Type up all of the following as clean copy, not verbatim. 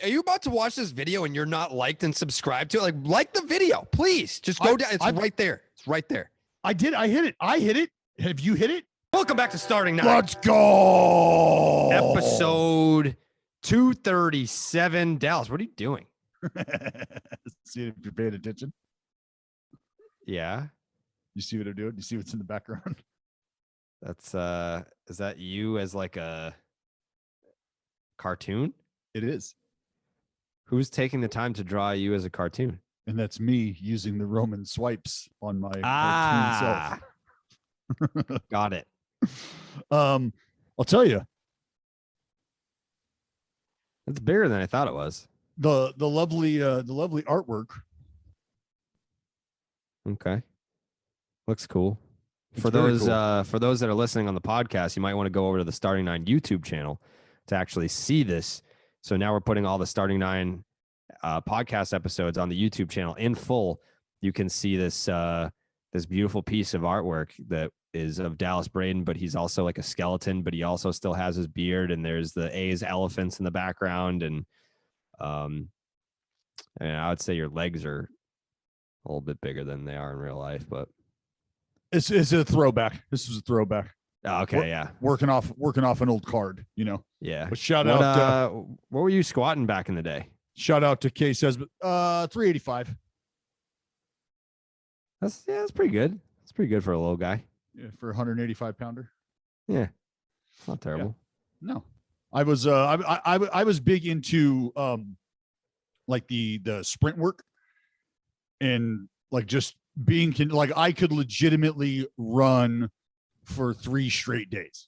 Are you about to watch this video and you're not liked and subscribed to it? Like the video, please. Just go down. It's right there. It's right there. I did. I hit it. Have you hit it? Welcome back to Starting Nine. Let's go. Episode 237. Dallas, what are you doing? See if you're paying attention. Yeah. You see what I'm doing? You see what's in the background? That's is that you as like a cartoon? It is. Who's taking the time to draw you as a cartoon? And that's me using the Roman swipes on my cartoon self. Got it. I'll tell you. It's bigger than I thought it was. The lovely artwork. Okay. Looks cool. It's for very those cool. For those that are listening on the podcast, you might want to go over to the Starting Nine YouTube channel to actually see this. So now we're putting all the Starting Nine podcast episodes on the YouTube channel in full. You can see this this beautiful piece of artwork that is of Dallas Braden, but he's also like a skeleton, but he also still has his beard, and there's the A's elephants in the background, and I would say your legs are a little bit bigger than they are in real life, but It's a throwback. This was a throwback. Oh, okay, yeah. Working off an old card, you know. Yeah. But shout out what were you squatting back in the day? shout out to K says 385. That's pretty good. It's pretty good for a little guy. Yeah, for a 185 pounder. Yeah. It's not terrible. Yeah. No. I was big into like the sprint work and like just being like I could legitimately run for 3 straight days.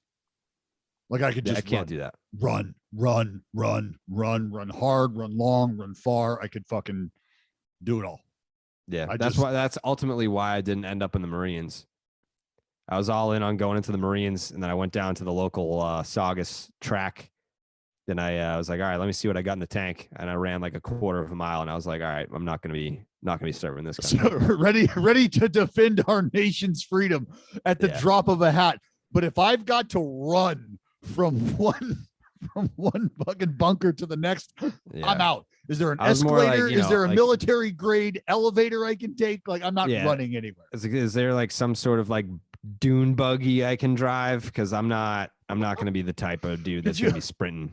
Like I could just I can't do that. Run hard, run long, run far. I could fucking do it all. Yeah, that's ultimately why I didn't end up in the Marines. I was all in on going into the Marines, and then I went down to the local Saugus track. Then I was like, all right, let me see what I got in the tank, and I ran like a quarter of a mile, and I was like, all right, I'm not gonna be serving this guy. So ready to defend our nation's freedom at the drop of a hat. But if I've got to run from one fucking bunker to the next, I'm out. Is there an escalator? Like, is there a military grade elevator I can take? Like I'm not running anywhere. Is there like some sort of like dune buggy I can drive? Because I'm not going to be the type of dude that's going to be sprinting.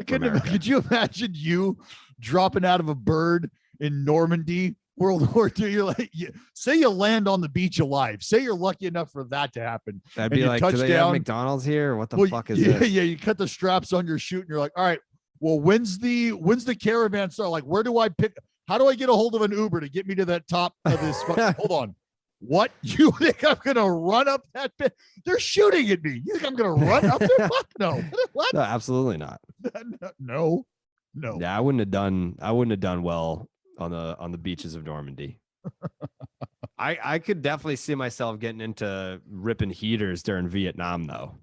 Could you imagine you dropping out of a bird in Normandy, World War II? You're like, say you land on the beach alive. Say you're lucky enough for that to happen. I'd be like, do they have McDonald's here? What the fuck is this? Yeah, you cut the straps on your chute and you're like, all right, well, when's the caravan start? Like, where do I pick? How do I get a hold of an Uber to get me to that top of this? Hold on. What? You think I'm going to run up that bit? They're shooting at me. You think I'm going to run up there? Fuck no. What? No, absolutely not. No. Yeah, I wouldn't have done well on the beaches of Normandy. I could definitely see myself getting into ripping heaters during Vietnam though.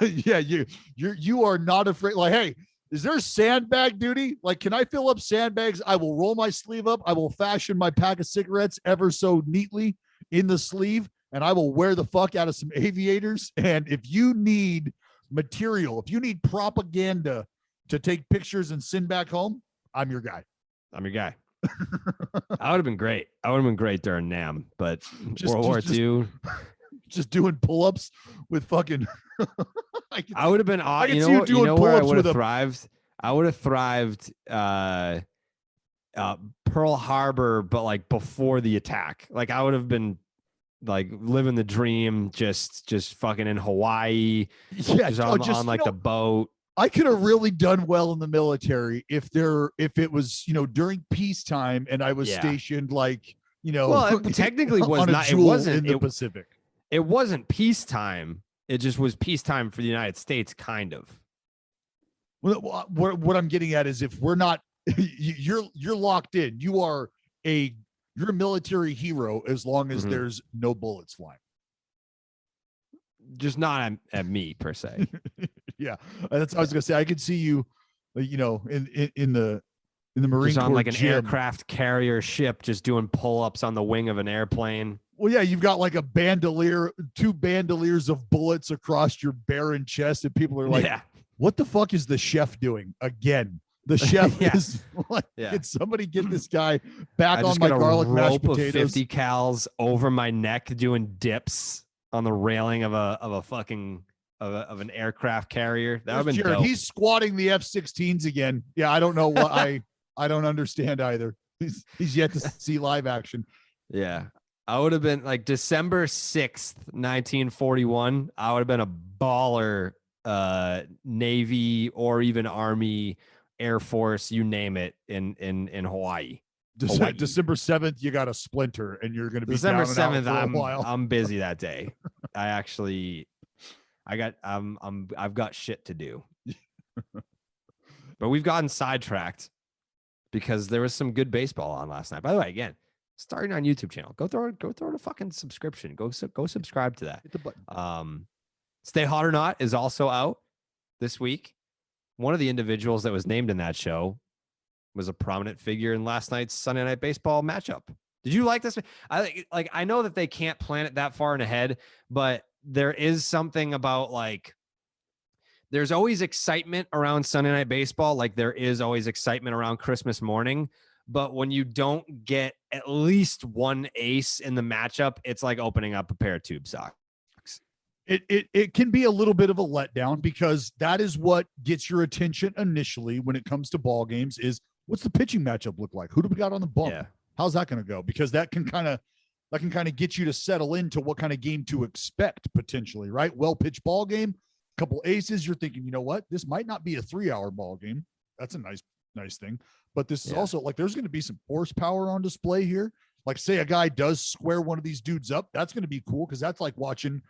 Yeah, you are not afraid. Like, hey, is there sandbag duty? Like, can I fill up sandbags? I will roll my sleeve up. I will fashion my pack of cigarettes ever so neatly in the sleeve, and I will wear the fuck out of some aviators. And if you need material, if you need propaganda to take pictures and send back home, I'm your guy. I would have been great. I would have been great during NAM, but World War II. Just doing pull-ups with fucking. I would have been. You know where I would have thrived. I would have thrived. Pearl Harbor, but like before the attack. Like I would have been like living the dream, just fucking in Hawaii. Yeah, on like the boat. I could have really done well in the military if it was, during peacetime and I was stationed like, well, it technically was not, it wasn't in the Pacific. It wasn't peacetime. It just was peacetime for the United States, kind of. Well, what I'm getting at is if we're not, you're locked in. You're a military hero as long as there's no bullets flying. Just not at me per se. Yeah, that's what I was gonna say. I could see you, in the Marine just Corps on like an gym. Aircraft carrier ship, just doing pull-ups on the wing of an airplane. Well, yeah, you've got like a bandolier, 2 bandoliers of bullets across your barren chest, and people are like, "What the fuck is the chef doing again? The chef Yeah. is like, Yeah. can somebody get this guy back I on just my got a garlic mashed rope of potatoes? 50 cals over my neck doing dips on the railing of an aircraft carrier. That would have been Jared. dope. He's squatting the F-16s again. Yeah, I don't know what I don't understand either. He's yet to see live action. Yeah. I would have been like December 6th, 1941. I would have been a baller, Navy or even Army, Air Force, you name it, in Hawaii. Hawaii. December 7th, you got a splinter and you're going to be December down and 7th, out for a while. I'm busy that day. I've got shit to do. But we've gotten sidetracked because there was some good baseball on last night. By the way, again, starting on YouTube channel. Go throw it a fucking subscription. Go subscribe to that. Hit the button. Stay Hot or Not is also out this week. One of the individuals that was named in that show was a prominent figure in last night's Sunday Night Baseball matchup. Did you like this? I know that they can't plan it that far in ahead, but there is something about like there's always excitement around Sunday Night Baseball, like there is always excitement around Christmas morning. But when you don't get at least one ace in the matchup, it's like opening up a pair of tube socks. It can be a little bit of a letdown because that is what gets your attention initially when it comes to ball games is what's the pitching matchup look like? Who do we got on the bump? Yeah. How's that going to go? Because that can kind of get you to settle into what kind of game to expect potentially, right? Well pitched ball game, couple aces. You're thinking, you know what? This might not be a 3-hour ball game. That's a nice thing. But this is also like there's going to be some horsepower on display here. Like say a guy does square one of these dudes up. That's going to be cool because that's like watching,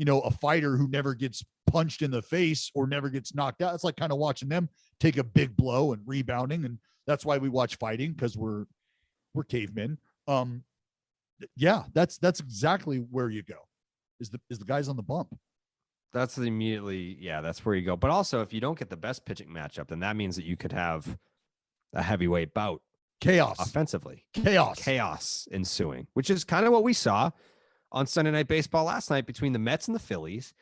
a fighter who never gets punched in the face or never gets knocked out. It's like kind of watching them take a big blow and rebounding. And that's why we watch fighting because we're cavemen. Yeah, that's exactly where you go is the guys on the bump. That's that's where you go. But also if you don't get the best pitching matchup, then that means that you could have a heavyweight bout. Chaos. Offensively. Chaos ensuing, which is kind of what we saw on Sunday Night Baseball last night between the Mets and the Phillies.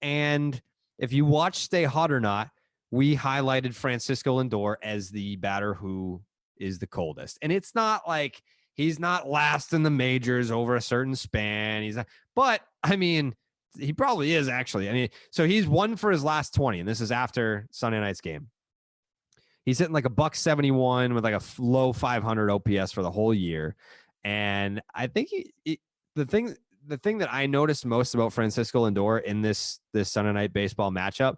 And if you watch Stay Hot or Not, we highlighted Francisco Lindor as the batter who is the coldest. And it's not like he's not last in the majors over a certain span. He's not, but I mean, he probably is actually. I mean, so he's 1 for his last 20, and this is after Sunday night's game. He's hitting like a $171 with like a low 500 OPS for the whole year. And I think the thing that I noticed most about Francisco Lindor in this Sunday Night Baseball matchup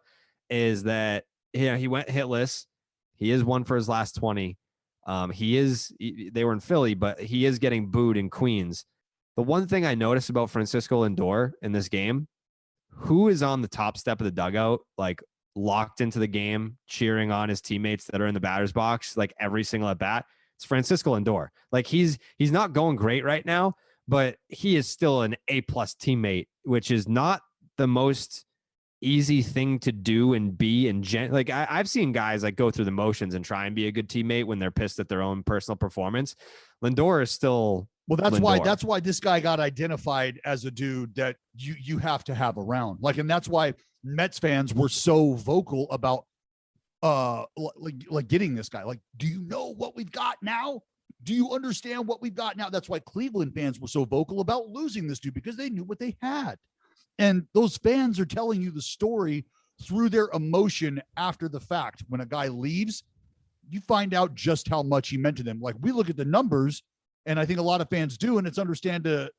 is that he went hitless. He is 1 for his last 20. They were in Philly, but he is getting booed in Queens. The one thing I noticed about Francisco Lindor in this game, who is on the top step of the dugout, like locked into the game, cheering on his teammates that are in the batter's box, like every single at bat, it's Francisco Lindor. Like he's not going great right now, but he is still an A+ teammate, which is not the most easy thing to do and be like I've seen guys like go through the motions and try and be a good teammate when they're pissed at their own personal performance. Lindor is still that's Lindor. why this guy got identified as a dude that you have to have around. Like, and that's why Mets fans were so vocal about like getting this guy. Like, do you know what we've got now? Do you understand what we've got now? That's why Cleveland fans were so vocal about losing this dude because they knew what they had. And those fans are telling you the story through their emotion after the fact. When a guy leaves, you find out just how much he meant to them. Like we look at the numbers, and I think a lot of fans do, and it's understandable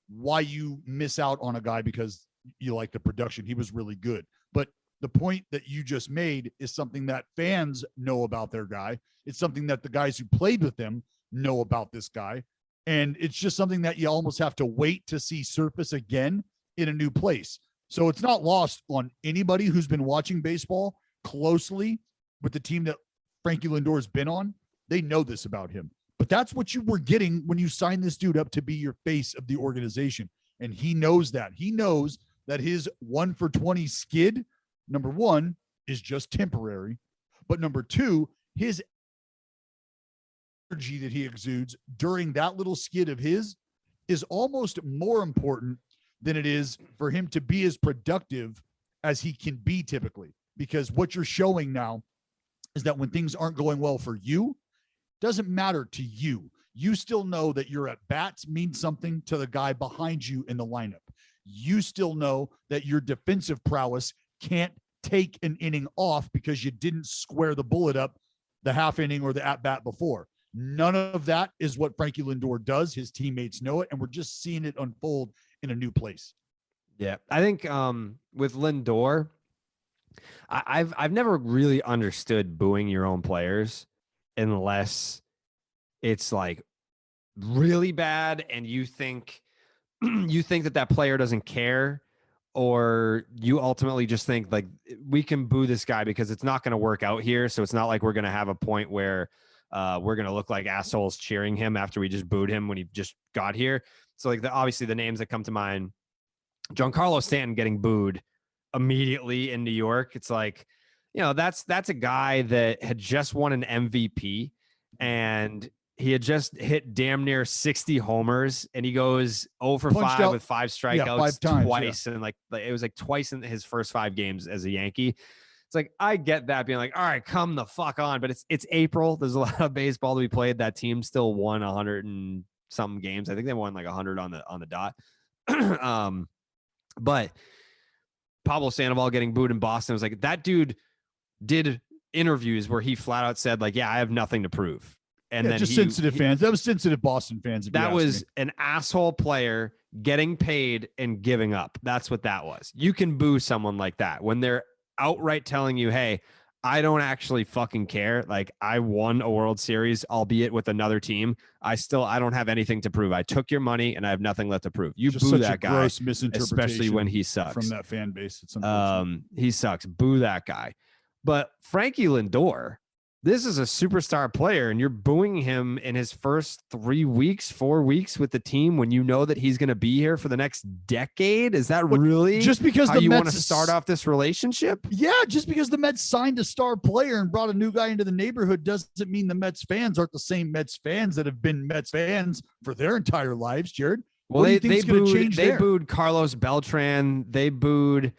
why you miss out on a guy because you like the production. He was really good. But the point that you just made is something that fans know about their guy. It's something that the guys who played with him know about this guy. And it's just something that you almost have to wait to see surface again in a new place. So it's not lost on anybody who's been watching baseball closely with the team that Frankie Lindor has been on. They know this about him. But that's what you were getting when you signed this dude up to be your face of the organization. And he knows that. He knows that his 1 for 20 skid, number one, is just temporary. But number two, his energy that he exudes during that little skid of his is almost more important than it is for him to be as productive as he can be typically. because what you're showing now is that when things aren't going well for you, doesn't matter to you. You still know that your at bats mean something to the guy behind you in the lineup. You still know that your defensive prowess can't take an inning off because you didn't square the bullet up the half inning or the at bat before. None of that is what Frankie Lindor does. His teammates know it, and we're just seeing it unfold in a new place. Yeah, I think with Lindor, I've never really understood booing your own players unless it's like really bad and you think that player doesn't care, or you ultimately just think like we can boo this guy because it's not going to work out here. So it's not like we're going to have a point where we're going to look like assholes cheering him after we just booed him when he just got here. So like obviously the names that come to mind, Giancarlo Stanton getting booed immediately in New York. It's like, that's a guy that had just won an MVP and he had just hit damn near 60 homers, and he goes 0 for 5 with 5 strikeouts 5 times, twice. And like it was like twice in his first 5 games as a Yankee. It's like, I get that being like, all right, come the fuck on. But it's April. There's a lot of baseball to be played. That team still won 100 and something games. I think they won like 100 on the dot. But Pablo Sandoval getting booed in Boston was like, that dude did interviews where he flat out said like, yeah, I have nothing to prove. And then just sensitive fans. That was sensitive Boston fans. That was an asshole player getting paid and giving up. That's what that was. You can boo someone like that when they're outright telling you, hey, I don't actually fucking care. Like, I won a World Series, albeit with another team. I don't have anything to prove. I took your money and I have nothing left to prove. You just boo that guy, gross misinterpretation, especially when he sucks from that fan base. It's he sucks. Boo that guy. But Frankie Lindor, this is a superstar player, and you're booing him in his first 4 weeks with the team when you know that he's going to be here for the next decade. Is that really just because how you want to start off this relationship? Yeah, just because the Mets signed a star player and brought a new guy into the neighborhood doesn't mean the Mets fans aren't the same Mets fans that have been Mets fans for their entire lives, Jared. Well, they booed Carlos Beltran. They booed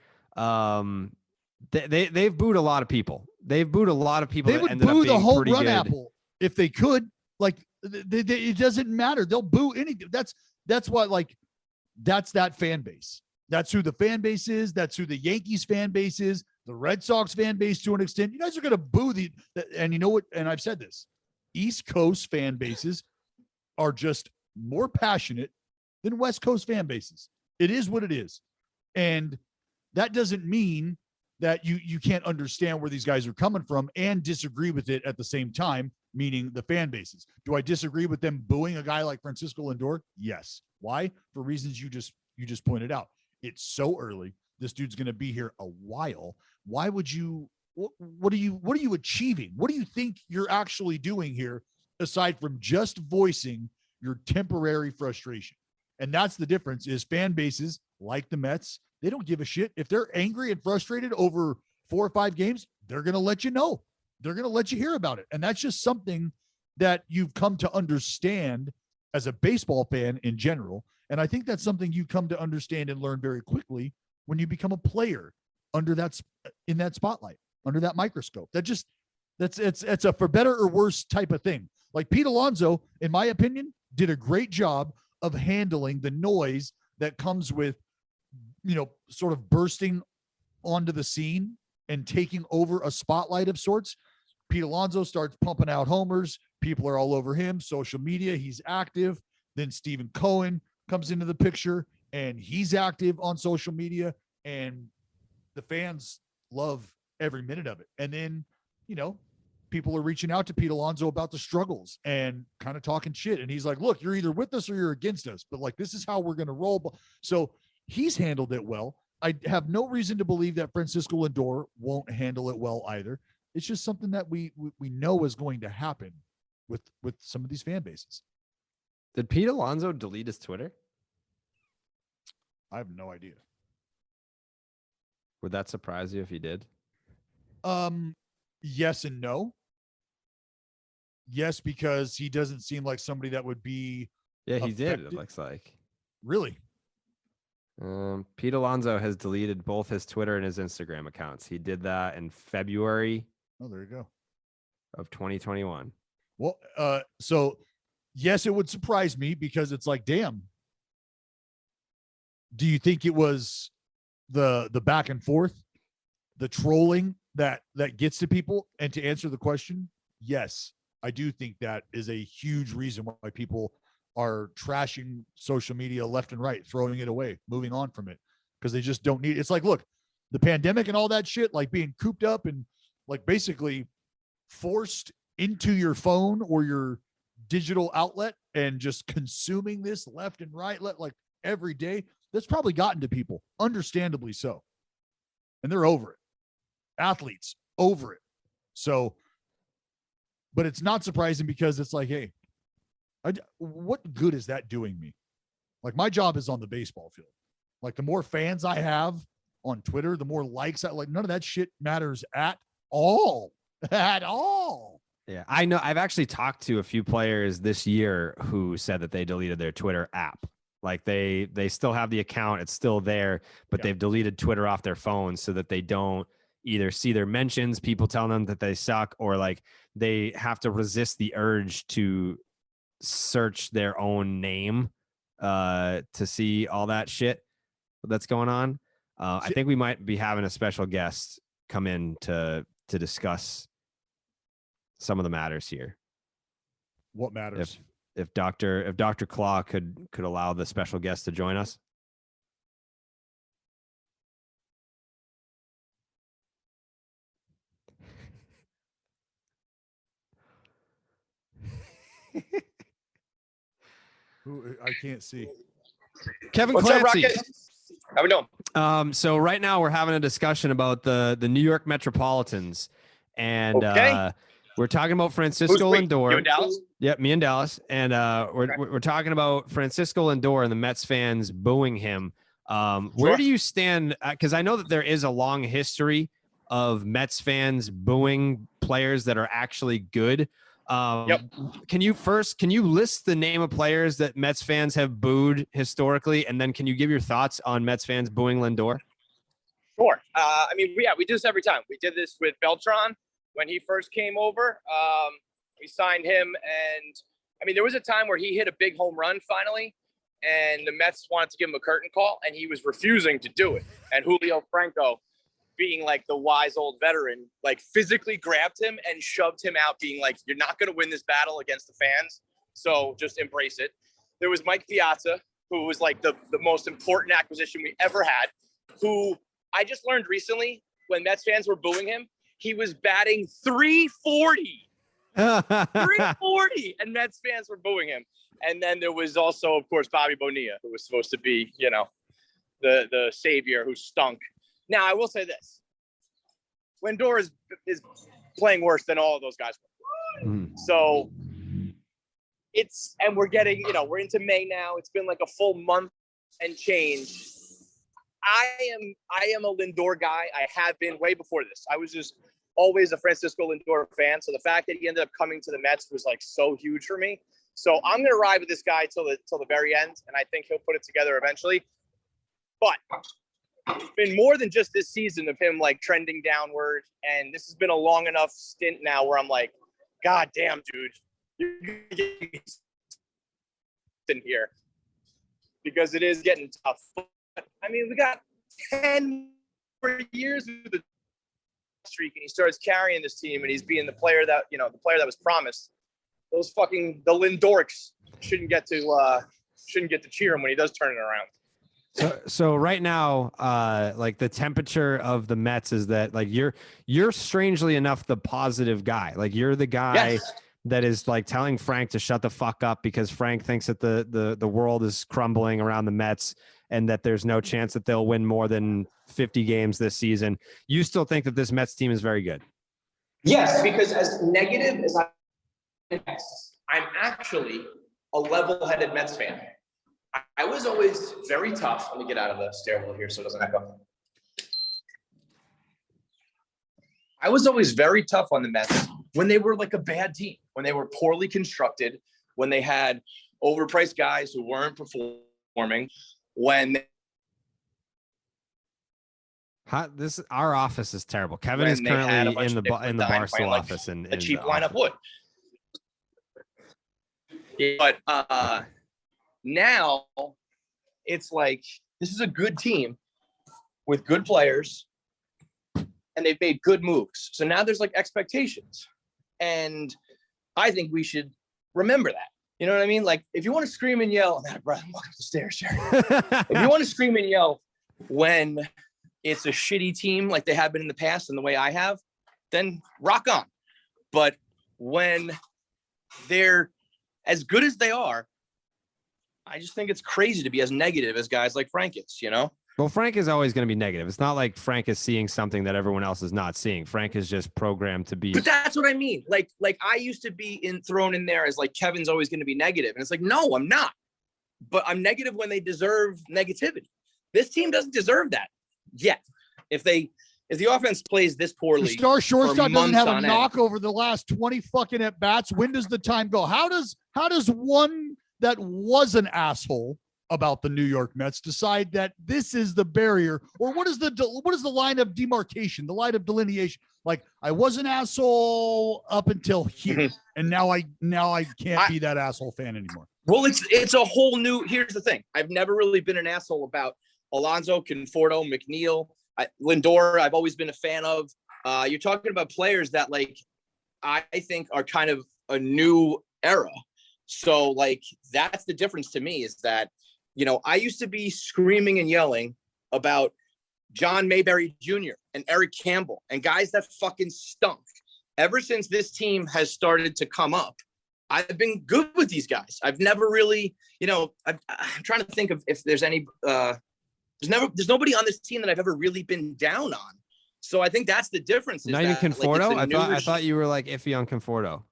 they've booed a lot of people. They've booed a lot of people. They would boo the whole run apple if they could. Like, it doesn't matter. They'll boo anything. That's what, like, that's that fan base. That's who the fan base is. That's who the Yankees fan base is. The Red Sox fan base to an extent. You guys are going to boo and you know what? And I've said this, East Coast fan bases are just more passionate than West Coast fan bases. It is what it is. And that doesn't mean that you can't understand where these guys are coming from and disagree with it at the same time, meaning the fan bases. Do I disagree with them booing a guy like Francisco Lindor? Yes. Why? For reasons you just pointed out. It's so early. This dude's going to be here a while. Why would you? What are you achieving? What do you think you're actually doing here, aside from just voicing your temporary frustration? And that's the difference. Is fan bases like the Mets, they don't give a shit. If they're angry and frustrated over 4 or 5 games, they're going to let you know. They're going to let you hear about it. And that's just something that you've come to understand as a baseball fan in general. And I think that's something you come to understand and learn very quickly when you become a player in that spotlight, under that microscope. It's a for better or worse type of thing. Like Pete Alonso, in my opinion, did a great job of handling the noise that comes with, sort of bursting onto the scene and taking over a spotlight of sorts. Pete Alonso starts pumping out homers. People are all over him. Social media, he's active. Then Stephen Cohen comes into the picture and he's active on social media, and the fans love every minute of it. And then, people are reaching out to Pete Alonso about the struggles and kind of talking shit. And he's like, look, you're either with us or you're against us, but like, this is how we're going to roll. So he's handled it well. I have no reason to believe that Francisco Lindor won't handle it well either. It's just something that we know is going to happen with some of these fan bases. Did Pete Alonso delete his Twitter? I have no idea. Would that surprise you if he did? Yes and no. Yes, because he doesn't seem like somebody that would be. Yeah, he did. It looks like. Really? Pete Alonso has deleted both his Twitter and his Instagram accounts. He did that in February. Oh, there you go. Of 2021. Well, so yes, it would surprise me because it's like, damn. Do you think it was the back and forth, the trolling that gets to people? And to answer the question, yes, I do think that is a huge reason why people are trashing social media left and right, throwing it away, moving on from it, because they just don't need it. It's like, look, the pandemic and all that shit, like being cooped up and like basically forced into your phone or your digital outlet and just consuming this left and right, like every day. That's probably gotten to people, understandably so. And they're over it. Athletes over it. So, but it's not surprising because it's like, hey, what good is that doing me? Like, my job is on the baseball field. Like, the more fans I have on Twitter, the more likes like, none of that shit matters at all. At all. Yeah, I know. I've actually talked to a few players this year who said that they deleted their Twitter app. Like they still have the account, it's still there, but they've deleted Twitter off their phones so that they don't either see their mentions, people telling them that they suck, or like they have to resist the urge to search their own name to see all that shit that's going on. I think we might be having a special guest come in to discuss some of the matters here. What matters? If Dr. Claw could allow the special guest to join us. I can't see. Kevin What's Clancy. up, Rocket? How we doing? So right now we're having a discussion about the New York Metropolitans, and we're talking about Francisco Lindor. You in Dallas? Yep, me and Dallas, and we're talking about Francisco Lindor and the Mets fans booing him. Where do you stand? Because I know that there is a long history of Mets fans booing players that are actually good. Can you list the name of players that Mets fans have booed historically, and then can you give your thoughts on Mets fans booing Lindor? Sure. I mean, we do this every time. We did this with Beltran when he first came over. We signed him, and I mean, there was a time where he hit a big home run finally, and the Mets wanted to give him a curtain call, and he was refusing to do it. And Julio Franco, being like the wise old veteran, like physically grabbed him and shoved him out, being like, you're not going to win this battle against the fans, so just embrace it. There was Mike Piazza, who was like the most important acquisition we ever had, who I just learned recently when Mets fans were booing him, he was batting 340. 340, and Mets fans were booing him. And then there was also, of course, Bobby Bonilla, who was supposed to be, you know, the savior who stunk. Now, I will say this. Lindor is playing worse than all of those guys. So and we're getting, you know, we're into May now. It's been like a full month and change. I am a Lindor guy. I have been way before this. I was just always a Francisco Lindor fan. So the fact that he ended up coming to the Mets was like so huge for me. So I'm going to ride with this guy till the very end. And I think he'll put it together eventually. But it's been more than just this season of him like trending downward. And this has been a long enough stint now where I'm like, God damn, dude, you're getting in here because it is getting tough. I mean, we got 10 more years of the streak, and he starts carrying this team, and he's being the player that was promised. The Lindorks shouldn't get to cheer him when he does turn it around. So right now, like the temperature of the Mets is that like you're strangely enough the positive guy. Like you're the guy that is like telling Frank to shut the fuck up because Frank thinks that the world is crumbling around the Mets and that there's no chance that they'll win more than 50 games this season. You still think that this Mets team is very good? Yes, because as negative as I'm actually a level-headed Mets fan. I was always very tough. Let me get out of the stairwell here so it doesn't echo. I was always very tough on the Mets when they were like a bad team, when they were poorly constructed, when they had overpriced guys who weren't performing, when Our office is terrible. Kevin is When they had a currently bunch in of the different dimes, Barstool right? Like office and a cheap lineup would. But now it's like this is a good team with good players, and they've made good moves. So now there's like expectations, and I think we should remember that. You know what I mean? Like if you want to scream and yell, I'm walking up the stairs, Jerry. If you want to scream and yell when it's a shitty team like they have been in the past and the way I have, then rock on. But when they're as good as they are, I just think it's crazy to be as negative as guys like Frank is, you know? Well, Frank is always going to be negative. It's not like Frank is seeing something that everyone else is not seeing. Frank is just programmed to be. But that's what I mean. Like I used to be thrown in there as like Kevin's always going to be negative. And it's like, no, I'm not. But I'm negative when they deserve negativity. This team doesn't deserve that yet. If the offense plays this poorly, the star shortstop doesn't have a knock end. over the last 20 fucking at bats. When does the time go? How does one that was an asshole about the New York Mets decide that this is the barrier, or what is the line of demarcation, the line of delineation? Like I was an asshole up until here, and now I can't be that asshole fan anymore. Well, it's a whole new. Here's the thing: I've never really been an asshole about Alonso, Conforto, McNeil, Lindor. I've always been a fan of. You're talking about players that like I think are kind of a new era. So like that's the difference to me is that, you know, I used to be screaming and yelling about John Mayberry Jr. and Eric Campbell and guys that fucking stunk. Ever since this team has started to come up, I've been good with these guys. I've never really, you know, I'm trying to think of if there's any, there's nobody on this team that I've ever really been down on. So I think that's the difference. Now you Conforto? Like I thought you were like iffy on Conforto.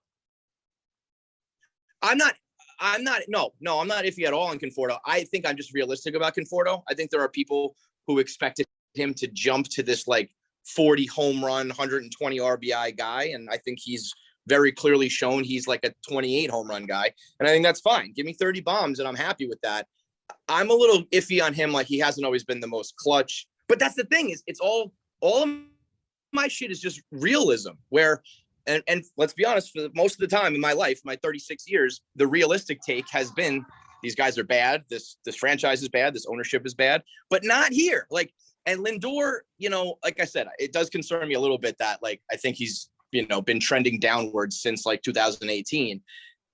I'm not iffy at all on Conforto. I think I'm just realistic about Conforto. I think there are people who expected him to jump to this like 40 home run, 120 RBI guy. And I think he's very clearly shown he's like a 28 home run guy. And I think that's fine. Give me 30 bombs and I'm happy with that. I'm a little iffy on him. Like he hasn't always been the most clutch, but that's the thing is it's all of my shit is just realism where, and let's be honest, for most of the time in my life, my 36 years, the realistic take has been these guys are bad. This franchise is bad. This ownership is bad, but not here. Like, and Lindor, you know, like I said, it does concern me a little bit that like, I think he's, you know, been trending downwards since like 2018.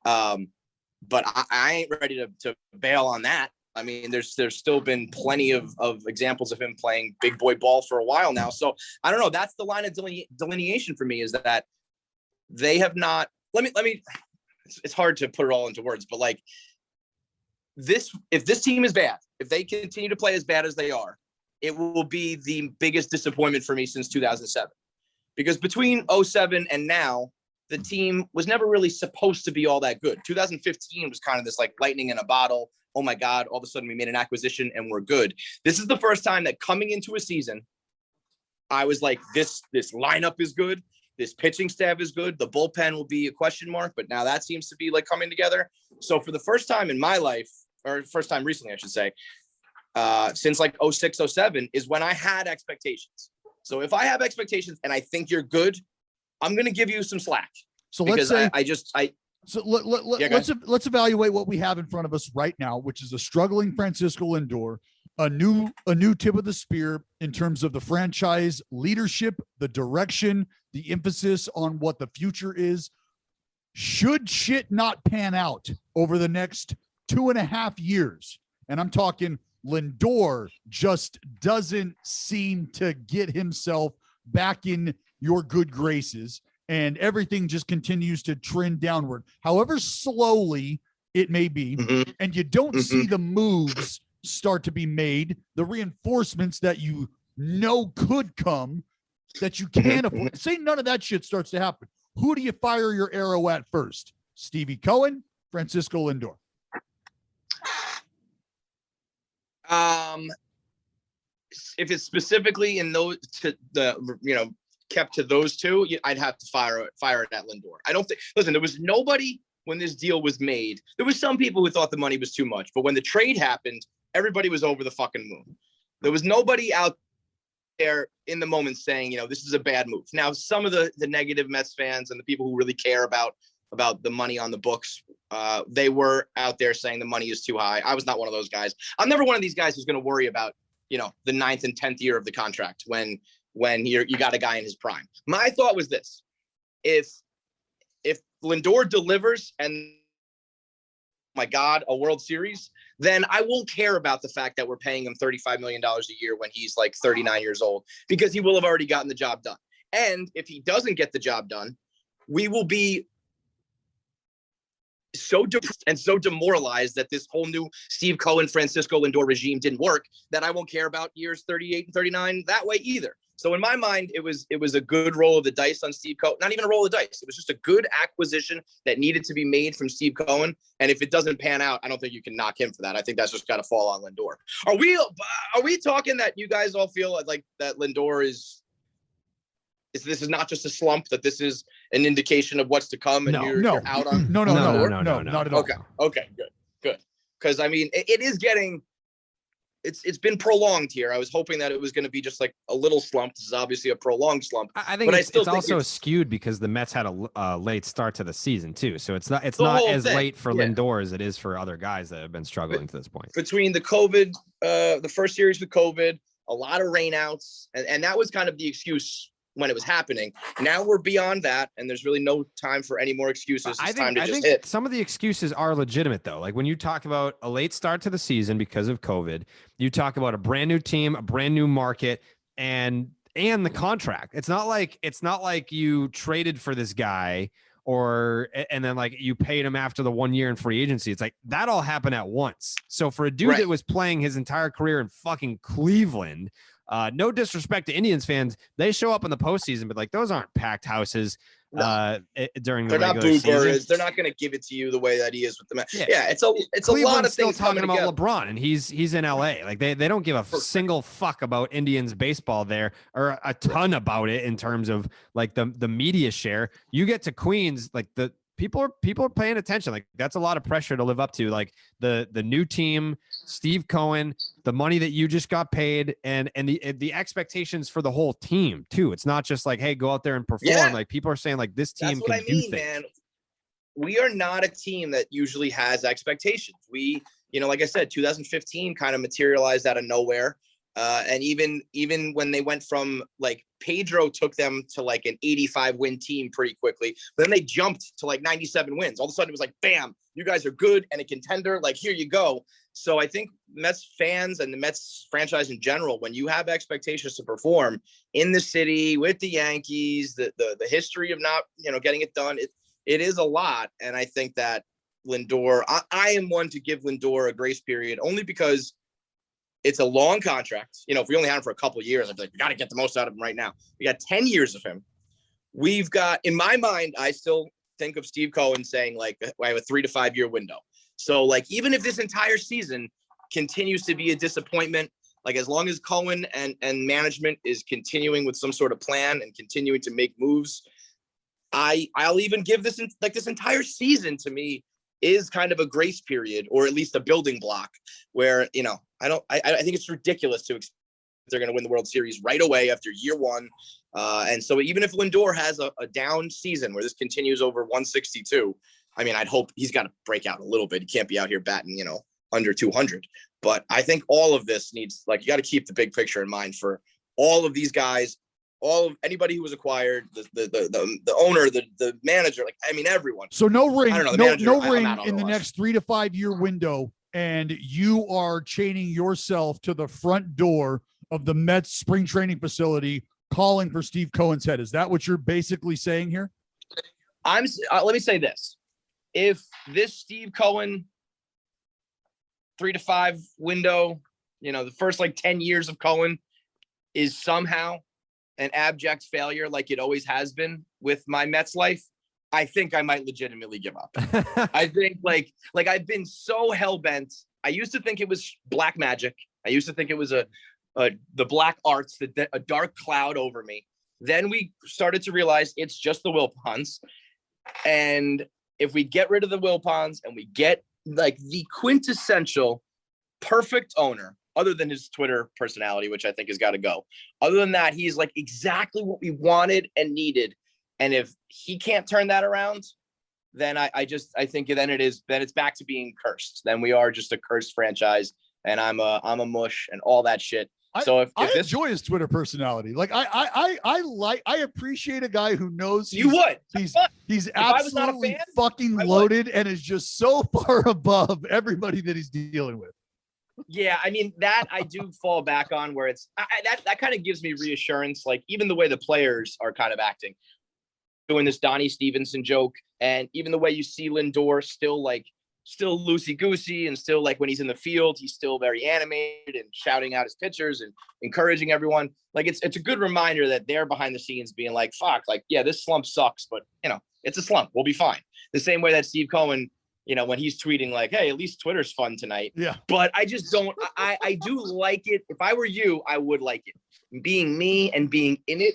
But I ain't ready to bail on that. I mean, there's still been plenty of examples of him playing big boy ball for a while now. So I don't know. That's the line of delineation for me is that they have not, let me, it's hard to put it all into words, but like if this team is bad, if they continue to play as bad as they are, it will be the biggest disappointment for me since 2007. Because between 2007 and now, the team was never really supposed to be all that good. 2015 was kind of this like lightning in a bottle. Oh my God, all of a sudden we made an acquisition and we're good. This is the first time that coming into a season, I was like, this lineup is good. This pitching staff is good. The bullpen will be a question mark, but now that seems to be like coming together. So for the first time in my life, or first time recently, I should say, since like 06, 07 is when I had expectations. So if I have expectations and I think you're good, I'm going to give you some slack. So let's say let's evaluate what we have in front of us right now, which is a struggling Francisco Lindor, a new tip of the spear in terms of the franchise leadership, the direction, the emphasis on what the future is. Should shit not pan out over the next 2.5 years, and I'm talking Lindor just doesn't seem to get himself back in your good graces, and everything just continues to trend downward, however slowly it may be, and you don't see the moves start to be made, the reinforcements that you know could come that you can't afford. Say none of that shit starts to happen. Who do you fire your arrow at first? Stevie Cohen, Francisco Lindor? If it's specifically in those to the, you know, kept to those two, I'd have to fire it at Lindor. I don't think, listen, there was nobody when this deal was made. There was some people who thought the money was too much, but when the trade happened, everybody was over the fucking moon. There was nobody out there in the moment saying, this is a bad move. Now, some of the negative Mets fans and the people who really care about the money on the books, they were out there saying the money is too high. I was not one of those guys. I'm never one of these guys who's going to worry about, the 9th and 10th year of the contract when you got a guy in his prime. My thought was this: if Lindor delivers and, my God, a World Series, then I won't care about the fact that we're paying him $35 million a year when he's like 39 years old, because he will have already gotten the job done. And if he doesn't get the job done, we will be so depressed and so demoralized that this whole new Steve Cohen, Francisco Lindor regime didn't work, that I won't care about years 38 and 39 that way either. So in my mind, it was a good roll of the dice on Steve Cohen. Not even a roll of the dice. It was just a good acquisition that needed to be made from Steve Cohen. And if it doesn't pan out, I don't think you can knock him for that. I think that's just got to fall on Lindor. Are we talking that you guys all feel like that Lindor is this is not just a slump, that this is an indication of what's to come, and you're out on? No, not at all. Okay, good. Because I mean, it is getting. It's been prolonged here. I was hoping that it was going to be just like a little slump. This is obviously a prolonged slump. I think it's also skewed because the Mets had a late start to the season too. So it's not as late for Lindor as it is for other guys that have been struggling to this point. Between the COVID, the first series with COVID, a lot of rainouts, and that was kind of the excuse when it was happening. Now we're beyond that, and there's really no time for any more excuses. I think hit. Some of the excuses are legitimate, though. Like when you talk about a late start to the season because of COVID, you talk about a brand new team, a brand new market, and the contract. It's not like you traded for this guy and then like you paid him after the 1 year in free agency. It's like that all happened at once. So for a dude that was playing his entire career in fucking Cleveland, no disrespect to Indians fans, they show up in the postseason, but like those aren't packed houses during the regular season. They're not going to give it to you the way that he is with the Mets. Yeah, it's a lot of things talking about together. LeBron, and he's in LA. Like they don't give a single fuck about Indians baseball there, or a ton about it in terms of like the media share. You get to Queens, like the people are paying attention. Like that's a lot of pressure to live up to. Like the new team, Steve Cohen, the money that you just got paid, and the expectations for the whole team too. It's not just like, hey, go out there and perform. Yeah. Like people are saying like this team can do things. Man. We are not a team that usually has expectations. We, like I said, 2015 kind of materialized out of nowhere. And even when they went from like Pedro took them to like an 85 win team pretty quickly, but then they jumped to like 97 wins. All of a sudden it was like, bam, you guys are good and a contender. Like, here you go. So I think Mets fans and the Mets franchise in general, when you have expectations to perform in the city with the Yankees, the history of not, getting it done, it is a lot. And I think that Lindor, I am one to give Lindor a grace period only because it's a long contract. If we only had him for a couple of years, I'd be like, we got to get the most out of him right now. We got 10 years of him. We've got, in my mind, I still think of Steve Cohen saying like, I have a 3 to 5 year window. So like, even if this entire season continues to be a disappointment, like as long as Cohen and management is continuing with some sort of plan and continuing to make moves, I'll even give this entire season to me is kind of a grace period, or at least a building block where, I think it's ridiculous to expect they're going to win the World Series right away after year one. And so even if Lindor has a down season where this continues over 162, I mean, I'd hope he's got to break out a little bit. He can't be out here batting, under 200. But I think all of this needs, like, you got to keep the big picture in mind for all of these guys, all of anybody who was acquired, the owner, the manager, like, I mean, everyone. So no ring, no ring in the next 3 to 5 year window, and you are chaining yourself to the front door of the Mets spring training facility, calling for Steve Cohen's head. Is that what you're basically saying here? Let me say this: if this Steve Cohen 3 to 5 window, the first like 10 years of Cohen is somehow an abject failure, like it always has been with my Mets life, I think I might legitimately give up. I think like I've been so hell-bent. I used to think it was black magic. I used to think it was the black arts, a dark cloud over me. Then we started to realize it's just the Wilpons. And if we get rid of the Wilpons and we get like the quintessential perfect owner other than his Twitter personality, which I think has got to go. Other than that, he's like exactly what we wanted and needed. And if he can't turn that around, then I think then it's back to being cursed. Then we are just a cursed franchise, and I'm a mush and all that shit. So if I enjoy his Twitter personality, like I appreciate a guy who knows he's absolutely fucking loaded and is just so far above everybody that he's dealing with. Yeah, I mean that I do fall back on where it's that kind of gives me reassurance. Like even the way the players are kind of acting, doing this Donnie Stevenson joke, and even the way you see Lindor still loosey-goosey, and still like when he's in the field, he's still very animated and shouting out his pitchers and encouraging everyone. Like it's a good reminder that they're behind the scenes being like, fuck, like, yeah, this slump sucks, but it's a slump. We'll be fine. The same way that Steve Cohen, when he's tweeting like, hey, at least Twitter's fun tonight. Yeah. But I just don't, I do like it. If I were you, I would like it. Being me and being in it,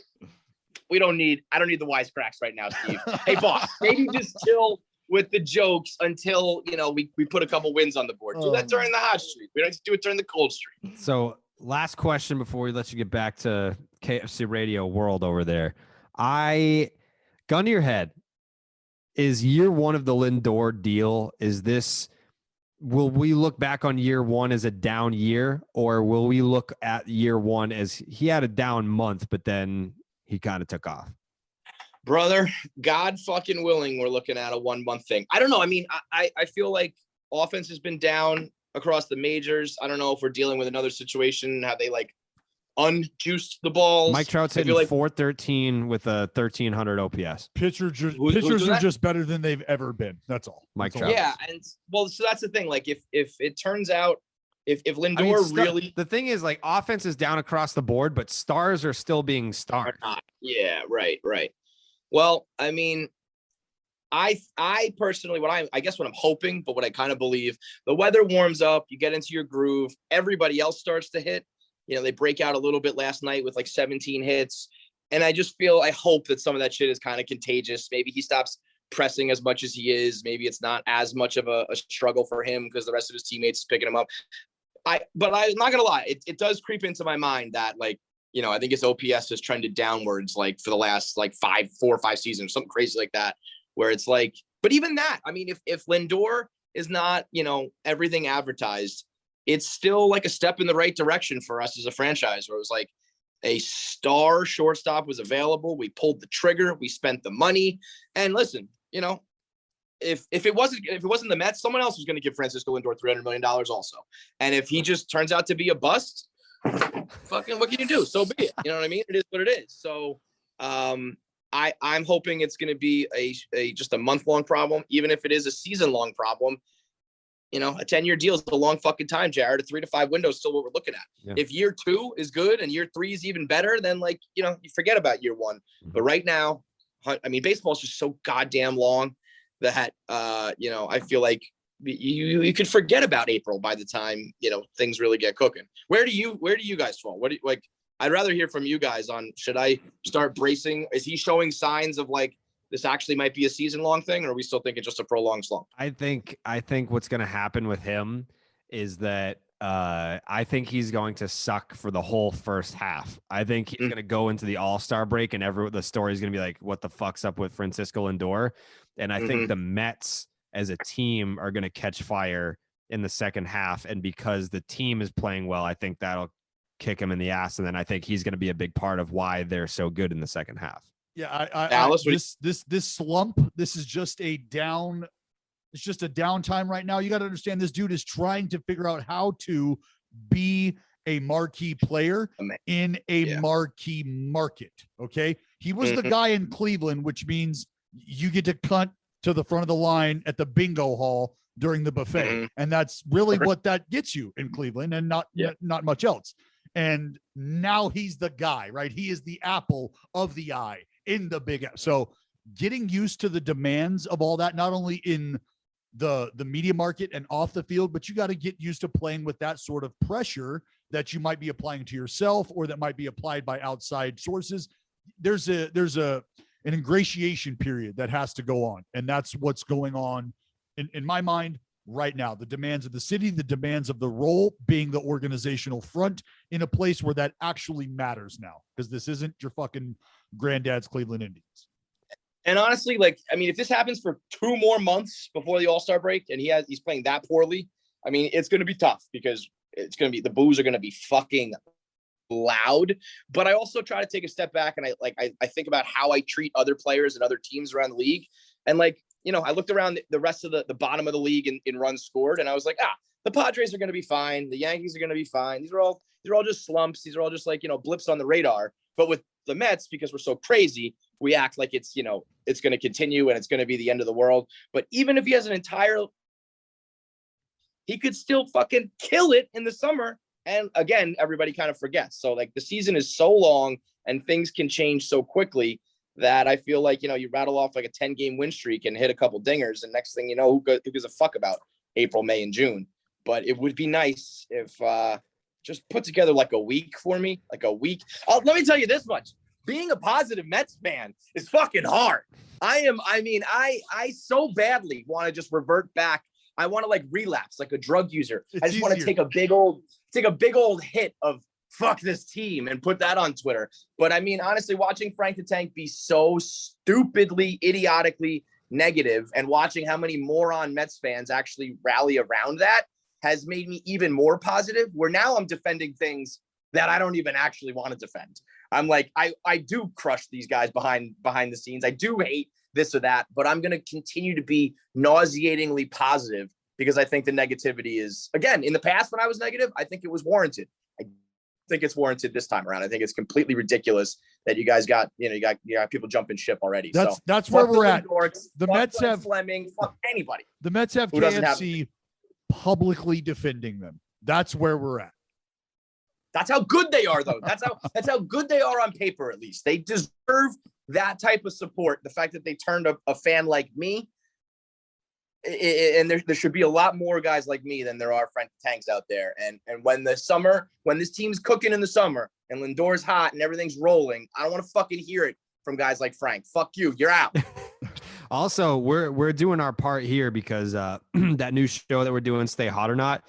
I don't need the wisecracks right now, Steve. Hey, boss, maybe just chill with the jokes until, we put a couple wins on the board. Do that during the hot streak. We don't have to do it during the cold streak. So last question before we let you get back to KFC Radio World over there. Gun to your head, is year one of the Lindor deal, will we look back on year one as a down year, or will we look at year one as he had a down month, but then he kind of took off? Brother, God fucking willing, we're looking at a 1 month thing. I don't know. I mean, I feel like offense has been down across the majors. I don't know if we're dealing with another situation, how they like unjuiced the balls. Mike Trout's hitting like 413 with a 1300 OPS. Pitchers are just better than they've ever been. That's all. Mike Trout. Yeah, and well, so that's the thing. Like if it turns out if Lindor really, the thing is like offense is down across the board, but stars are still being stars. Yeah, right. Well, I mean, I personally, I guess what I'm hoping, but what I kind of believe, the weather warms up, you get into your groove, everybody else starts to hit. They break out a little bit last night with like 17 hits. And I hope that some of that shit is kind of contagious. Maybe he stops pressing as much as he is. Maybe it's not as much of a struggle for him because the rest of his teammates is picking him up. But I'm not going to lie. It does creep into my mind that like, I think his OPS has trended downwards like for the last like 4 or 5 seasons, something crazy like that, where it's like, but even that, I mean, if Lindor is not, everything advertised, it's still like a step in the right direction for us as a franchise, where it was like a star shortstop was available. We pulled the trigger, we spent the money, and listen, if it wasn't the Mets, someone else was going to give Francisco Lindor $300 million also. And if he just turns out to be a bust, fucking what can you do? So be it. You know what I mean? It is what it is. So I'm hoping it's going to be just a month-long problem, even if it is a season-long problem. A 10-year deal is a long fucking time, Jared. A 3 to 5 window is still what we're looking at. Yeah. If year 2 is good and year 3 is even better, then like, you forget about year 1. Mm-hmm. But right now, I mean, baseball is just so goddamn long that, I feel like you could forget about April by the time, things really get cooking. Where do you guys fall? What do you like? I'd rather hear from you guys on, should I start bracing? Is he showing signs of like, this actually might be a season-long thing, or are we still thinking just a prolonged slump? I think what's going to happen with him is that I think he's going to suck for the whole first half. I think he's going to go into the All-Star break, and the story is going to be like, what the fuck's up with Francisco Lindor? And I think the Mets as a team are going to catch fire in the second half, and because the team is playing well, I think that'll kick him in the ass, and then I think he's going to be a big part of why they're so good in the second half. Yeah, this slump, this is just a down. It's just a downtime right now. You got to understand, this dude is trying to figure out how to be a marquee player in a marquee market. Okay, he was the guy in Cleveland, which means you get to cut to the front of the line at the bingo hall during the buffet, and that's really what that gets you in Cleveland, and not much else. And now he's the guy, right? He is the apple of the eye in the big app. So getting used to the demands of all that, not only in the media market and off the field, but you got to get used to playing with that sort of pressure that you might be applying to yourself, or that might be applied by outside sources. There's an ingratiation period that has to go on. And that's what's going on in my mind right now. The demands of the city, the demands of the role, being the organizational front in a place where that actually matters now, because this isn't your fucking granddad's Cleveland Indians. And honestly, like, I mean, if this happens for 2 more months before the All-Star break and he's playing that poorly, I mean, it's going to be tough because it's going to be, the boos are going to be fucking loud. But I also try to take a step back and I think about how I treat other players and other teams around the league. And like, you know, I looked around the rest of the bottom of the league in runs scored, and I was like, the Padres are going to be fine. The Yankees are going to be fine. These are all just slumps. These are all just like, you know, blips on the radar. But with the Mets, because we're so crazy, we act like it's, you know, it's going to continue and it's going to be the end of the world. But even if he has he could still fucking kill it in the summer. And again, everybody kind of forgets. So like the season is so long and things can change so quickly that I feel like, you know, you rattle off like a 10-game win streak and hit a couple dingers. And next thing you know, who gives a fuck about April, May, and June? But it would be nice if just put together like a week for me, like a week. Let me tell you this much. Being a positive Mets fan is fucking hard. I so badly want to just revert back. I want to like relapse like a drug user. I just want to take a big old hit of fuck this team and put that on Twitter. But I mean, honestly, watching Frank the Tank be so stupidly, idiotically negative and watching how many moron Mets fans actually rally around that has made me even more positive, where now I'm defending things that I don't even actually want to defend. I'm like, I do crush these guys behind the scenes. I do hate this or that, but I'm going to continue to be nauseatingly positive because I think the negativity is, again, in the past when I was negative, I think it was warranted. I think it's warranted this time around. I think it's completely ridiculous that you guys got, you got people jumping ship already. That's where we're at. Dorks, the Mets have Fleming, fuck anybody. The Mets have KFC publicly defending them. That's where we're at. That's how good they are, though. That's how good they are on paper, at least. They deserve that type of support. The fact that they turned a fan like me, and there should be a lot more guys like me than there are Frank Tanks out there. And when this team's cooking in the summer and Lindor's hot and everything's rolling, I don't want to fucking hear it from guys like Frank. Fuck you. You're out. Also, we're doing our part here because that new show that we're doing, Stay Hot or Not,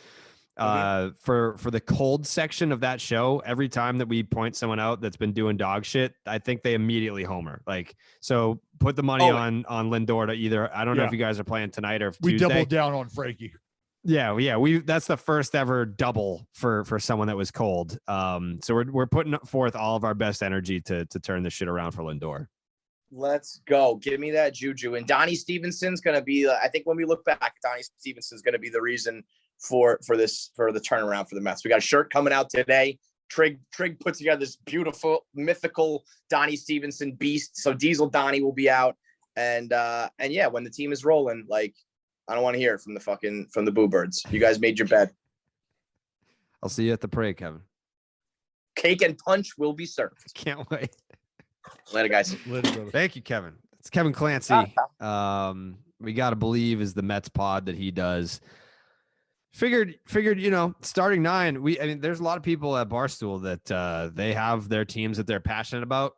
for the cold section of that show, every time that we point someone out that's been doing dog shit, I think they immediately homer. Like, so put the money on Lindor to either, I don't know if you guys are playing tonight or if we Tuesday. doubled down on Frankie. Yeah. That's the first ever double for someone that was cold. So we're putting forth all of our best energy to turn this shit around for Lindor. Let's go. Give me that juju. And Donnie Stevenson's going to be, I think when we look back, Donnie Stevenson's going to be the reason for the turnaround for the Mets. We got a shirt coming out today. Trig put together this beautiful, mythical Donnie Stevenson beast. So Diesel Donnie will be out. And yeah, when the team is rolling, like, I don't want to hear it from the Boo Birds. You guys made your bed. I'll see you at the parade, Kevin. Cake and punch will be served. Can't wait. Later, guys. Later, thank you, Kevin. It's Kevin Clancy. We got to believe is the Mets pod that he does. Figured, starting 9. I mean, there's a lot of people at Barstool that they have their teams that they're passionate about.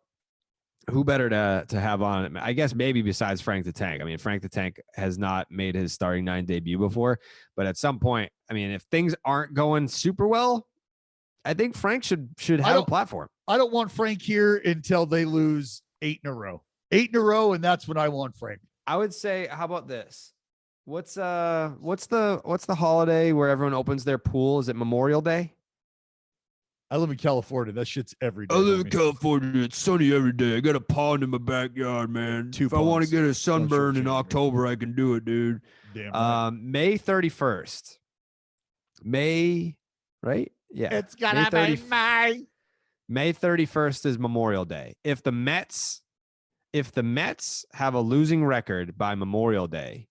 Who better to have on it? I guess maybe besides Frank the Tank. I mean, Frank the Tank has not made his starting 9 debut before, but at some point, I mean, if things aren't going super well, I think Frank should have a platform. I don't want Frank here until they lose 8 in a row. 8 in a row, and that's when I want Frank. I would say, how about this? What's the holiday where everyone opens their pool? Is it Memorial Day? I live in California. That shit's every day. I live in California. It's sunny every day. I got a pond in my backyard, man. If I want to get a sunburn in October, I can do it, dude. Damn right. May 31st. Right? Yeah. It's gonna be May. May 31st is Memorial Day. If the Mets have a losing record by Memorial Day,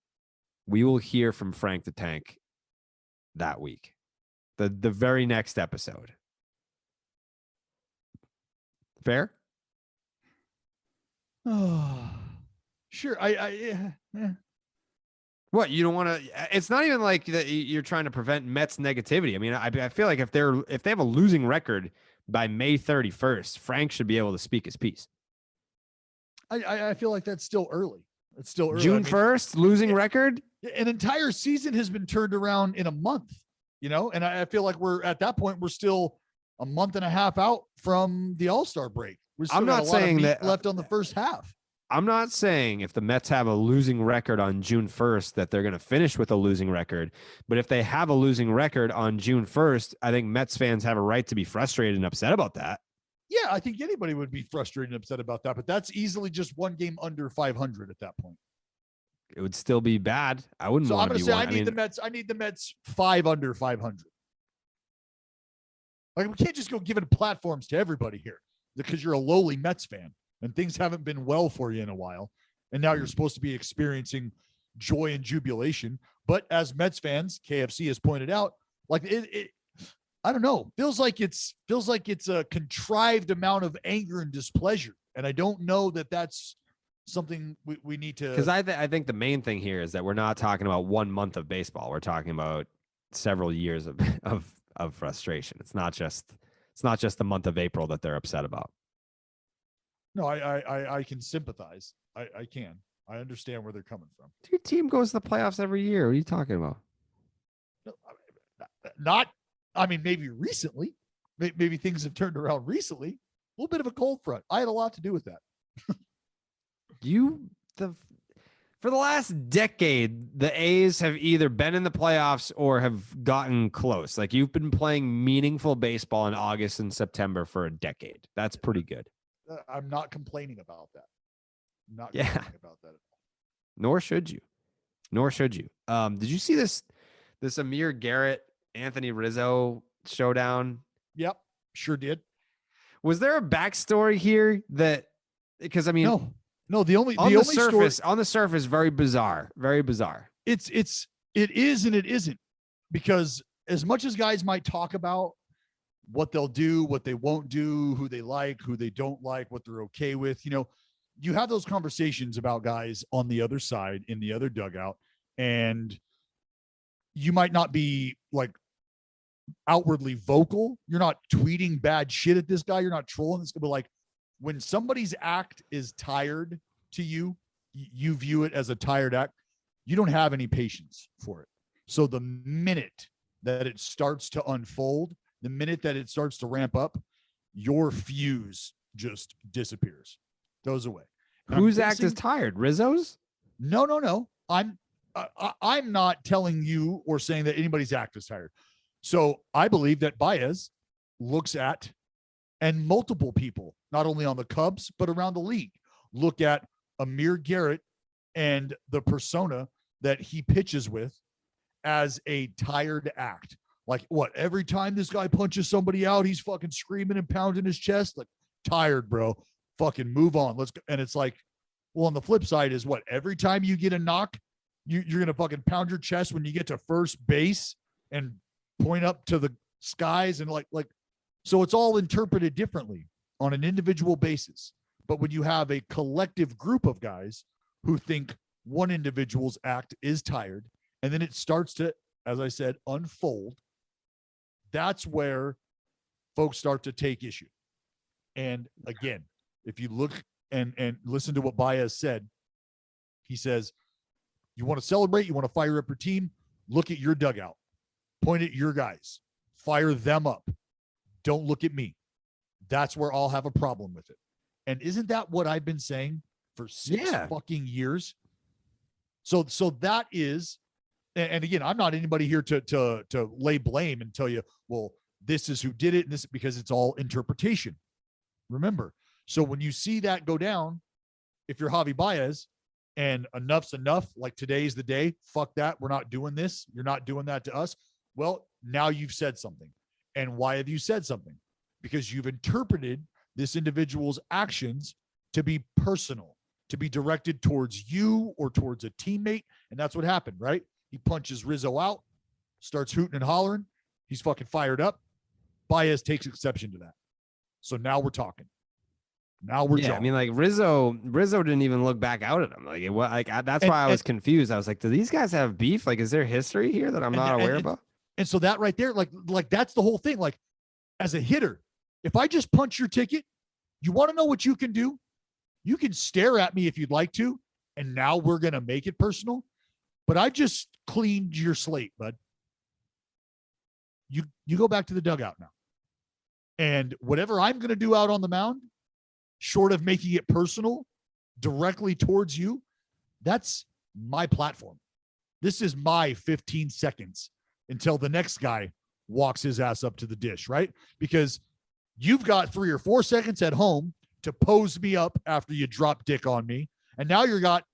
we will hear from Frank the Tank that week. The very next episode. Fair? Oh, sure. Yeah. What, you don't want to? It's not even like that you're trying to prevent Mets negativity. I mean, I feel like if they have a losing record by May 31st, Frank should be able to speak his piece. I feel like that's still early. It's still early. June 1st, losing record. An entire season has been turned around in a month, and I feel like we're at that point, we're still a month and a half out from the All-Star break. We're still I'm not saying that left on the first half. I'm not saying if the Mets have a losing record on June 1st that they're going to finish with a losing record. But if they have a losing record on June 1st, I think Mets fans have a right to be frustrated and upset about that. Yeah, I think anybody would be frustrated and upset about that. But that's easily just one game under 500 at that point. It would still be bad. I wouldn't So want I'm to going be to say one. I need the Mets 5 under 500. Like, we can't just go giving platforms to everybody here because you're a lowly Mets fan and things haven't been well for you in a while. And now you're supposed to be experiencing joy and jubilation. But as Mets fans, KFC has pointed out, like it I don't know, feels like it's a contrived amount of anger and displeasure. And I don't know that that's something we need to. Because I think the main thing here is that we're not talking about 1 month of baseball. We're talking about several years of frustration. It's not just the month of April that they're upset about. No, I can sympathize. I can. I understand where they're coming from. Your team goes to the playoffs every year. What are you talking about? Maybe recently. Maybe things have turned around recently. A little bit of a cold front. I had a lot to do with that. For the last decade, the A's have either been in the playoffs or have gotten close. Like, you've been playing meaningful baseball in August and September for a decade. That's pretty good. I'm not complaining about that. Complaining about that at all. Nor should you. Did you see this Amir, Garrett, Anthony Rizzo showdown? Yep, sure did. Was there a backstory here because I mean, no, on the surface, very bizarre. It is and it isn't, because as much as guys might talk about what they'll do, what they won't do, who they like, who they don't like, what they're okay with, you have those conversations about guys on the other side in the other dugout, and you might not be like outwardly vocal. You're not tweeting bad shit at this guy. You're not trolling this guy, but like, when somebody's act is tired to you, you view it as a tired act. You don't have any patience for it. So the minute that it starts to unfold, the minute that it starts to ramp up, your fuse just disappears, goes away. And whose act is tired? Rizzo's? No. I'm not telling you or saying that anybody's act is tired. So I believe that Baez looks at, and multiple people, not only on the Cubs, but around the league, look at Amir Garrett and the persona that he pitches with as a tired act. Like, what? Every time this guy punches somebody out, he's fucking screaming and pounding his chest. Like, tired, bro. Fucking move on. Let's go. And it's like, well, on the flip side is what? Every time you get a knock, you're going to fucking pound your chest when you get to first base and point up to the skies and like, so it's all interpreted differently on an individual basis. But when you have a collective group of guys who think one individual's act is tired, and then it starts to, as I said, unfold, that's where folks start to take issue. And again, if you look and listen to what Baez said, he says, you want to celebrate, you want to fire up your team, look at your dugout, point at your guys, fire them up. Don't look at me. That's where I'll have a problem with it. And isn't that what I've been saying for 6 fucking years? So that is, and again, I'm not anybody here to lay blame and tell you, well, this is who did it, and this, because it's all interpretation. Remember, so when you see that go down, if you're Javi Baez and enough's enough, like today's the day, fuck that, we're not doing this, you're not doing that to us. Well, now you've said something. And why have you said something? Because you've interpreted this individual's actions to be personal, to be directed towards you or towards a teammate. And that's what happened, right? He punches Rizzo out, starts hooting and hollering. He's fucking fired up. Baez takes exception to that. So now we're talking. Now we're I mean, like, Rizzo didn't even look back out at him. That's why I was confused. I was like, do these guys have beef? Like, is there history here that I'm not aware about? And so that right there, like that's the whole thing. Like, as a hitter, if I just punch your ticket, you want to know what you can do? You can stare at me if you'd like to, and now we're going to make it personal. But I just cleaned your slate, bud. You go back to the dugout now. And whatever I'm going to do out on the mound, short of making it personal directly towards you, that's my platform. This is my 15 seconds until the next guy walks his ass up to the dish, right? Because you've got 3 or 4 seconds at home to pose me up after you drop dick on me. And now you've got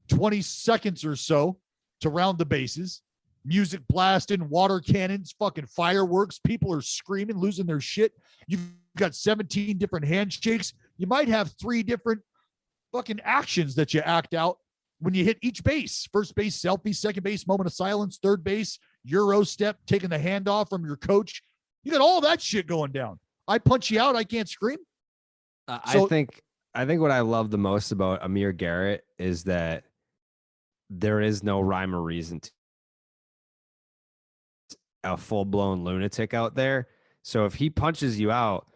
20 seconds or so to round the bases. Music blasting, water cannons, fucking fireworks. People are screaming, losing their shit. You've got 17 different handshakes. You might have 3 different fucking actions that you act out when you hit each base. First base, selfie. Second base, moment of silence. Third base, Euro step, taking the handoff from your coach. You got all that shit going down. I punch you out, I can't scream. I think what I love the most about Amir Garrett is that there is no rhyme or reason to a full-blown lunatic out there. So if he punches you out,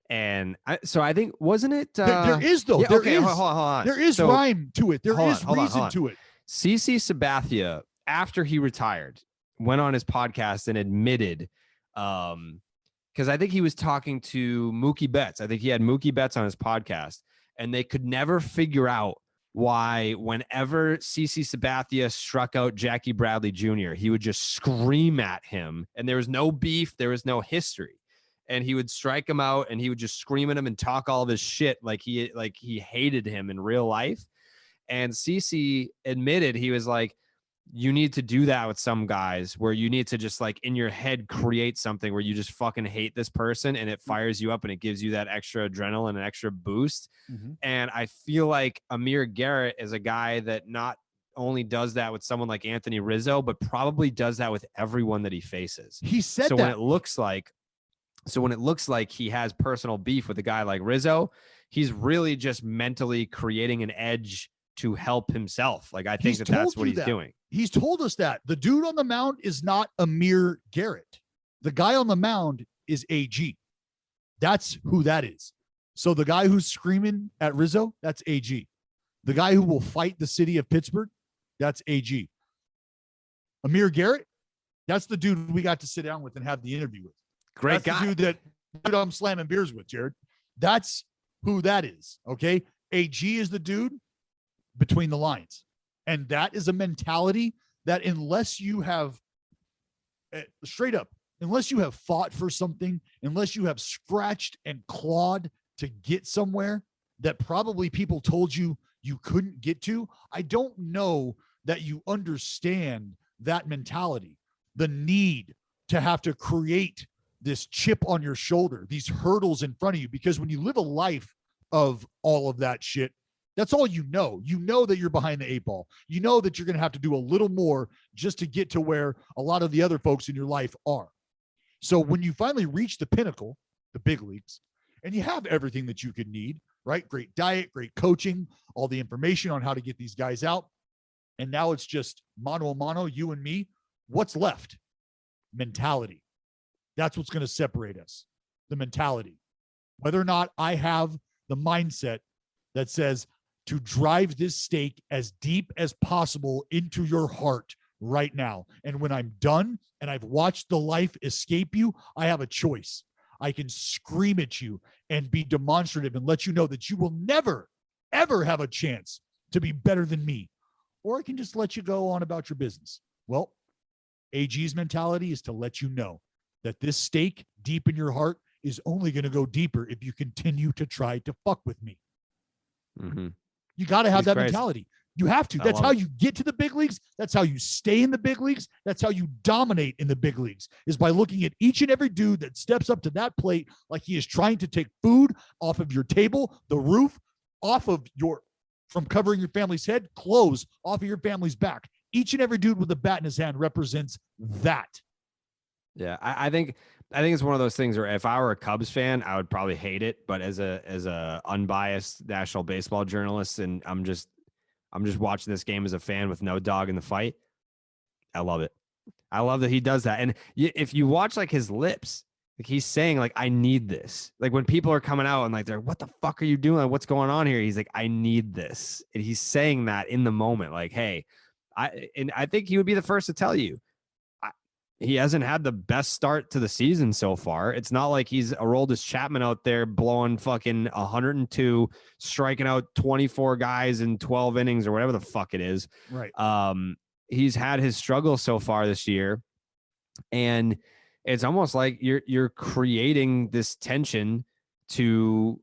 and I think, wasn't it? There is, though. Yeah, there okay, is. hold on. There is rhyme to it. There is reason to it. CC Sabathia, after he retired, went on his podcast and admitted, because I think he was talking to Mookie Betts. I think he had Mookie Betts on his podcast, and they could never figure out why whenever CC Sabathia struck out Jackie Bradley Jr., he would just scream at him, and there was no beef, there was no history. And he would strike him out, and he would just scream at him and talk all of his shit like he hated him in real life. And CC admitted, he was like, you need to do that with some guys, where you need to just like in your head create something where you just fucking hate this person, and it fires you up and it gives you that extra adrenaline and extra boost. Mm-hmm. And I feel like Amir Garrett is a guy that not only does that with someone like Anthony Rizzo, but probably does that with everyone that he faces. He said so that. When it looks like he has personal beef with a guy like Rizzo, he's really just mentally creating an edge to help himself. Like, I think that's what he's doing. He's told us that the dude on the mound is not Amir Garrett. The guy on the mound is AG. That's who that is. So the guy who's screaming at Rizzo, that's AG. The guy who will fight the city of Pittsburgh, that's AG. Amir Garrett, that's the dude we got to sit down with and have the interview with. Great that's guy. The dude I'm slamming beers with, Jared. That's who that is. Okay. AG is the dude between the lines. And that is a mentality that unless you have straight up, unless you have fought for something, unless you have scratched and clawed to get somewhere that probably people told you you couldn't get to, I don't know that you understand that mentality, the need to have to create this chip on your shoulder, these hurdles in front of you, because when you live a life of all of that shit, that's all you know. You know that you're behind the 8 ball. You know that you're going to have to do a little more just to get to where a lot of the other folks in your life are. So when you finally reach the pinnacle, the big leagues, and you have everything that you could need, right? Great diet, great coaching, all the information on how to get these guys out. And now it's just mano a mano, you and me. What's left? Mentality. That's what's going to separate us. The mentality. Whether or not I have the mindset that says to drive this stake as deep as possible into your heart right now. And when I'm done and I've watched the life escape you, I have a choice. I can scream at you and be demonstrative and let you know that you will never, ever have a chance to be better than me. Or I can just let you go on about your business. Well, AG's mentality is to let you know that this stake deep in your heart is only going to go deeper if you continue to try to fuck with me. Mm-hmm. You got to have that mentality. You have to. That's how you get to the big leagues. That's how you stay in the big leagues. That's how you dominate in the big leagues, is by looking at each and every dude that steps up to that plate like he is trying to take food off of your table, the roof, off of from covering your family's head, clothes off of your family's back. Each and every dude with a bat in his hand represents that. Yeah, I think it's one of those things where if I were a Cubs fan, I would probably hate it. But as a unbiased national baseball journalist, and I'm just watching this game as a fan with no dog in the fight, I love it. I love that he does that. And if you watch like his lips, Like he's saying, like, I need this. Like when people are coming out and like they're, what the fuck are you doing? What's going on here? He's like, I need this. And he's saying that in the moment, like, hey, I think he would be the first to tell you. He hasn't had the best start to the season so far. It's not like he's Aroldis Chapman out there blowing fucking 102, striking out 24 guys in 12 innings or whatever the fuck it is. Right. He's had his struggles so far this year, and it's almost like you're creating this tension to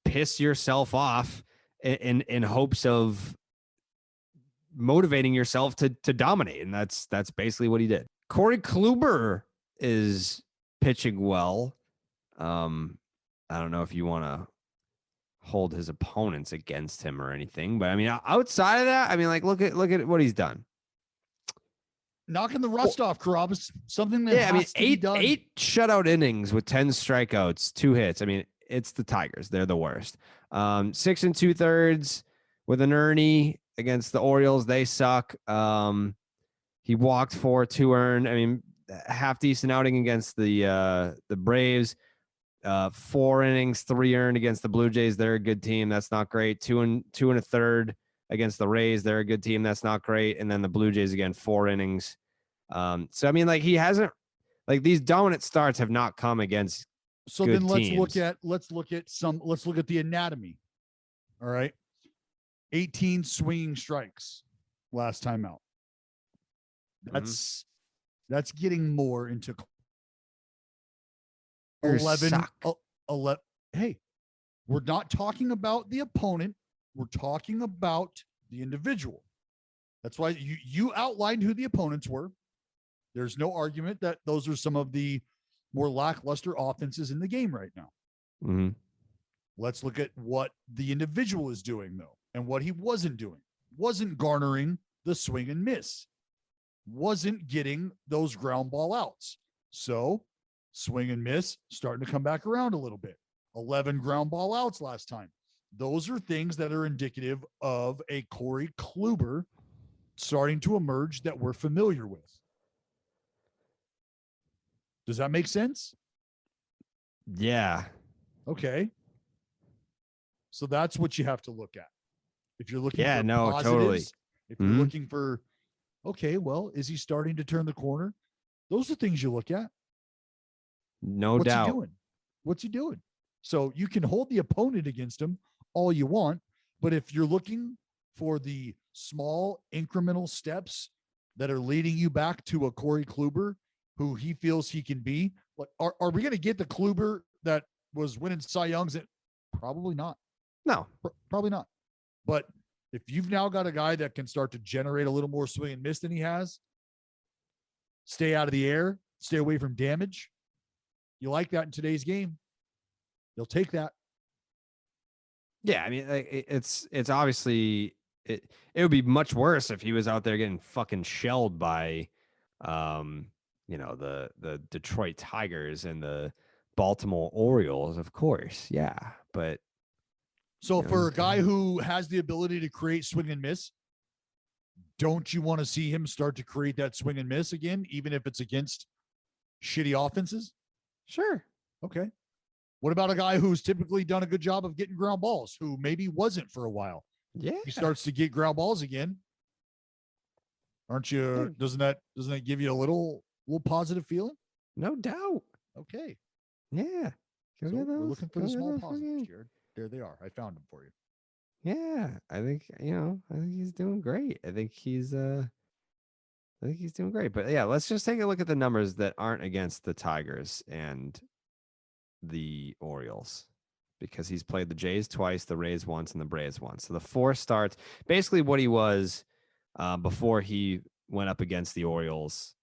piss yourself off in hopes of motivating yourself to dominate, and that's basically what he did. Corey Kluber is pitching well. I don't know if you want to hold his opponents against him or anything, but I mean, outside of that, I mean, like look at what he's done. Knocking the rust off, Carrabis. Something that has to be done. 8 shutout innings with 10 strikeouts, 2 hits. I mean, it's the Tigers. They're the worst. 6 2/3 with an Ernie against the Orioles. They suck. He walked 4, 2 earned. I mean, half decent outing against the Braves. 4 innings, 3 earned against the Blue Jays. They're a good team. That's not great. 2 1/3 against the Rays. They're a good team. That's not great. And then the Blue Jays again, 4 innings. So I mean, like he hasn't, like these dominant starts have not come against. So good then let's teams. let's look at the anatomy. All right. 18 swinging strikes last time out. That's getting more into 11. 11. Hey, we're not talking about the opponent. We're talking about the individual. That's why you outlined who the opponents were. There's no argument that those are some of the more lackluster offenses in the game right now. Mm-hmm. Let's look at what the individual is doing, though, and what he wasn't doing. Wasn't garnering the swing and miss. Wasn't getting those ground ball outs. So swing and miss starting to come back around a little bit. 11 ground ball outs last time. Those are things that are indicative of a Corey Kluber starting to emerge that we're familiar with. Does that make sense? Yeah. Okay. So that's what you have to look at. If you're looking for positives, totally. If you're looking for, okay, well, is he starting to turn the corner? Those are things you look at. What's doubt. He doing? What's he doing? So you can hold the opponent against him all you want, but if you're looking for the small incremental steps that are leading you back to a Corey Kluber who he feels he can be, like, are we going to get the Kluber that was winning Cy Youngs? Probably not. No, probably not. But if you've now got a guy that can start to generate a little more swing and miss than he has, stay out of the air, stay away from damage, you like that in today's game, you'll take that. Yeah, I mean, it's obviously it would be much worse if he was out there getting fucking shelled by, the Detroit Tigers and the Baltimore Orioles, of course. Yeah, but so for a guy who has the ability to create swing and miss, don't you want to see him start to create that swing and miss again, even if it's against shitty offenses? Sure. Okay. What about a guy who's typically done a good job of getting ground balls, who maybe wasn't for a while? Yeah. He starts to get ground balls again. Aren't you? Doesn't that give you a little positive feeling? No doubt. Okay. Yeah. So we're looking for the small positives, Jared. There they are. I found them for you. Yeah. I think he's doing great. I think he's doing great. But yeah, let's just take a look at the numbers that aren't against the Tigers and the Orioles, because he's played the Jays twice, the Rays once, and the Braves once. So the 4 starts, basically what he was before he went up against the Orioles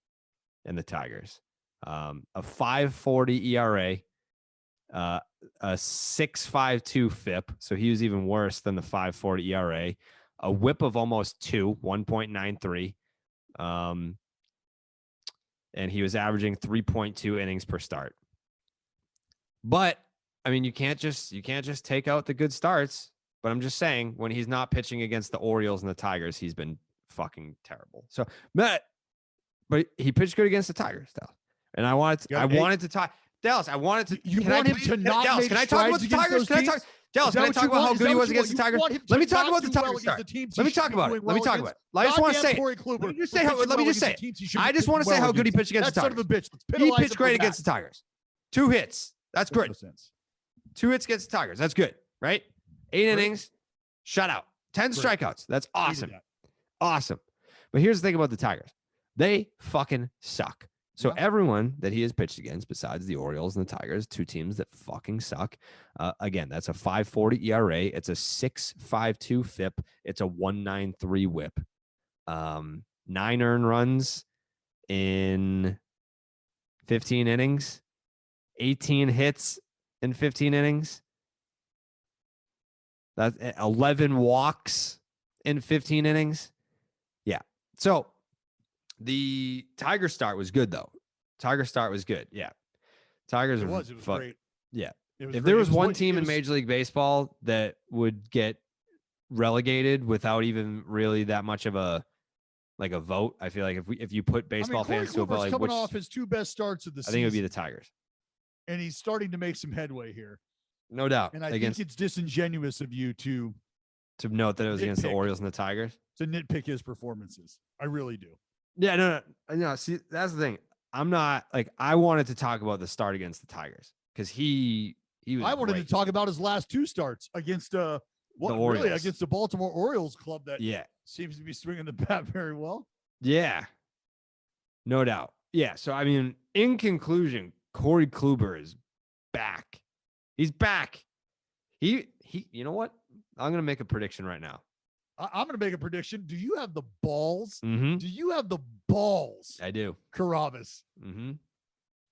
and the Tigers. A 5.40 ERA, a 6.52 FIP. So he was even worse than the 5.40 ERA. A WHIP of almost 2, 1.93. And he was averaging 3.2 innings per start. But I mean, you can't just take out the good starts. But I'm just saying, when he's not pitching against the Orioles and the Tigers, he's been fucking terrible. So, but he pitched good against the Tigers, though. And I wanted to talk. Dallas, I wanted to. You want him to not Dallas, make can I talk about strides the against Tigers? those Can I talk? teams? Dallas, can I talk about how good he was against the Tigers? Let me talk about the Tigers. Let me talk about it. Let me talk about it. I just want to say. Let me just say how. Let me just say. I just want to say how good he pitched against the Tigers. Son of a bitch. He pitched great against the Tigers. 2 hits. That's good. No sense. 2 hits against the Tigers. That's good, right? 8 innings, shutout, 10 strikeouts. That's awesome. Awesome. But here's the thing about the Tigers. They fucking suck. So everyone that he has pitched against, besides the Orioles and the Tigers, 2 teams that fucking suck. Again, that's a 5.40 ERA. It's a 6.52 FIP. It's a 1.93 WHIP. 9 earned runs in 15 innings. 18 hits in 15 innings. That's 11 walks in 15 innings. Yeah. So the Tiger start was good, though. Tiger start was good. Yeah. Tigers it was great. Yeah. Was if great. there was one team in Major League Baseball that would get relegated without even really that much of a vote, I feel like if you put baseball fans to a vote, like coming off his 2 best starts of the season. I think it would be the Tigers. And he's starting to make some headway here. No doubt. And I think it's disingenuous of you to note that it was against the Orioles and the Tigers. To nitpick his performances. I really do. Yeah, no. See, that's the thing. I'm not I wanted to talk about the start against the Tigers because he was. I wanted to talk about his last 2 starts against against the Baltimore Orioles club that seems to be swinging the bat very well. Yeah, no doubt. Yeah. So I mean, in conclusion, Corey Kluber is back. He's back. He. You know what? I'm gonna make a prediction right now. I'm going to make a prediction. Do you have the balls? Mm-hmm. Do you have the balls? I do. Carrabis. Mm-hmm.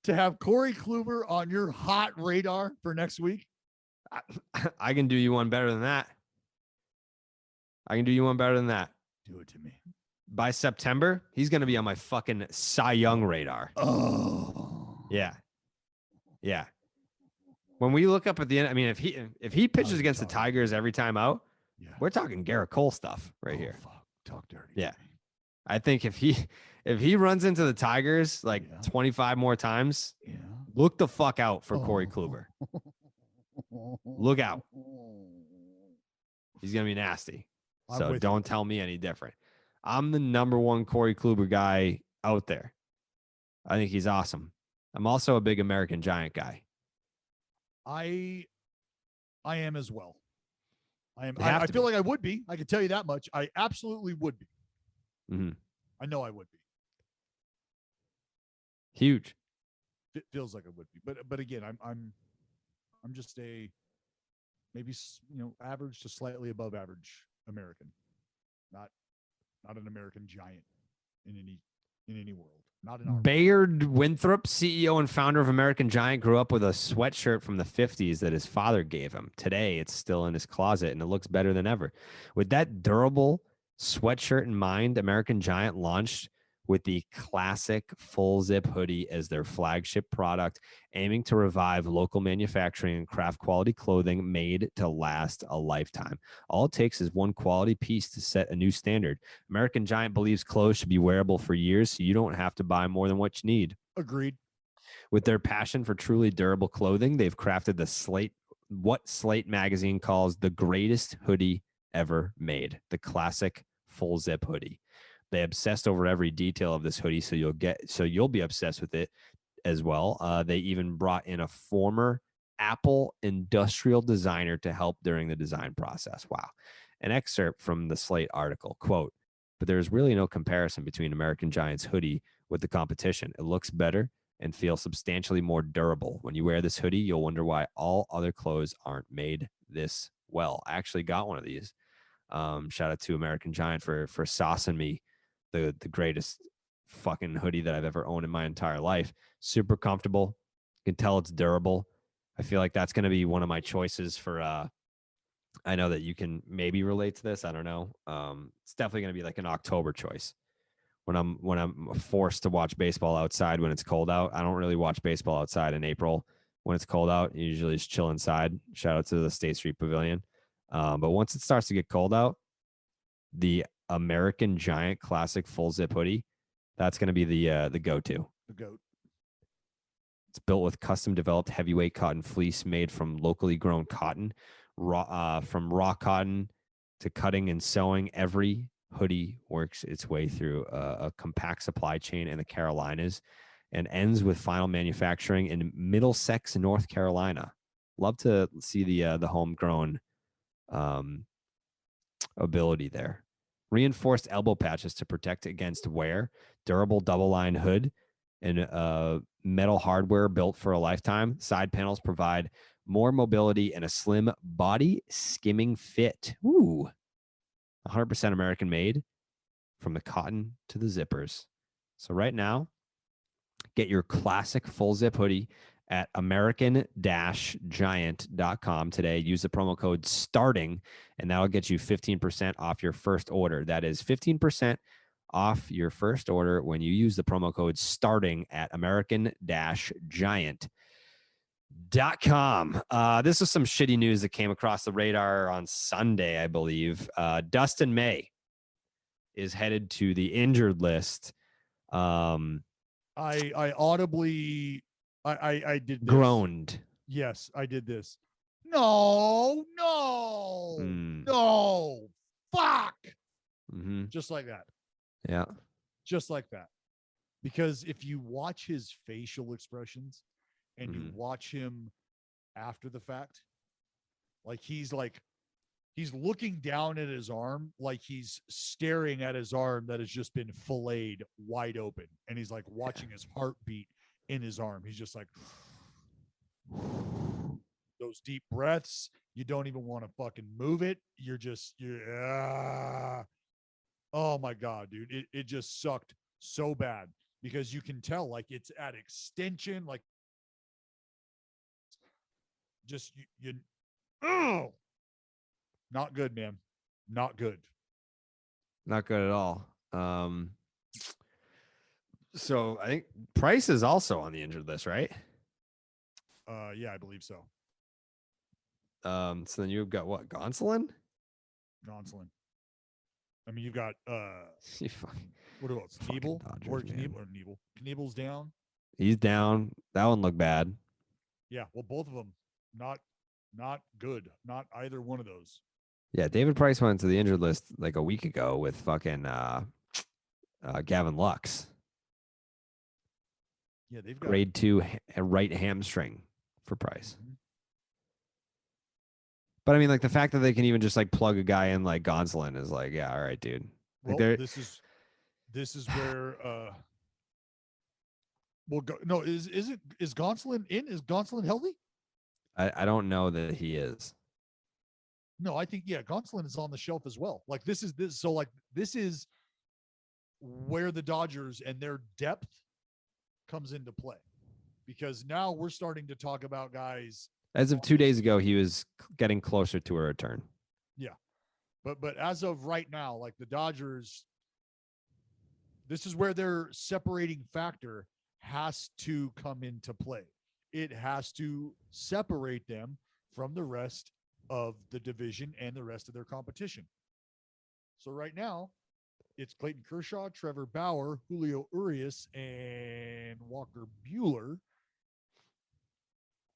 To have Corey Kluber on your hot radar for next week? I can do you one better than that. Do Do it to me. By September, he's going to be on my fucking Cy Young radar. Oh. Yeah. Yeah. When we look up at the end, I mean, if he pitches against the Tigers every time out, we're talking Garrett Cole stuff here. Fuck. Talk dirty. Yeah. I think if he runs into the Tigers 25 more times, look the fuck out for Corey Kluber. Look out. He's going to be nasty. So don't tell me any different. I'm the number 1 Corey Kluber guy out there. I think he's awesome. I'm also a big American Giant guy. I am as well. I feel like I would be. I can tell you that much. I absolutely would be. Mm-hmm. I know I would be. Huge. It feels like I would be, but again, I'm just a maybe average to slightly above average American, not an American Giant in any world. Not in our Bayard Winthrop, CEO and founder of American Giant, grew up with a sweatshirt from the 50s that his father gave him. Today, it's still in his closet, and it looks better than ever. With that durable sweatshirt in mind, American Giant launched with the classic full zip hoodie as their flagship product, aiming to revive local manufacturing and craft quality clothing made to last a lifetime. All it takes is one quality piece to set a new standard. American Giant believes clothes should be wearable for years, so you don't have to buy more than what you need. Agreed. With their passion for truly durable clothing, they've crafted what Slate magazine calls the greatest hoodie ever made, the classic full zip hoodie. They obsessed over every detail of this hoodie, so you'll be obsessed with it as well. They even brought in a former Apple industrial designer to help during the design process. Wow. An excerpt from the Slate article, quote, "But there's really no comparison between American Giant's hoodie with the competition. It looks better and feels substantially more durable. When you wear this hoodie, you'll wonder why all other clothes aren't made this well." I actually got one of these. Shout out to American Giant for saucing me the greatest fucking hoodie that I've ever owned in my entire life. Super comfortable. You can tell it's durable. I feel like that's going to be one of my choices for, I know that you can maybe relate to this. I don't know. It's definitely going to be like an October choice when I'm forced to watch baseball outside when it's cold out. I don't really watch baseball outside in April when it's cold out. I usually just chill inside. Shout out to the State Street Pavilion. But once it starts to get cold out, the American Giant classic full zip hoodie, that's going to be the go-to. The goat. It's built with custom developed heavyweight cotton fleece made from locally grown cotton, from raw cotton to cutting and sewing. Every hoodie works its way through a compact supply chain in the Carolinas and ends with final manufacturing in Middlesex, North Carolina. Love to see the homegrown ability there. Reinforced elbow patches to protect against wear, durable double line hood, and metal hardware built for a lifetime. Side panels provide more mobility and a slim body skimming fit. Ooh, 100% American made, from the cotton to the zippers. So right now, get your classic full zip hoodie at american-giant.com today. Use the promo code STARTING, and that'll get you 15% off your first order. That is 15% off your first order when you use the promo code STARTING at american-giant.com. This is some shitty news that came across the radar on Sunday, I believe. Dustin May is headed to the injured list. I audibly I did this. Groaned. Yes, I did this. No. Fuck. Mm-hmm. Just like that. Yeah. Just like that. Because if you watch his facial expressions and you watch him after the fact, he's looking down at his arm, like he's staring at his arm that has just been filleted wide open. And he's like watching his heartbeat in his arm. He's just like those deep breaths. You don't even want to fucking move it. Oh my God, dude. It just sucked so bad because you can tell it's at extension, not good, man. Not good. Not good at all. So I think Price is also on the injured list, right? Yeah, I believe so. So then you've got what? Gonsolin? I mean, you've got what else? Kniebel? Kniebel's down. He's down. That one looked bad. Yeah, well, both of them not good. Not either one of those. Yeah, David Price went to the injured list like a week ago with fucking Gavin Lux. Yeah, they've got grade 2 right hamstring for Price. Mm-hmm. But I mean, the fact that they can even just plug a guy in like Gonsolin is yeah, all right, dude. Well, this is where is Gonsolin in? Is Gonsolin healthy? I don't know that he is. No, I think Gonsolin is on the shelf as well. This is where the Dodgers and their depth comes into play, because now we're starting to talk about guys. As of 2 days ago, he was getting closer to a return. Yeah, but as of right now, the Dodgers, this is where their separating factor has to come into play. It has to separate them from the rest of the division and the rest of their competition. So right now, it's Clayton Kershaw, Trevor Bauer, Julio Urias, and Walker Buehler.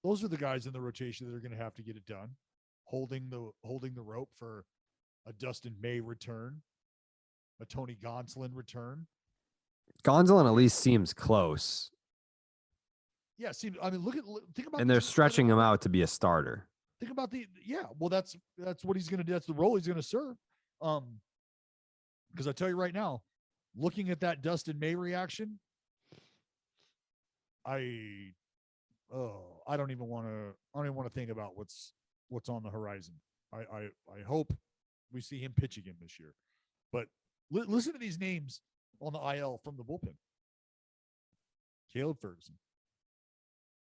Those are the guys in the rotation that are going to have to get it done, holding the rope for a Dustin May return, a Tony Gonsolin return. Gonsolin at least seems close. Yeah, think about. And they're stretching him out to be a starter. Think about well, that's what he's going to do. That's the role he's going to serve. Because I tell you right now, looking at that Dustin May reaction, I don't even want to think about what's on the horizon. I hope we see him pitch again this year. But listen to these names on the IL from the bullpen: Caleb Ferguson,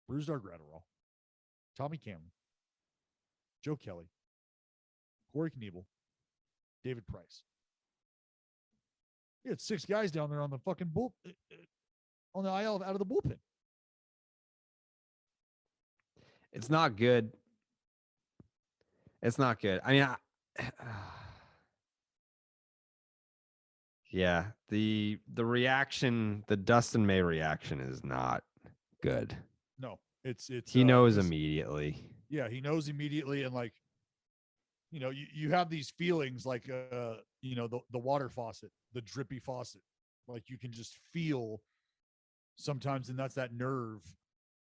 Brusdar Graterol, Tommy Cameron, Joe Kelly, Corey Kniebel, David Price. You had 6 guys down there on the fucking on the IL out of the bullpen. It's not good. It's not good. I mean, yeah, the reaction, the Dustin May reaction is not good. No, it's he knows immediately. Yeah, he knows immediately, and like, you have these feelings like the water faucet, the drippy faucet, like you can just feel sometimes, and that's that nerve,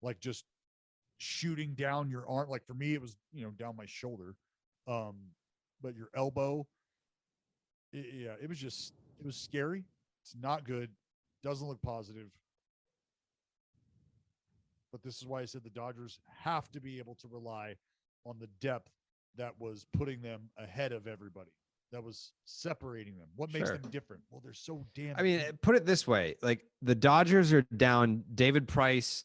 like just shooting down your arm. Like for me, it was down my shoulder, but your elbow. It was scary. It's not good. Doesn't look positive. But this is why I said the Dodgers have to be able to rely on the depth that was putting them ahead of everybody, that was separating them. What makes them different? Well, they're so damn. I mean, put it this way: like the Dodgers are down David Price,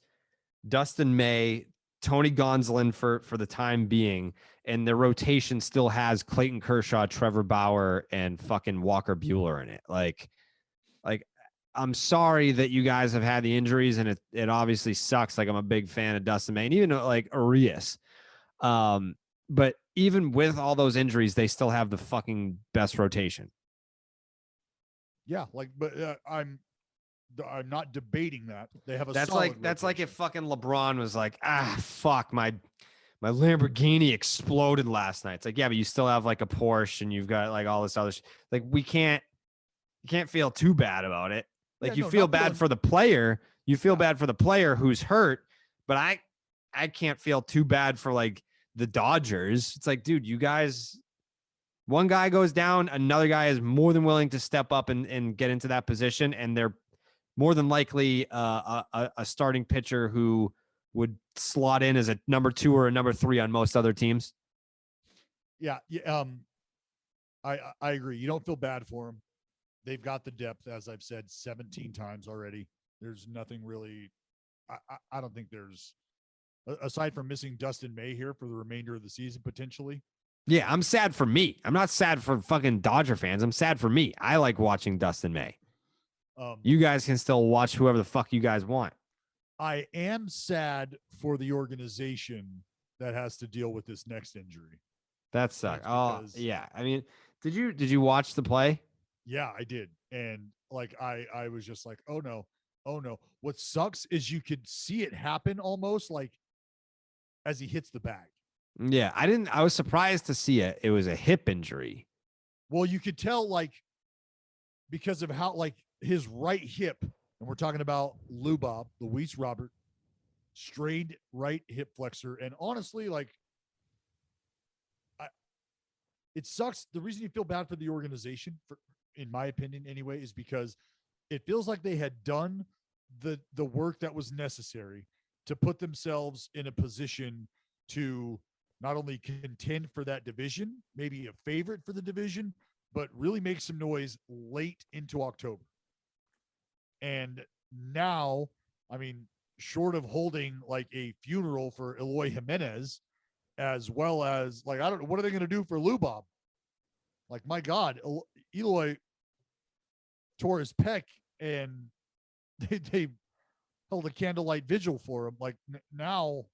Dustin May, Tony Gonsolin for the time being, and their rotation still has Clayton Kershaw, Trevor Bauer, and fucking Walker Buehler in it. Like I'm sorry that you guys have had the injuries, and it obviously sucks. Like I'm a big fan of Dustin May, and even like Arias. But even with all those injuries, they still have the fucking best rotation. Yeah, but I'm not debating that. They have a that's solid like that's rotation. like if fucking LeBron was like, fuck, my Lamborghini exploded last night. It's like, yeah, but you still have like a Porsche and you've got like all this other like you can't feel too bad about it. Like you feel bad for the player. You feel bad for the player who's hurt, but I can't feel too bad for like the Dodgers. It's like, dude, you guys, one guy goes down, another guy is more than willing to step up and get into that position, and they're more than likely a starting pitcher who would slot in as a number 2 or a number 3 on most other teams. Yeah. I agree. You don't feel bad for them. They've got the depth, as I've said 17 times already. There's nothing really. I don't think there's, aside from missing Dustin May here for the remainder of the season potentially. Yeah, I'm sad for me. I'm not sad for fucking Dodger fans. I'm sad for me. I like watching Dustin May. You guys can still watch whoever the fuck you guys want. I am sad for the organization that has to deal with this next injury. That sucks. Oh, yeah. I mean, did you watch the play? Yeah, I did. And like, I was just like, oh no. What sucks is you could see it happen almost like as he hits the bag. Yeah, I was surprised to see it. It was a hip injury. Well, you could tell like because of how like his right hip, and we're talking about Luis Robert, strained right hip flexor. And honestly, like it sucks. The reason you feel bad for the organization, in my opinion anyway, is because it feels like they had done the work that was necessary to put themselves in a position to not only contend for that division, maybe a favorite for the division, but really make some noise late into October. And now, I mean, short of holding like a funeral for Eloy Jimenez, as well as like, I don't know, what are they going to do for Lubob? Like, my God, Eloy tore his pec and they held a candlelight vigil for him. Like now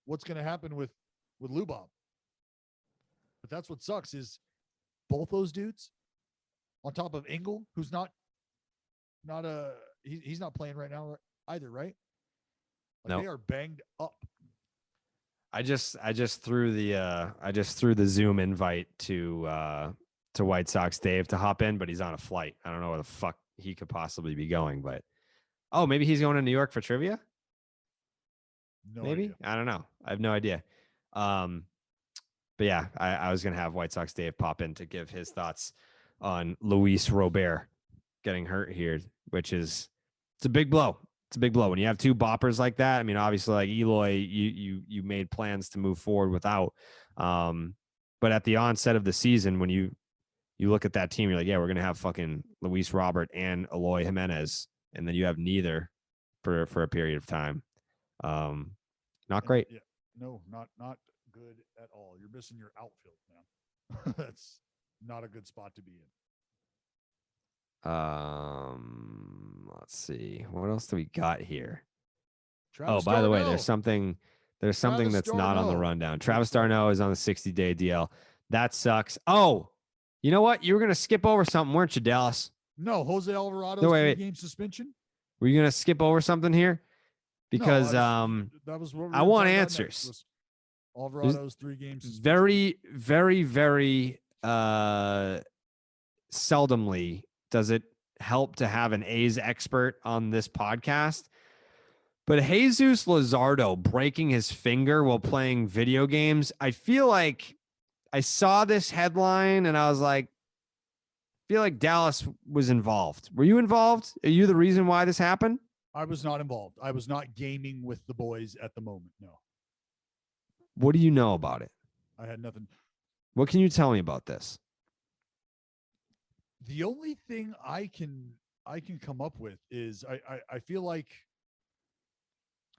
what's going to happen with Lubob? But that's what sucks is both those dudes on top of Engel, who's he's not playing right now either, right? Like no. They are banged up. I just threw the Zoom invite to White Sox Dave to hop in, but he's on a flight. I don't know where the fuck he could possibly be going, but maybe he's going to New York for trivia. No maybe idea. I don't know. I have no idea. But yeah, I was gonna have White Sox Dave pop in to give his thoughts on Luis Robert getting hurt here, which is it's a big blow. It's a big blow when you have two boppers like that. I mean, obviously, like Eloy, you made plans to move forward without. But at the onset of the season, when you look at that team, you're like, yeah, we're gonna have fucking Luis Robert and Eloy Jimenez, and then you have neither for a period of time. Not great. Yeah, no, not good at all. You're missing your outfield, man. That's not a good spot to be in. Let's see. What else do we got here? Travis by the way, Darno. there's something that's not on the rundown. Travis Darno is on the 60-day DL. That sucks. Oh, you know what? You were going to skip over something, weren't you, Dallas? No, Jose Alvarado's No, wait. 3-game suspension. Were you going to skip over something here? because that was what we I were want talking about answers. next, was Alvarado's 3 games. very, very, very seldomly does it help to have an A's expert on this podcast. But Jesus Luzardo breaking his finger while playing video games, I feel like I saw this headline and I was like, I feel like Dallas was involved. Were you involved? Are you the reason why this happened? I was not involved. I was not gaming with the boys at the moment. No, What do you know about it? I had nothing. What can you tell me about this? The only thing I can come up with is I feel like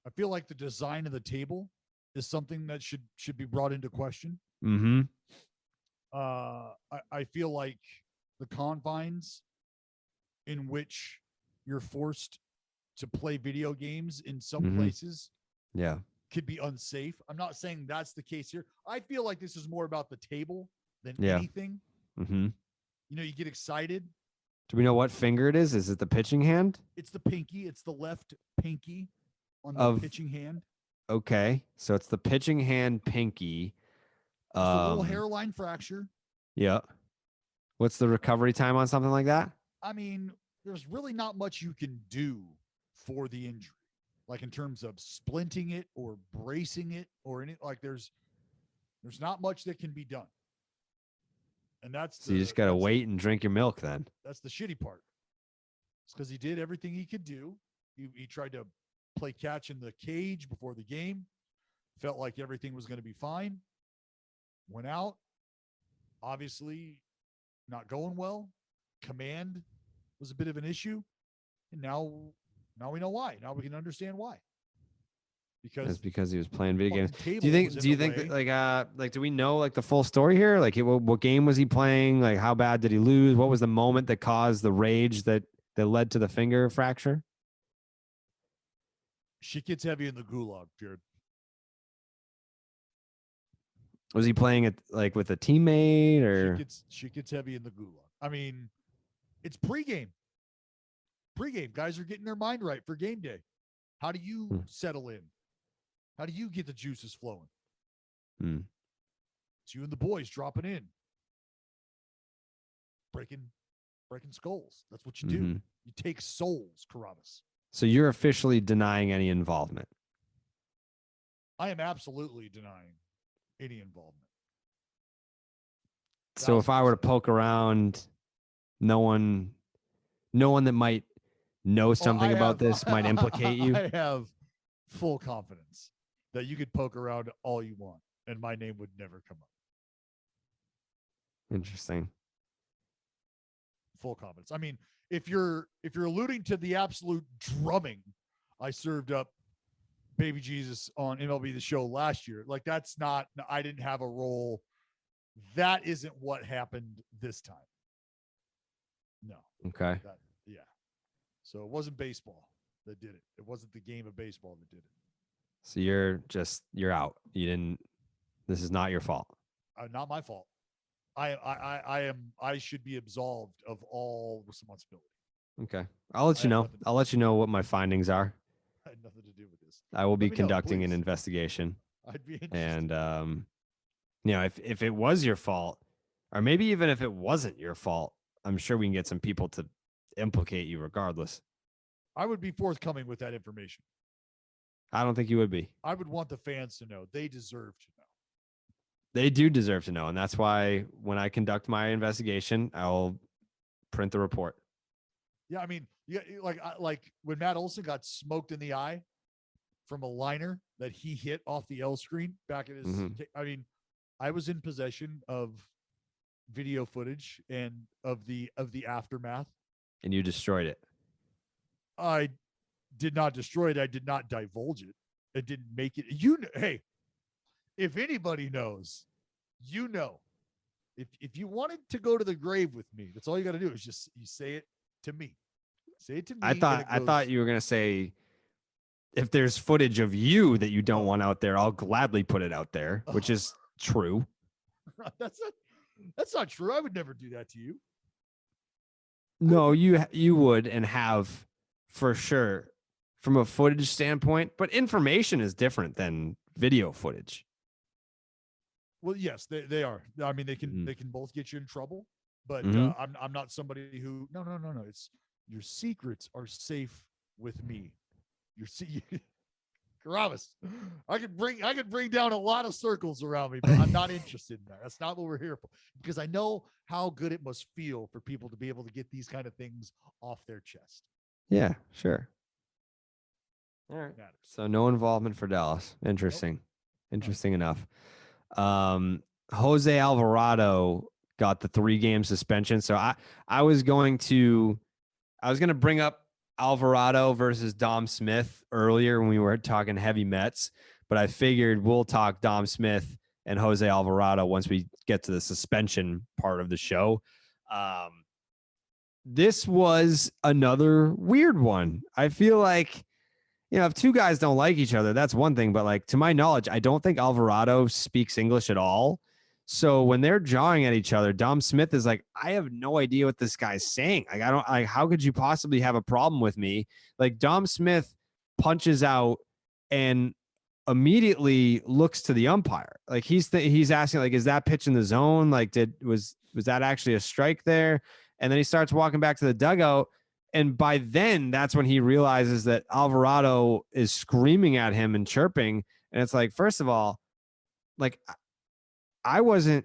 the design of the table is something that should be brought into question. Mm-hmm. I feel like the confines in which you're forced to play video games in some places could be unsafe. I'm not saying that's the case here. I feel like this is more about the table than anything. Mm-hmm. You know, you get excited. Do we know what finger it is? Is it the pitching hand? It's the pinky. It's the left pinky on the pitching hand. Okay. So it's the pitching hand pinky. It's a little hairline fracture. Yeah. What's the recovery time on something like that? I mean, there's really not much you can do for the injury, like in terms of splinting it or bracing it or any, like there's not much that can be done. And so you just got to wait and drink your milk then. That's the shitty part. It's because he did everything he could do. He tried to play catch in the cage before the game. Felt like everything was going to be fine. Went out. Obviously not going well. Command was a bit of an issue. And now we know why. Now we can understand why. Because he was playing video games. Do you think that, like, do we know like the full story here? Like what game was he playing? Like how bad did he lose? What was the moment that caused the rage that led to the finger fracture? Shit gets heavy in the gulag, Jared. Was he playing it like with a teammate or shit gets heavy in the gulag? I mean, it's pregame. Guys are getting their mind right for game day. How do you settle in? How do you get the juices flowing? It's you and the boys dropping in, breaking skulls. That's what you do. You take souls, Carrabis. So you're officially denying any involvement. I am absolutely denying any involvement. So if I were to poke around, no one that might know something about this might implicate you. I have full confidence that you could poke around all you want and my name would never come up. Interesting. Full confidence. I mean, if you're alluding to the absolute drumming I served up Baby Jesus on MLB The Show last year, like that's not, I didn't have a role. That isn't what happened this time. No. Okay. Yeah. So it wasn't baseball that did it. It wasn't the game of baseball that did it. So you're out. This is not your fault. Not my fault. I should be absolved of all responsibility. Okay. I'll let you know. I'll let you know what my findings are. I had nothing to do with this. I will be conducting an investigation. I'd be interested. And, if it was your fault, or maybe even if it wasn't your fault, I'm sure we can get some people to implicate you regardless. I would be forthcoming with that information. I don't think you would be. I would want the fans to know. They deserve to know. They do deserve to know. And that's why when I conduct my investigation, I'll print the report. Yeah, I mean, like when Matt Olson got smoked in the eye from a liner that he hit off the L screen back at his. I mean, I was in possession of video footage and of the aftermath. And you destroyed it. I did not destroy it. I did not divulge it. I didn't make it. Hey, if anybody knows, you know. If you wanted to go to the grave with me, that's all you got to do is just you say it to me. Say it to me. I thought you were gonna say, if there's footage of you that you don't want out there, I'll gladly put it out there, which is true. That's not true. I would never do that to you. No, you would and have for sure from a footage standpoint, but information is different than video footage. Well, yes, they are. I mean, they can Mhm. they can both get you in trouble, but Mhm. I'm not somebody who no. It's your secrets are safe with me. Your Carrabis. I could bring down a lot of circles around me, but I'm not interested in that. That's not what we're here for. Because I know how good it must feel for people to be able to get these kind of things off their chest. Yeah, sure. All right. Matters. So no involvement for Dallas. Interesting. Nope. Interesting enough. Jose Alvarado got the 3-game suspension. So I was going to bring up Alvarado versus Dom Smith earlier when we were talking heavy Mets, but I figured we'll talk Dom Smith and Jose Alvarado once we get to the suspension part of the show. This was another weird one. I feel like, if two guys don't like each other, that's one thing. But like, to my knowledge, I don't think Alvarado speaks English at all. So when they're jawing at each other, Dom Smith is like, I have no idea what this guy's saying. Like, how could you possibly have a problem with me? Like, Dom Smith punches out and immediately looks to the umpire. Like he's asking, like, is that pitch in the zone? Like, was that actually a strike there? And then he starts walking back to the dugout. And by then, that's when he realizes that Alvarado is screaming at him and chirping. And it's like, first of all, like, I wasn't,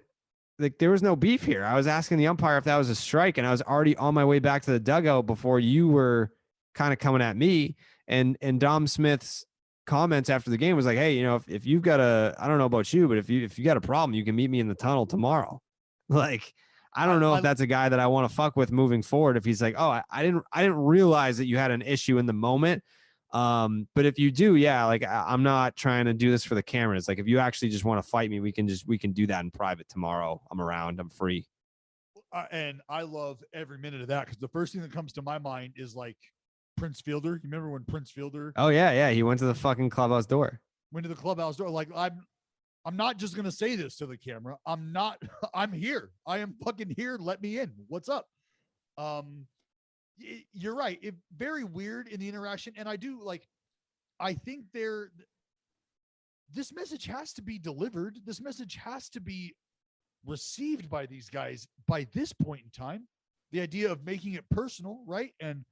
like, there was no beef here. I was asking the umpire if that was a strike, and I was already on my way back to the dugout before you were kind of coming at me. And Dom Smith's comments after the game was like, hey, if you've got I don't know about you, but if you got a problem, you can meet me in the tunnel tomorrow. Like, I don't know if that's a guy that I want to fuck with moving forward. If he's like, oh, I didn't realize that you had an issue in the moment. But if you do, yeah, like, I'm not trying to do this for the cameras. Like, if you actually just want to fight me, we can do that in private tomorrow. I'm around. I'm free. And I love every minute of that, because the first thing that comes to my mind is like Prince Fielder. You remember when Prince Fielder? Oh yeah. He went to the fucking clubhouse door. Went to the clubhouse door. Like, I'm not just going to say this to the camera. I'm here. I am fucking here. Let me in. What's up? You're right. Very weird in the interaction. And I think this message has to be delivered. This message has to be received by these guys by this point in time. The idea of making it personal, right? And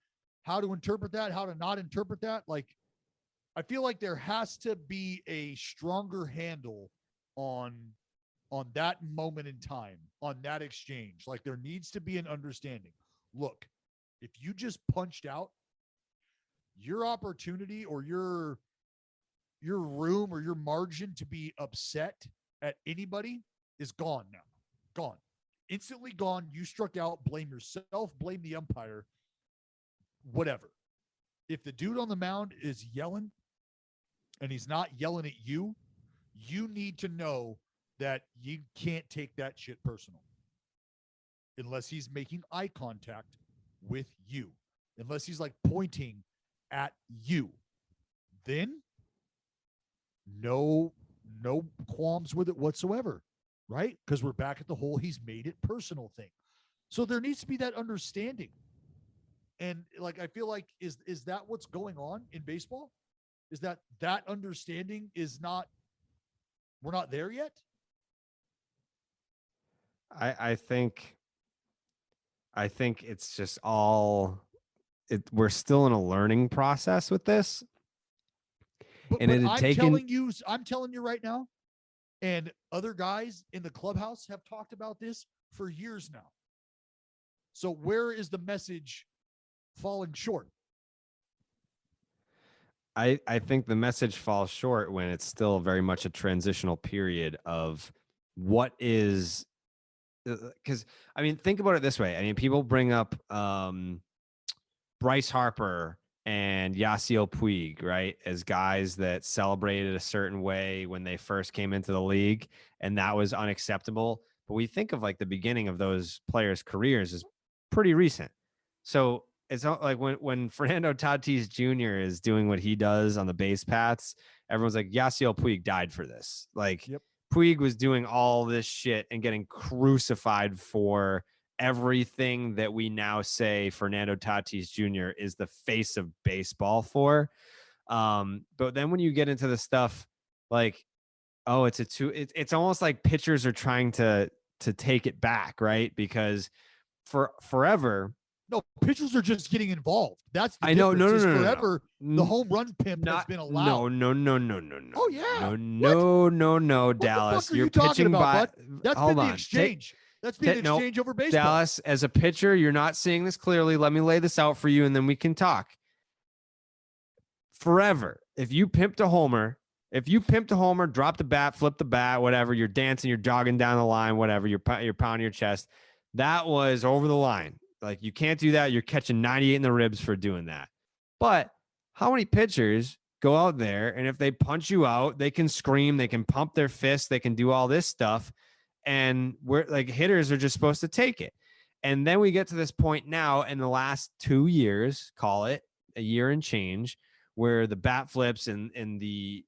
how to interpret that, how to not interpret that. Like, I feel like there has to be a stronger handle on that moment in time, on that exchange. Like, there needs to be an understanding. Look, if you just punched out, your opportunity or your room or your margin to be upset at anybody is gone now. Gone. Instantly gone. You struck out. Blame yourself. Blame the umpire. Whatever. If the dude on the mound is yelling and he's not yelling at you, you need to know that you can't take that shit personal. Unless he's making eye contact with you. Unless he's like pointing at you. Then no qualms with it whatsoever. Right? Because we're back at the whole he's made it personal thing. So there needs to be that understanding. And like, I feel like, is that what's going on in baseball? Is that understanding is not, we're not there yet? I think it's just we're still in a learning process with this. But I'm telling you right now, and other guys in the clubhouse have talked about this for years now. So where is the message falling short? I think the message falls short when it's still very much a transitional period of what is, because I mean, think about it this way. I mean, people bring up Bryce Harper and Yasiel Puig, right, as guys that celebrated a certain way when they first came into the league, and that was unacceptable. But we think of like the beginning of those players' careers as pretty recent. So it's not like when Fernando Tatis Jr. is doing what he does on the base paths, everyone's like, Yasiel Puig died for this. Like, yep. Puig was doing all this shit and getting crucified for everything that we now say Fernando Tatis Jr. is the face of baseball for. But then when you get into the stuff like, oh, it's almost like pitchers are trying to take it back, right? Because for forever, no, pitchers are just getting involved. That's the I know. difference. No. Forever, the home run pimp has been allowed. No. Oh yeah. No. What Dallas, the fuck are you're you talking pitching about, by. bud? That's Hold been the on. exchange. That's been the exchange over baseball. Dallas, as a pitcher, you're not seeing this clearly. Let me lay this out for you, and then we can talk. Forever, if you pimped a homer, drop the bat, flip the bat, whatever, you're dancing, you're jogging down the line, whatever, you're pounding your chest, that was over the line. Like, you can't do that. You're catching 98 in the ribs for doing that. But how many pitchers go out there, and if they punch you out, they can scream, they can pump their fists, they can do all this stuff, and we're like, hitters are just supposed to take it. And then we get to this point now in the last 2 years, call it a year and change, where the bat flips and the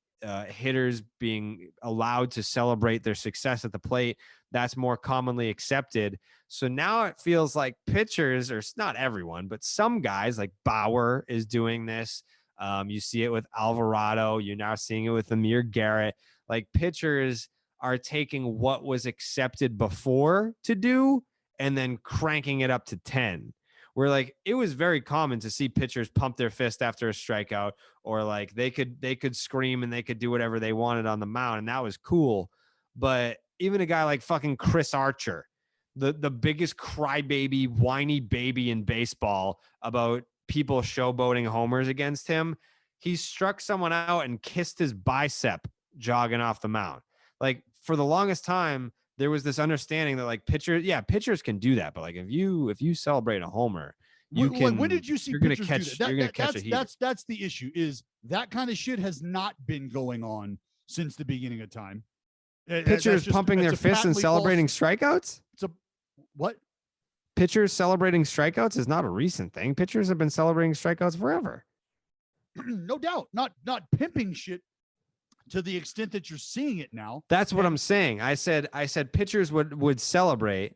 hitters being allowed to celebrate their success at the plate, that's more commonly accepted. So now it feels like pitchers, or not everyone, but some guys like Bauer is doing this. You see it with Alvarado. You're now seeing it with Amir, Garrett. Like, pitchers are taking what was accepted before to do and then cranking it up to 10. Where, like, it was very common to see pitchers pump their fist after a strikeout, or like they could scream and they could do whatever they wanted on the mound, and that was cool. But even a guy like fucking Chris Archer, the biggest crybaby, whiny baby in baseball about people showboating homers against him, he struck someone out and kissed his bicep jogging off the mound. Like, for the longest time, there was this understanding that, like, pitchers can do that, but like, if you celebrate a homer, you can. When did you see pitchers do that? You're gonna catch a heater. That's the issue. Is that kind of shit has not been going on since the beginning of time. Pitchers pumping their fists and celebrating strikeouts. It's a what? Pitchers celebrating strikeouts is not a recent thing. Pitchers have been celebrating strikeouts forever. No doubt. Not pimping shit to the extent that you're seeing it now. That's what I'm saying. I said pitchers would celebrate,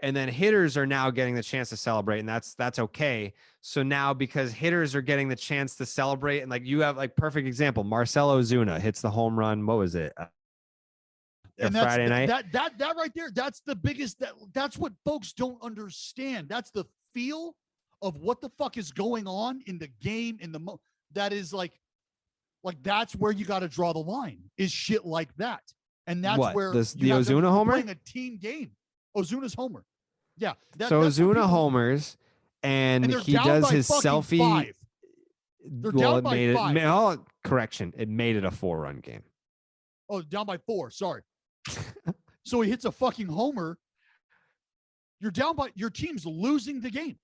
and then hitters are now getting the chance to celebrate, and that's okay. So now, because hitters are getting the chance to celebrate, and like, you have, like, perfect example, Marcell Ozuna hits the home run. What was it? And Friday night. That right there, that's the biggest. That's what folks don't understand. That's the feel of what the fuck is going on in the game. That is like that's where you got to draw the line, is shit like that. And that's where the Ozuna homer, playing a team game. Ozuna's homer. Yeah. So Ozuna homers, and he does his selfie. 5. They're down by 5. Correction. It made it a 4-run game. Oh, down by 4. Sorry. So he hits a fucking homer. You're down by, your team's losing the game.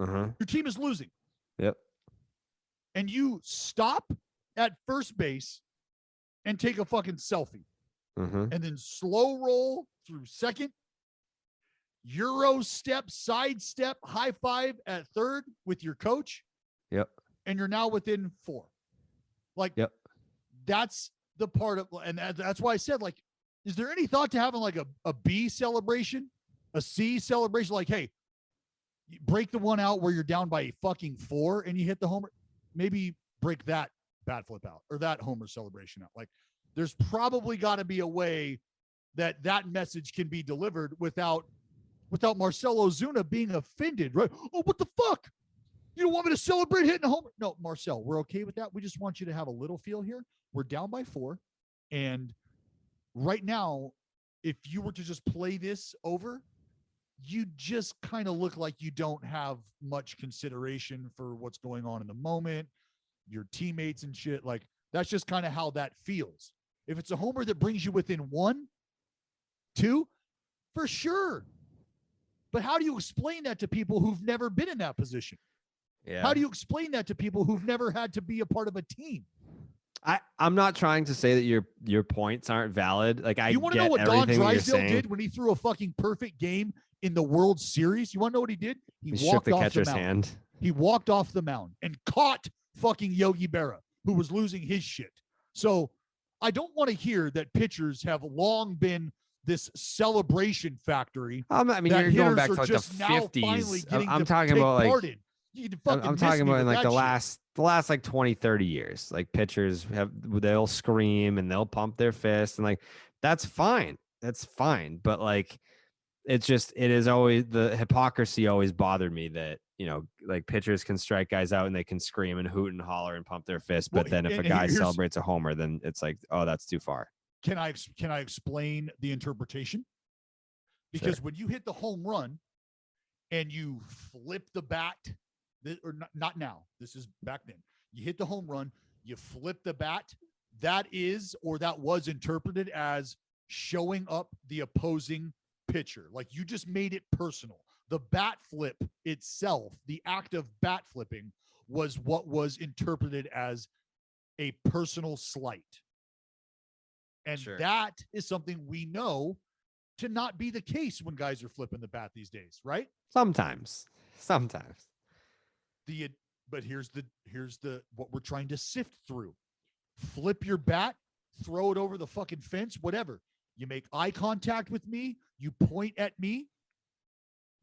Uh-huh. Your team is losing. Yep. And you stop at first base and take a fucking selfie. Mm-hmm. And then slow roll through second, Euro step, side step, high five at third with your coach. Yep. And you're now within 4. Like, yep. That's the part of, and that's why I said, like, is there any thought to having like a B celebration, a C celebration? Like, hey, you break the one out where you're down by fucking 4 and you hit the homer. Maybe break that bat flip out, or that homer celebration out. Like, there's probably got to be a way that message can be delivered without Marcell Ozuna being offended, right? Oh, what the fuck? You don't want me to celebrate hitting a homer? No, Marcell, we're okay with that. We just want you to have a little feel here. We're down by 4. And right now, if you were to just play this over, you just kind of look like you don't have much consideration for what's going on in the moment, your teammates and shit. Like, that's just kind of how that feels. If it's a homer that brings you within 1, 2, for sure. But how do you explain that to people who've never been in that position? Yeah. How do you explain that to people who've never had to be a part of a team? I'm not trying to say that your points aren't valid. Like, I you want to know what Don Drysdale did when he threw a fucking perfect game in the World Series? You want to know what he did? He walked shook the off catcher's the mound. hand. He walked off the mound and caught fucking Yogi Berra, who was losing his shit. So I don't want to hear that pitchers have long been this celebration factory. I mean, that you're going back to hitters like are the just now finally 50s. getting I'm to talking take about like part in. You can fucking I'm miss talking me about in with like that the last like 20, 30 years. Like pitchers they'll scream and they'll pump their fist and like that's fine. That's fine. But like it is always the hypocrisy always bothered me that, you know, like pitchers can strike guys out and they can scream and hoot and holler and pump their fist. But then if a guy celebrates a homer, then it's like, oh, that's too far. Can I explain the interpretation? Because Sure. when you hit the home run and you flip the bat, or not now, this is back then. You hit the home run, you flip the bat. That was interpreted as showing up the opposing pitcher. Like you just made it personal. The bat flip itself, the act of bat flipping, was what was interpreted as a personal slight. And Sure. that is something we know to not be the case when guys are flipping the bat these days, right? Sometimes. But here's the what we're trying to sift through. Flip your bat, throw it over the fucking fence, whatever. You make eye contact with me, you point at me.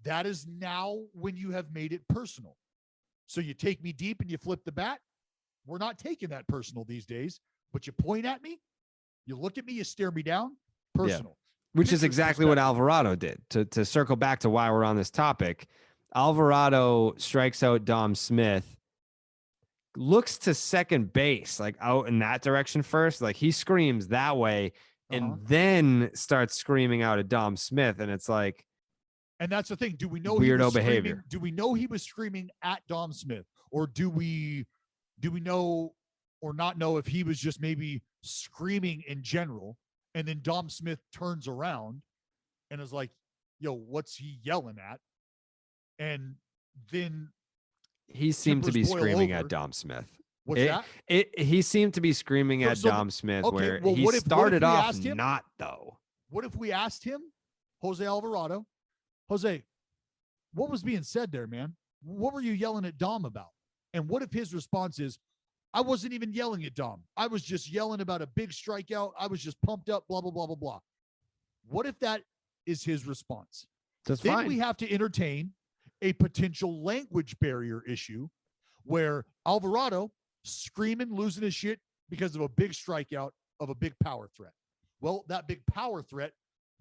That is now when you have made it personal. So you take me deep and you flip the bat. We're not taking that personal these days, but you point at me, you look at me, you stare me down, personal. Yeah. Which is exactly what Alvarado did. To circle back to why we're on this topic, Alvarado strikes out Dom Smith, looks to second base, like out in that direction first. Like he screams that way and then starts screaming out at Dom Smith. And it's like, and that's the thing. Do we know weirdo behavior? Do we know he was screaming at Dom Smith, or do we know or not know if he was just maybe screaming in general? And then Dom Smith turns around and is like, yo, what's he yelling at? And then he seemed to be screaming at Dom Smith. What's that? He seemed to be screaming at Dom Smith, okay, where well, he started off not, though. What if we asked him, Jose Alvarado, Jose, what was being said there, man? What were you yelling at Dom about? And what if his response is, I wasn't even yelling at Dom. I was just yelling about a big strikeout. I was just pumped up, blah, blah, blah, blah, blah. What if that is his response? That's then fine. We have to entertain a potential language barrier issue where Alvarado screaming, losing his shit because of a big strikeout of a big power threat. Well, that big power threat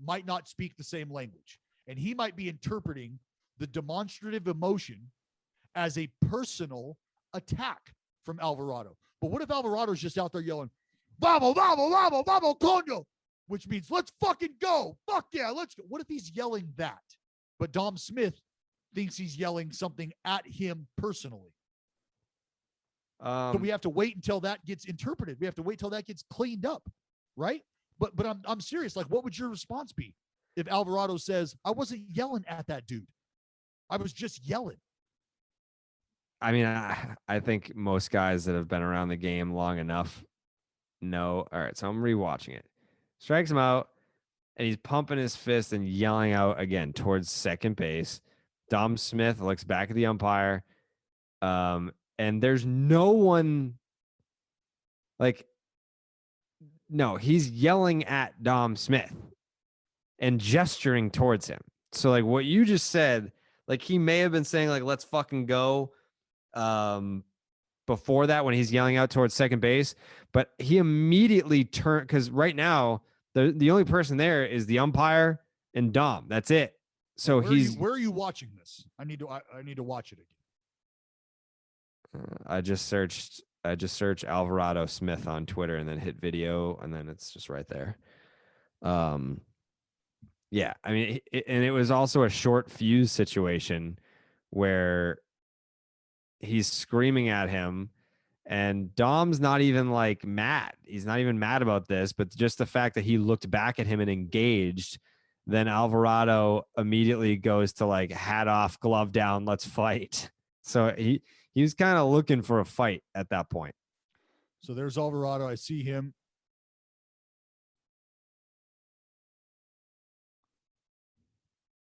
might not speak the same language. And he might be interpreting the demonstrative emotion as a personal attack from Alvarado. But what if Alvarado's just out there yelling, vamos, vamos, vamos, vamos, coño, which means let's fucking go. Fuck yeah, let's go. What if he's yelling that? But Dom Smith thinks he's yelling something at him personally. So we have to wait until that gets interpreted. We have to wait till that gets cleaned up, right? But I'm serious. Like, what would your response be if Alvarado says, I wasn't yelling at that dude, I was just yelling? I mean, I think most guys that have been around the game long enough know. All right, so I'm rewatching it. Strikes him out, and he's pumping his fist and yelling out again towards second base. Dom Smith looks back at the umpire, and there's no one. Like, no, he's yelling at Dom Smith and gesturing towards him. So, like, what you just said, like, he may have been saying, like, let's fucking go. Before that, when he's yelling out towards second base, but he immediately turned, because right now the only person there is the umpire and Dom. That's it. So where are you watching this? I need to watch it again. I just searched Alvarado Smith on Twitter and then hit video, and then it's just right there. Yeah, I mean, and it was also a short fuse situation where he's screaming at him, and Dom's not even like mad. He's not even mad about this, but just the fact that he looked back at him and engaged, then Alvarado immediately goes to like hat off, glove down, let's fight. So he was kind of looking for a fight at that point. So there's Alvarado. I see him.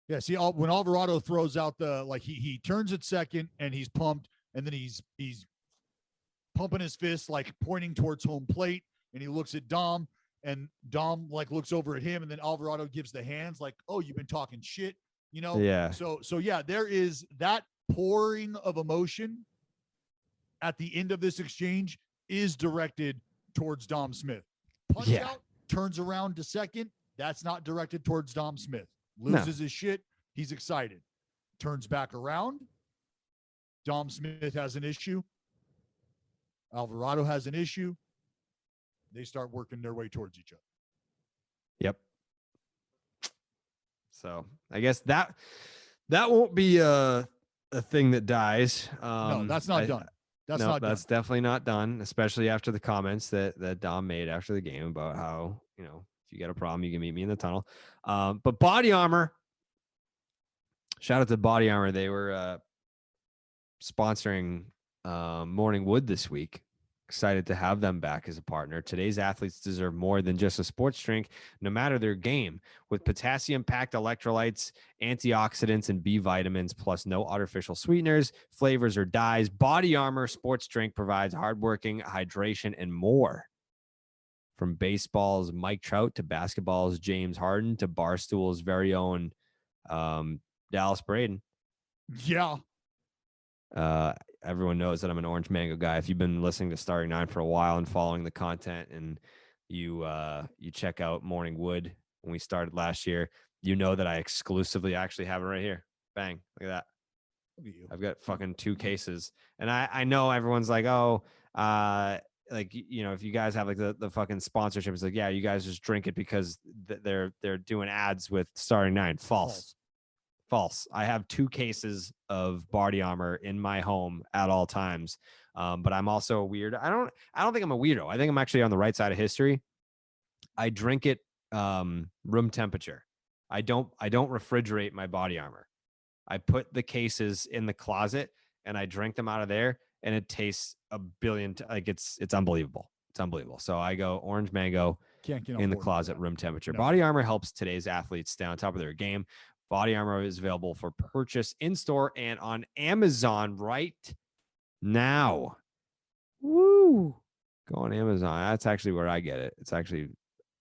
Yeah, see, when Alvarado throws out the, like, he turns at second and he's pumped, and then he's pumping his fist, like pointing towards home plate, and he looks at Dom, and Dom like looks over at him, and then Alvarado gives the hands like, "Oh, you've been talking shit," Yeah. So yeah, there is that pouring of emotion at the end of this exchange is directed towards Dom Smith. Punch out, turns around to second. That's not directed towards Dom Smith. Loses his shit. He's excited. Turns back around. Dom Smith has an issue. Alvarado has an issue. They start working their way towards each other. Yep. So I guess that won't be a thing that dies. No, that's not done. That's definitely not done, especially after the comments that Dom made after the game about how, if you got a problem, you can meet me in the tunnel. But Body Armor, shout out to Body Armor. They were sponsoring Morning Wood this week. Excited to have them back as a partner. Today's athletes deserve more than just a sports drink, no matter their game. With potassium-packed electrolytes, antioxidants, and B vitamins, plus no artificial sweeteners, flavors, or dyes, Body Armor sports drink provides hardworking hydration and more. From baseball's Mike Trout to basketball's James Harden to Barstool's very own Dallas Braden. Yeah. Everyone knows that I'm an orange mango guy. If you've been listening to Starting Nine for a while and following the content, and you check out Morning Wood when we started last year, you know that I exclusively actually have it right here. Bang. Look at that. Look at you. I've got fucking 2 cases. And I know everyone's like, oh, if you guys have like the fucking sponsorship, it's like, yeah, you guys just drink it because they're doing ads with Starting Nine. False. I have 2 cases of Body Armor in my home at all times. But I'm also a weird. I don't think I'm a weirdo. I think I'm actually on the right side of history. I drink it room temperature. I don't refrigerate my Body Armor. I put the cases in the closet and I drink them out of there, and it tastes a billion. It's unbelievable. It's unbelievable. So I go orange mango in the closet, room temperature. No. Body Armor helps today's athletes stay on top of their game. Body Armor is available for purchase in-store and on Amazon right now. Woo! Go on Amazon. That's actually where I get it. It's actually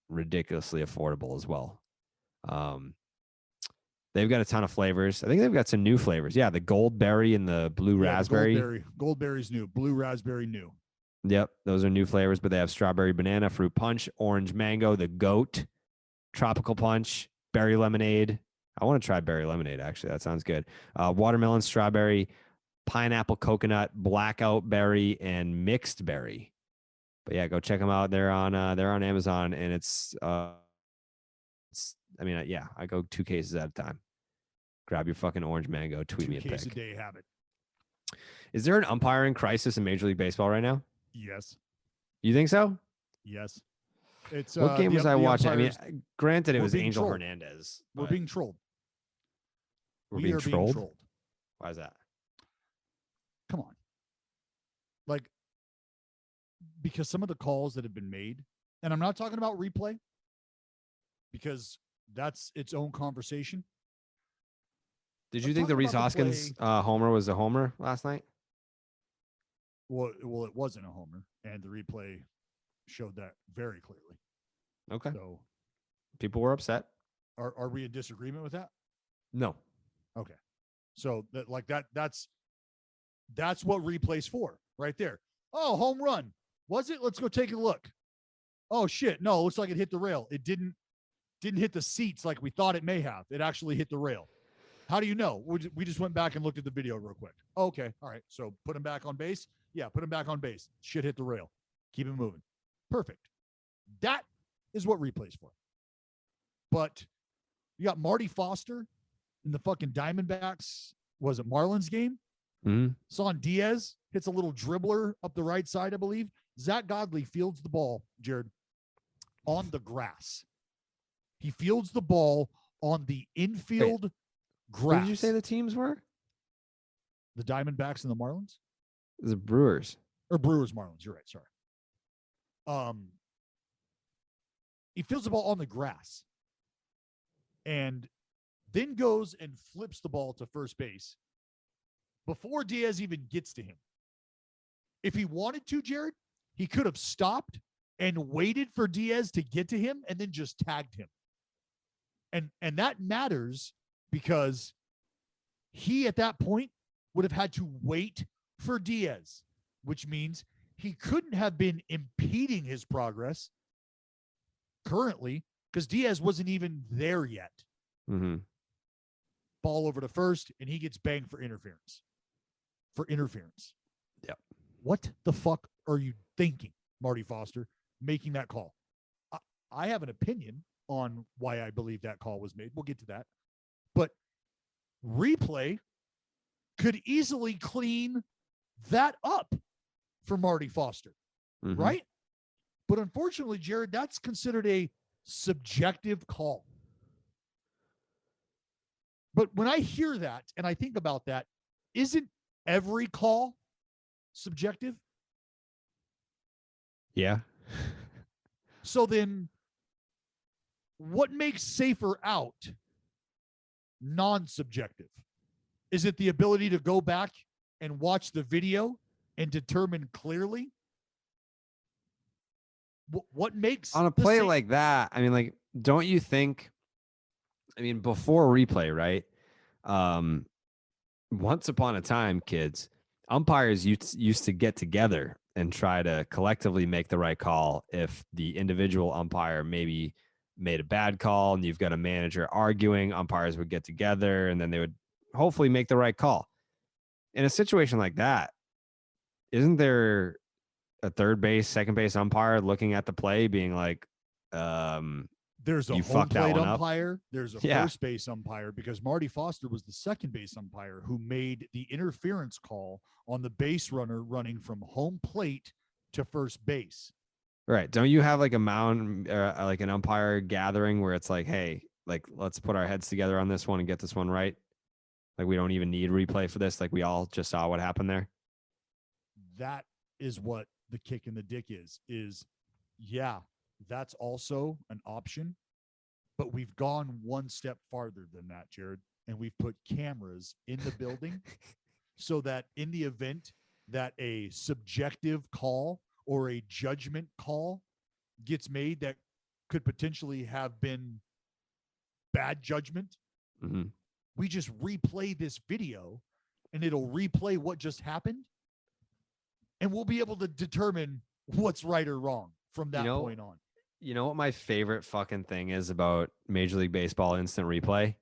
ridiculously affordable as well. They've got a ton of flavors. I think they've got some new flavors. Yeah, the gold berry and the blue raspberry. Goldberry's new. Blue raspberry new. Yep, those are new flavors, but they have strawberry banana, fruit punch, orange mango, the goat, tropical punch, berry lemonade. I want to try berry lemonade, actually. That sounds good. Watermelon, strawberry, pineapple, coconut, blackout berry, and mixed berry. But yeah, go check them out. They're on Amazon, and I go 2 cases at a time. Grab your fucking orange mango. Tweet me a pic. 2 cases a day habit. Is there an umpiring crisis in Major League Baseball right now? Yes. You think so? Yes. It's what game was I watching? I mean, granted, it was Angel trolled. Hernandez. We're being trolled. We're being trolled? Why is that? Come on. Like, because some of the calls that have been made, and I'm not talking about replay, because that's its own conversation. Did you think the Rhys Hoskins homer was a homer last night? Well, it wasn't a homer, and the replay showed that very clearly. Okay. So people were upset. Are we in disagreement with that? No. Okay. So that's what replay's for right there. Oh, home run. Was it? Let's go take a look. Oh shit. No, looks like it hit the rail. It didn't hit the seats like we thought it may have. It actually hit the rail. How do you know? We just went back and looked at the video real quick. Okay. All right. So put him back on base. Yeah. Put him back on base. Shit hit the rail. Keep it moving. Perfect. That is what replay's for. But you got Marty Foster in the fucking Diamondbacks. Was it Marlins game? Mm-hmm. Son Diaz hits a little dribbler up the right side, I believe. Zach Godley fields the ball, Jared, on the grass. He fields the ball on the infield grass. What did you say the teams were? The Diamondbacks and the Marlins? The Brewers. Or Brewers, Marlins. You're right. Sorry. He fields the ball on the grass and then goes and flips the ball to first base before Diaz even gets to him. If he wanted to, Jared, he could have stopped and waited for Diaz to get to him and then just tagged him. And that matters because he at that point would have had to wait for Diaz, which means he couldn't have been impeding his progress currently because Diaz wasn't even there yet. Mm-hmm. Ball over to first, and he gets banged for interference. Yep. What the fuck are you thinking, Marty Foster, making that call? I have an opinion on why I believe that call was made. We'll get to that. But replay could easily clean that up for Marty Foster, right? But unfortunately, Jared, that's considered a subjective call. But when I hear that and I think about that, isn't every call subjective? Yeah. So then what makes safer out non-subjective? Is it the ability to go back and watch the video and determine clearly what makes on a play like that? I mean, like, don't you think, I mean, before replay, right? Once upon a time, kids, umpires used to get together and try to collectively make the right call. If the individual umpire maybe made a bad call and you've got a manager arguing, umpires would get together and then they would hopefully make the right call. In a situation like that, isn't there a third base, second base umpire looking at the play being like, there's a you home fucked that plate one up? umpire. There's a first base umpire because Marty Foster was the second base umpire who made the interference call on the base runner running from home plate to first base. Right. Don't you have like a mound, like an umpire gathering where it's like, hey, like, let's put our heads together on this one and get this one right? Like, we don't even need replay for this. Like, we all just saw what happened there. That is what the kick in the dick is yeah, that's also an option, but we've gone one step farther than that, Jared, and we've put cameras in the building so that in the event that a subjective call or a judgment call gets made that could potentially have been bad judgment, we just replay this video and it'll replay what just happened, and we'll be able to determine what's right or wrong from that point on. You know what my favorite fucking thing is about Major League Baseball instant replay?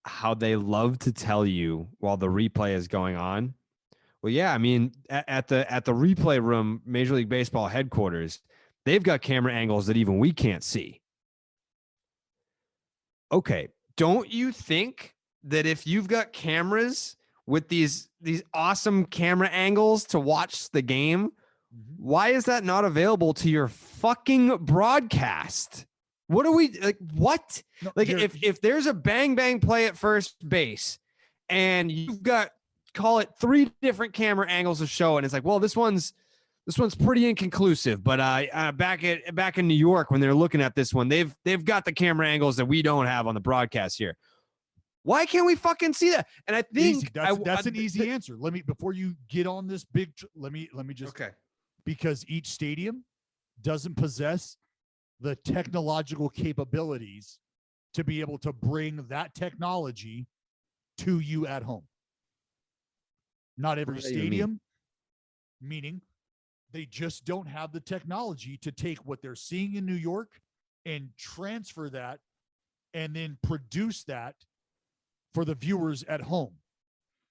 How they love to tell you while the replay is going on. Well, yeah, I mean, at the replay room, Major League Baseball headquarters, they've got camera angles that even we can't see. Okay, don't you think that if you've got cameras with these awesome camera angles to watch the game, why is that not available to your fucking broadcast? What are we like? What? No, like if there's a bang bang play at first base and you've got, call it 3 different camera angles to show, and it's like, well, this one's pretty inconclusive, but back in New York when they're looking at this one, they've got the camera angles that we don't have on the broadcast here. Why can't we fucking see that? And I think that's an easy answer. Let me, before you get on this big, let me just, okay. Because each stadium doesn't possess the technological capabilities to be able to bring that technology to you at home. Not every stadium, meaning they just don't have the technology to take what they're seeing in New York and transfer that and then produce that for the viewers at home.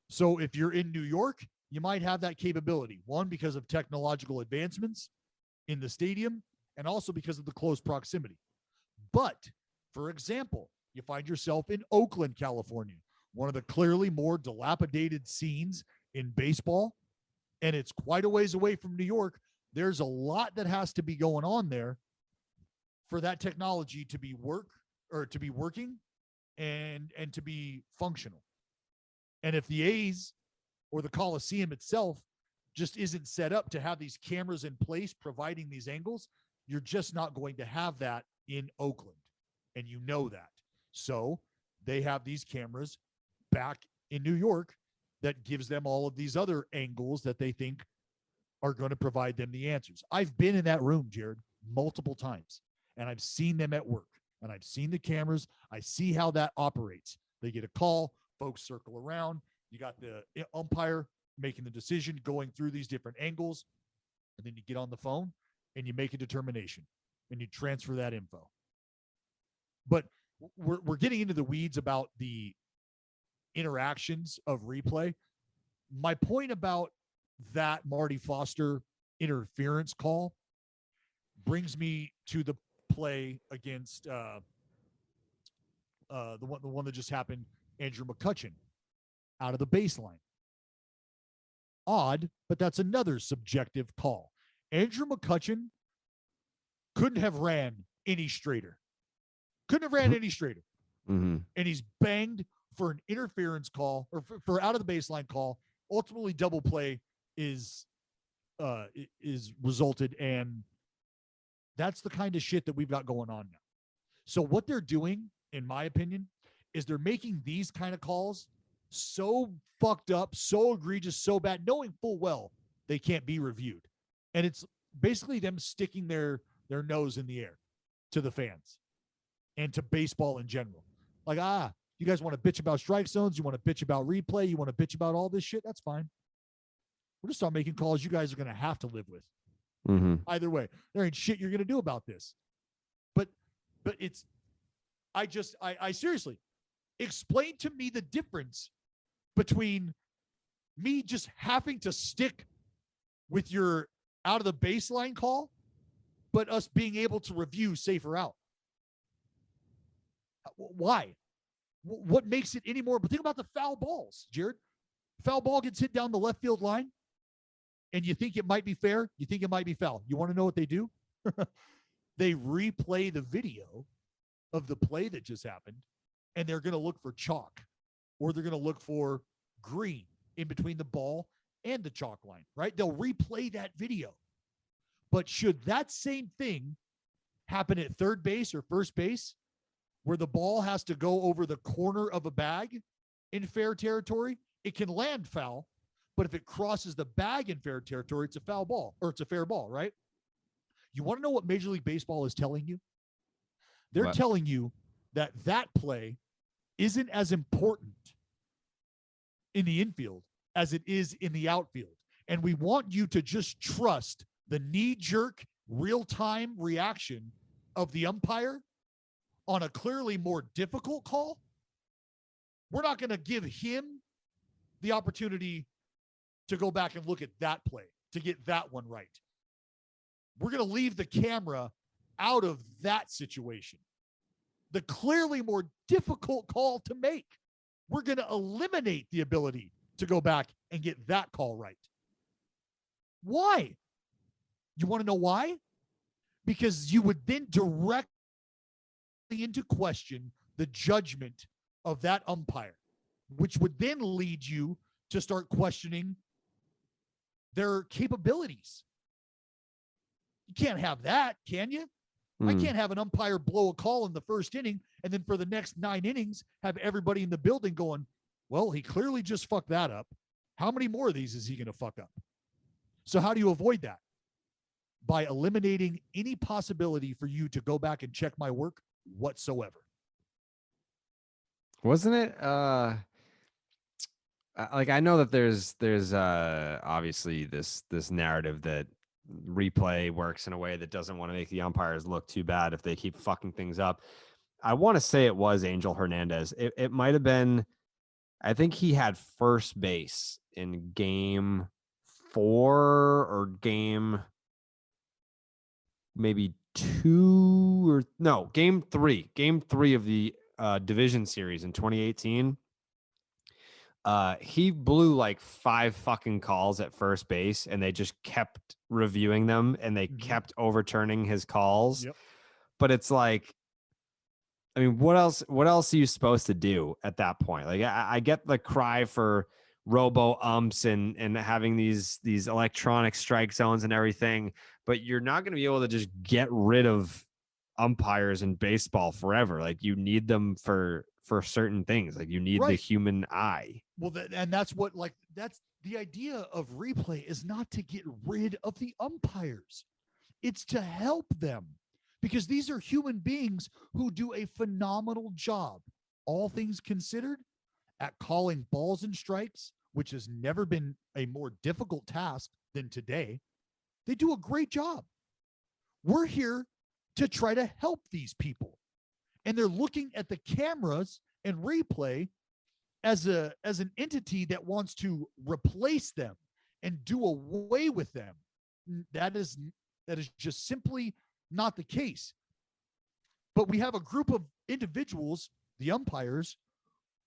So if you're in New York, you might have that capability. One, because of technological advancements in the stadium, and also because of the close proximity. But, for example, you find yourself in Oakland, California, one of the clearly more dilapidated scenes in baseball, and it's quite a ways away from New York. There's a lot that has to be going on there for that technology to be working and to be functional. And if the A's or the Coliseum itself just isn't set up to have these cameras in place providing these angles, you're just not going to have that in Oakland. And you know that. So they have these cameras back in New York that gives them all of these other angles that they think are going to provide them the answers. I've been in that room, Jared, multiple times, and I've seen them at work, and I've seen the cameras. I see how that operates. They get a call, folks circle around. You got the umpire making the decision, going through these different angles, and then you get on the phone and you make a determination and you transfer that info. But we're getting into the weeds about the interactions of replay. My point about that Marty Foster interference call brings me to the play against the one that just happened, Andrew McCutchen, out of the baseline. Odd, but that's another subjective call. Andrew McCutchen couldn't have ran any straighter. Mm-hmm. And he's banged for an interference call, or for out of the baseline call. Ultimately, double play is resulted, and that's the kind of shit that we've got going on now. So what they're doing, in my opinion, is they're making these kind of calls so fucked up, so egregious, so bad, knowing full well they can't be reviewed. And it's basically them sticking their nose in the air to the fans and to baseball in general. Like, you guys want to bitch about strike zones, you want to bitch about replay, you want to bitch about all this shit, that's fine. We're going to start making calls you guys are going to have to live with. Mm-hmm. Either way, there ain't shit you're going to do about this. But it's, I seriously, explain to me the difference between me just having to stick with your out of the baseline call, but us being able to review safer out. Why? What makes it any more? But think about the foul balls, Jared. Foul ball gets hit down the left field line, and you think it might be fair. You think it might be foul. You want to know what they do? They replay the video of the play that just happened, and they're going to look for chalk, or they're going to look for green in between the ball and the chalk line, right? They'll replay that video. But should that same thing happen at third base or first base, where the ball has to go over the corner of a bag in fair territory, it can land foul, but if it crosses the bag in fair territory, it's a foul ball, or it's a fair ball, right? You want to know what Major League Baseball is telling you? They're telling you that play isn't as important in the infield as it is in the outfield. And we want you to just trust the knee-jerk, real-time reaction of the umpire on a clearly more difficult call. We're not going to give him the opportunity to go back and look at that play, to get that one right. We're going to leave the camera out of that situation. The clearly more difficult call to make, we're going to eliminate the ability to go back and get that call right. Why? You want to know why? Because you would then directly into question the judgment of that umpire, which would then lead you to start questioning their capabilities. You can't have that, can you? I can't have an umpire blow a call in the first inning and then for the next 9 innings have everybody in the building going, well, he clearly just fucked that up. How many more of these is he going to fuck up? So how do you avoid that? By eliminating any possibility for you to go back and check my work whatsoever. Wasn't it like, I know that there's obviously this narrative that replay works in a way that doesn't want to make the umpires look too bad if they keep fucking things up. I want to say it was Angel Hernandez. It might have been, I think he had first base in game 4 or game maybe 2 or no, game 3 of the division series in 2018. He blew like 5 fucking calls at first base and they just kept reviewing them and they kept overturning his calls. Yep. But it's like, I mean, what else are you supposed to do at that point? Like, I get the cry for robo umps and having these electronic strike zones and everything, but you're not going to be able to just get rid of umpires in baseball forever. Like, you need them for certain things. Like, you need the human eye. Well, and that's what, like, the idea of replay is not to get rid of the umpires. It's to help them, because these are human beings who do a phenomenal job, all things considered, at calling balls and strikes, which has never been a more difficult task than today. They do a great job. We're here to try to help these people. And they're looking at the cameras and replay as an entity that wants to replace them and do away with them. That is just simply not the case. But we have a group of individuals, the umpires,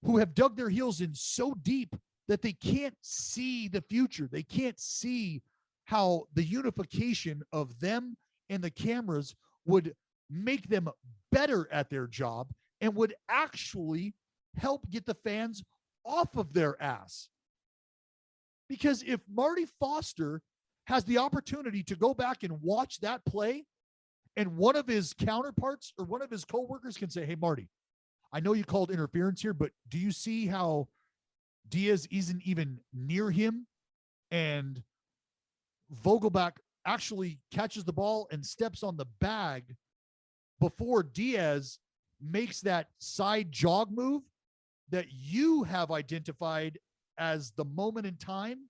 who have dug their heels in so deep that they can't see the future. They can't see how the unification of them and the cameras would make them better at their job and would actually help get the fans off of their ass. Because if Marty Foster has the opportunity to go back and watch that play, and one of his counterparts or one of his coworkers can say, hey, Marty, I know you called interference here, but do you see how Diaz isn't even near him? And Vogelbach actually catches the ball and steps on the bag before Diaz makes that side jog move that you have identified as the moment in time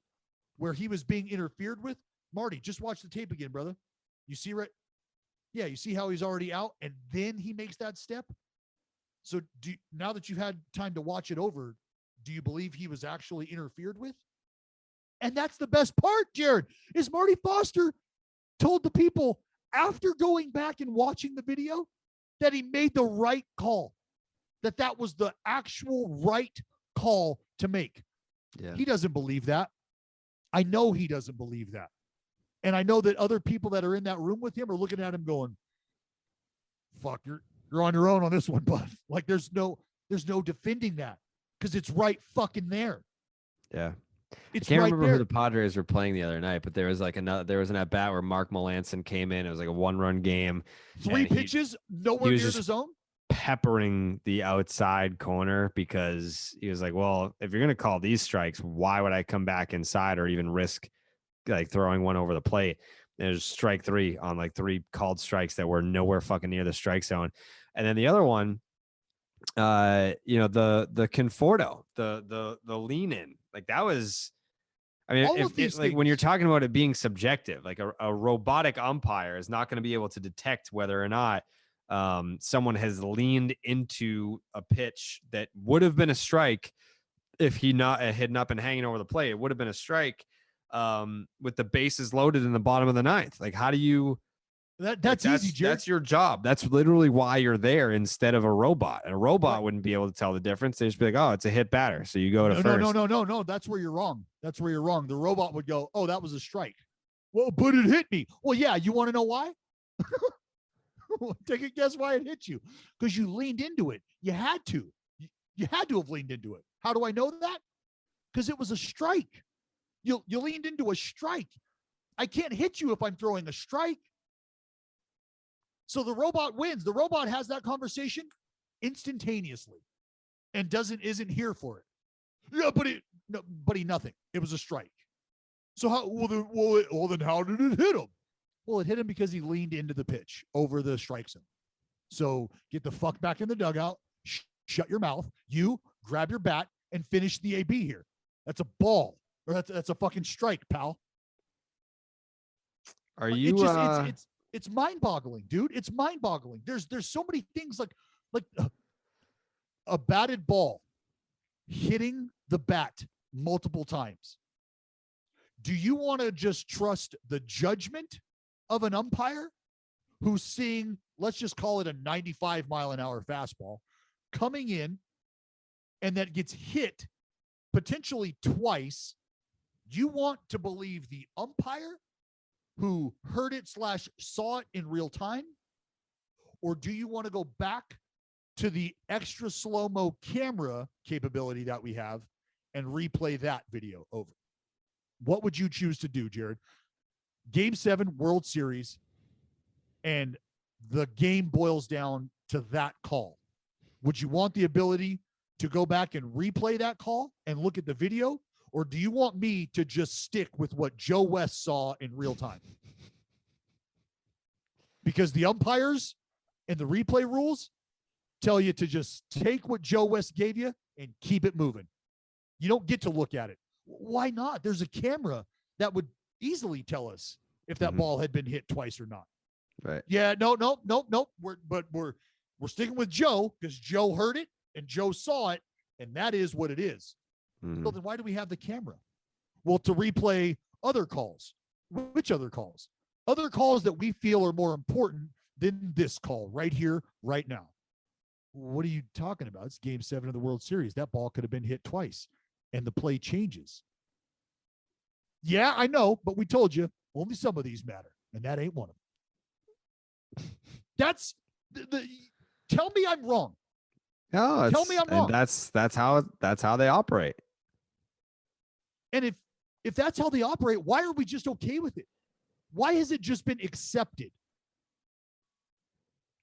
where he was being interfered with. Marty, just watch the tape again, brother. You see right? Yeah, you see how he's already out and then he makes that step? So now that you've had time to watch it over, do you believe he was actually interfered with? And that's the best part, Jared, is Marty Foster told the people after going back and watching the video that he made the right call, that was the actual right call to make. Yeah. He doesn't believe that. I know he doesn't believe that. And I know that other people that are in that room with him are looking at him going, fuck, you're on your own on this one, bud. Like there's no defending that because it's right fucking there. Yeah. It's I can't right remember there. who the Padres were playing the other night, but there was an at bat where Mark Melanson came in. It was like a 1-run game. 3 pitches, nowhere near the zone. Peppering the outside corner because he was like, well, if you're going to call these strikes, why would I come back inside or even risk like throwing one over the plate? There's strike 3 on like 3 called strikes that were nowhere fucking near the strike zone. And then the other one, the Conforto, the lean in, like that was, I mean, like when you're talking about it being subjective, like a robotic umpire is not going to be able to detect whether or not someone has leaned into a pitch that would have been a strike if he had not been hanging over the plate. It would have been a strike with the bases loaded in the bottom of the 9th. Like, how do you? That's easy, Jared. That's your job. That's literally why you're there instead of a robot. And a robot wouldn't be able to tell the difference. They'd just be like, oh, it's a hit batter. So you go to first. No. That's where you're wrong. The robot would go, oh, that was a strike. Well, but it hit me. Well, yeah. You want to know why? Take a guess why it hit you. Because you leaned into it. You had to. You had to have leaned into it. How do I know that? Because it was a strike. You leaned into a strike. I can't hit you if I'm throwing a strike. So the robot wins. The robot has that conversation instantaneously and isn't here for it. Yeah, but he nothing. It was a strike. So then how did it hit him? Well, it hit him because he leaned into the pitch over the strike zone. So get the fuck back in the dugout, shut your mouth, you grab your bat and finish the AB here. That's a ball, or that's a fucking strike, pal. Are you? It's mind-boggling, dude. It's mind-boggling. There's so many things like a batted ball hitting the bat multiple times. Do you want to just trust the judgment of an umpire who's seeing, let's just call it a 95-mile-an-hour fastball coming in and that gets hit potentially twice? You want to believe the umpire who heard it / saw it in real time? Or do you want to go back to the extra slow-mo camera capability that we have and replay that video over? What would you choose to do, Jared? Game 7 World Series, and the game boils down to that call. Would you want the ability to go back and replay that call and look at the video? Or do you want me to just stick with what Joe West saw in real time? Because the umpires and the replay rules tell you to just take what Joe West gave you and keep it moving. You don't get to look at it. Why not? There's a camera that would easily tell us if that ball had been hit twice or not. Right. Yeah, no. We're sticking with Joe because Joe heard it and Joe saw it, and that is what it is. So then why do we have the camera? Well, to replay other calls. Which other calls? Other calls that we feel are more important than this call right here, right now. What are you talking about? It's Game 7 of the World Series. That ball could have been hit twice, and the play changes. Yeah, I know, but we told you only some of these matter, and that ain't one of them. That's the tell me I'm wrong. No, tell me I'm wrong. That's how they operate. And if that's how they operate, why are we just okay with it? Why has it just been accepted?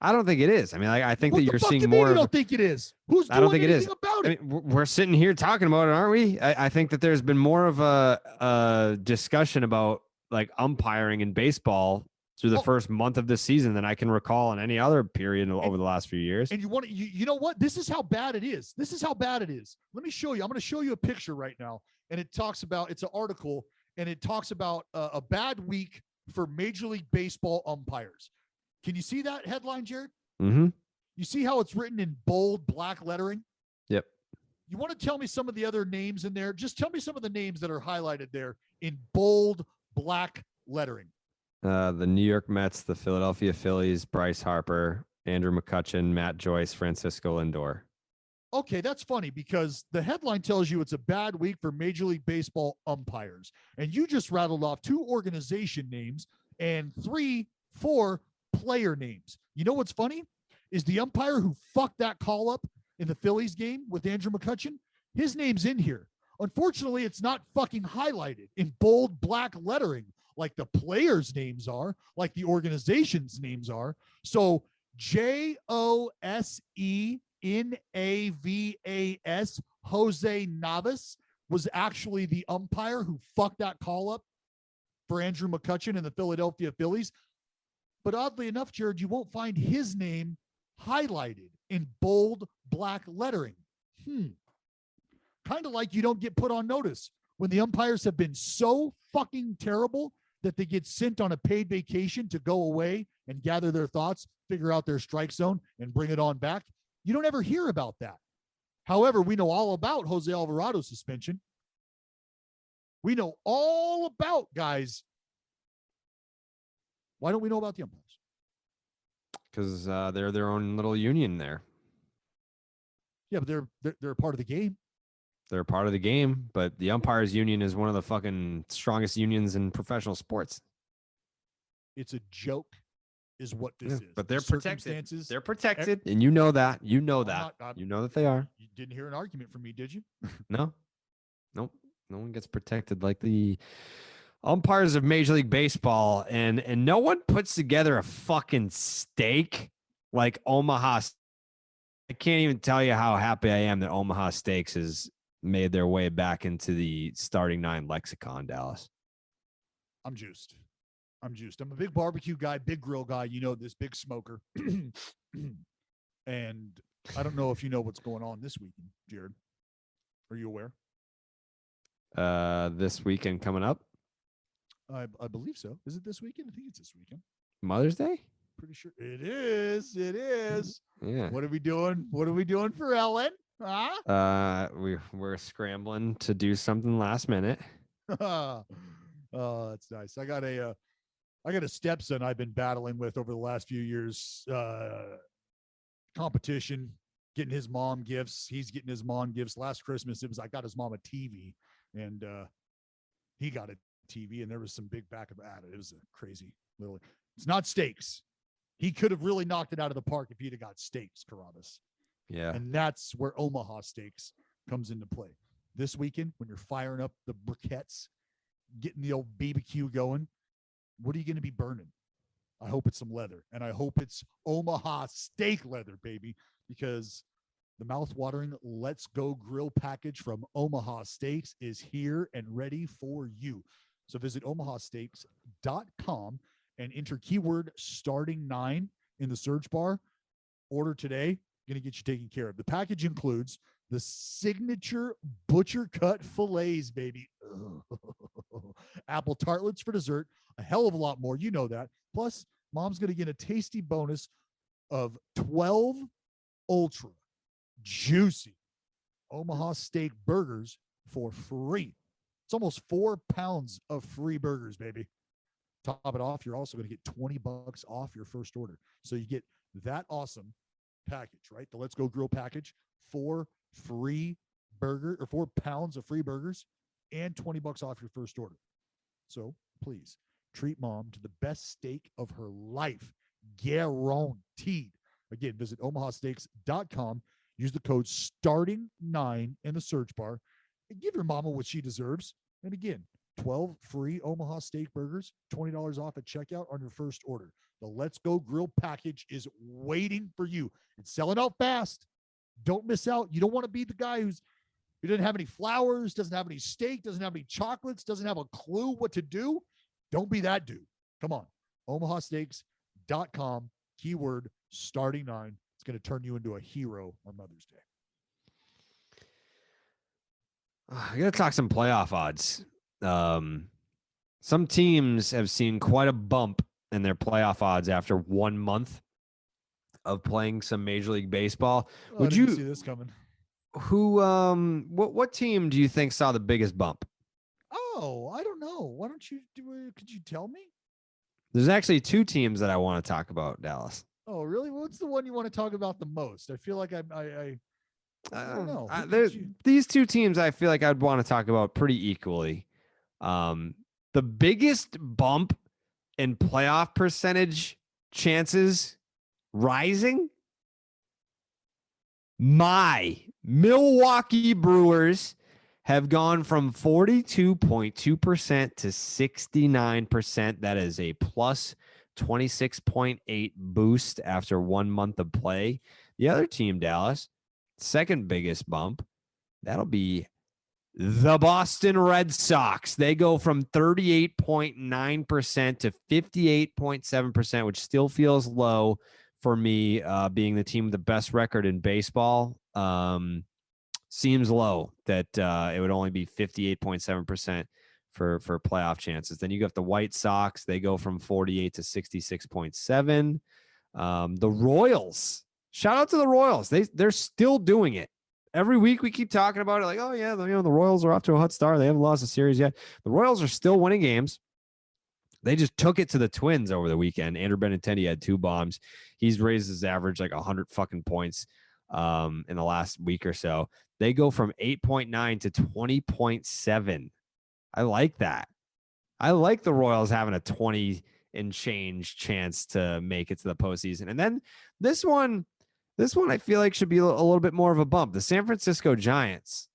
I don't think it is. I mean, I think that you're seeing more. You don't think it is. Who's doing I don't think it is. About it? I mean, we're sitting here talking about it, aren't we? I think that there's been more of a discussion about like umpiring in baseball through the first month of this season than I can recall in any other period over the last few years. And you know what? This is how bad it is. This is how bad it is. Let me show you. I'm going to show you a picture right now. And it talks about, it's an article, and it talks about a bad week for Major League Baseball umpires. Can you see that headline, Jared? Mm-hmm. You see how it's written in bold black lettering? Yep. You want to tell me some of the other names in there? Just tell me some of the names that are highlighted there in bold black lettering. The New York Mets, the Philadelphia Phillies, Bryce Harper, Andrew McCutchen, Matt Joyce, Francisco Lindor. Okay, that's funny because the headline tells you it's a bad week for Major League Baseball umpires. And you just rattled off 2 organization names and 4 player names. You know what's funny? Is the umpire who fucked that call up in the Phillies game with Andrew McCutchen, his name's in here. Unfortunately, it's not fucking highlighted in bold black lettering like the players' names are, like the organization's names are. So JOSENAVAS, Jose Navas, was actually the umpire who fucked that call up for Andrew McCutchen and the Philadelphia Phillies. But oddly enough, Jared, you won't find his name highlighted in bold black lettering. Kind of like you don't get put on notice when the umpires have been so fucking terrible that they get sent on a paid vacation to go away and gather their thoughts, figure out their strike zone, and bring it on back. You don't ever hear about that. However, we know all about Jose Alvarado's suspension. We know all about, guys. Why don't we know about the umpires? Because they're their own little union there. Yeah, but they're a part of the game. They're a part of the game, but the umpires union is one of the fucking strongest unions in professional sports. It's a joke, is what this is. But they're protected. They're protected, and you know that. You know that. You know that they are. You didn't hear an argument from me, did you? No. Nope. No one gets protected like the umpires of Major League Baseball, and no one puts together a fucking steak like Omaha. I can't even tell you how happy I am that Omaha Steaks has made their way back into the starting 9 lexicon, Dallas. I'm juiced. I'm a big barbecue guy, big grill guy. You know this, big smoker. And I don't know if you know what's going on this weekend, Jared. Are you aware? This weekend coming up? I believe so. Is it this weekend? I think it's this weekend. Mother's Day? Pretty sure it is. It is. Yeah. What are we doing? What are we doing for Ellen? Huh? We're scrambling to do something last minute. Oh, that's nice. I got a stepson I've been battling with over the last few years. Competition, getting his mom gifts. He's getting his mom gifts. Last Christmas, I got his mom a TV, and he got a TV, and there was some big back of at it. It was a crazy little. It's not steaks. He could have really knocked it out of the park if he'd have got steaks, Carrabis. Yeah. And that's where Omaha Steaks comes into play. This weekend, when you're firing up the briquettes, getting the old BBQ going, what are you going to be burning? I hope it's some leather, and I hope it's Omaha steak leather, baby, because The mouth-watering Let's Go Grill package from Omaha Steaks is here and ready for you. So visit omahasteaks.com and enter keyword starting9 in the search bar. Order today. Going to get you taken care of. The package includes the signature butcher cut fillets, baby. Apple tartlets for dessert. A hell of a lot more. You know that. Plus, mom's going to get a tasty bonus of 12 ultra juicy Omaha steak burgers for free. It's almost 4 pounds of free burgers, baby. Top it off, you're also going to get $20 off your first order. So you get that awesome package, right? The Let's Go Grill package, 4 pounds of free burgers and $20 off your first order. So please treat mom to the best steak of her life, guaranteed. Again, visit omahasteaks.com. Use the code starting9 in the search bar and give your mama what she deserves. And again, 12 free Omaha steak burgers, $20 off at checkout on your first order. The Let's Go Grill package is waiting for you. It's selling out fast. Don't miss out. You don't want to be the guy who doesn't have any flowers, doesn't have any steak, doesn't have any chocolates, doesn't have a clue what to do. Don't be that dude. Come on. omahasteaks.com, keyword starting9. It's going to turn you into a hero on Mother's Day. I got to talk some playoff odds. Some teams have seen quite a bump in their playoff odds after 1 month of playing some Major League Baseball. Would you see this coming? What team do you think saw the biggest bump? Oh, I don't know. Why don't you could you tell me? There's actually 2 teams that I want to talk about, Dallas. Oh, really? What's the one you want to talk about the most? I feel like I don't know. These 2 teams I feel like I'd want to talk about pretty equally. The biggest bump in playoff percentage chances rising, my Milwaukee Brewers have gone from 42.2% to 69%. That is a plus 26.8 boost after 1 month of play. The other team, Dallas, second biggest bump, that'll be the Boston Red Sox. They go from 38.9% to 58.7%, which still feels low for me, being the team with the best record in baseball. Seems low that it would only be 58.7% for playoff chances. Then you got the White Sox. They go from 48 to 66.7. The Royals. Shout out to the Royals. They're still doing it. Every week we keep talking about it like, oh, yeah, the Royals are off to a hot start. They haven't lost a series yet. The Royals are still winning games. They just took it to the Twins over the weekend. Andrew Benintendi had 2 bombs. He's raised his average like 100 fucking points in the last week or so. They go from 8.9 to 20.7. I like that. I like the Royals having a 20 and change chance to make it to the postseason. And then this one I feel like should be a little bit more of a bump. The San Francisco Giants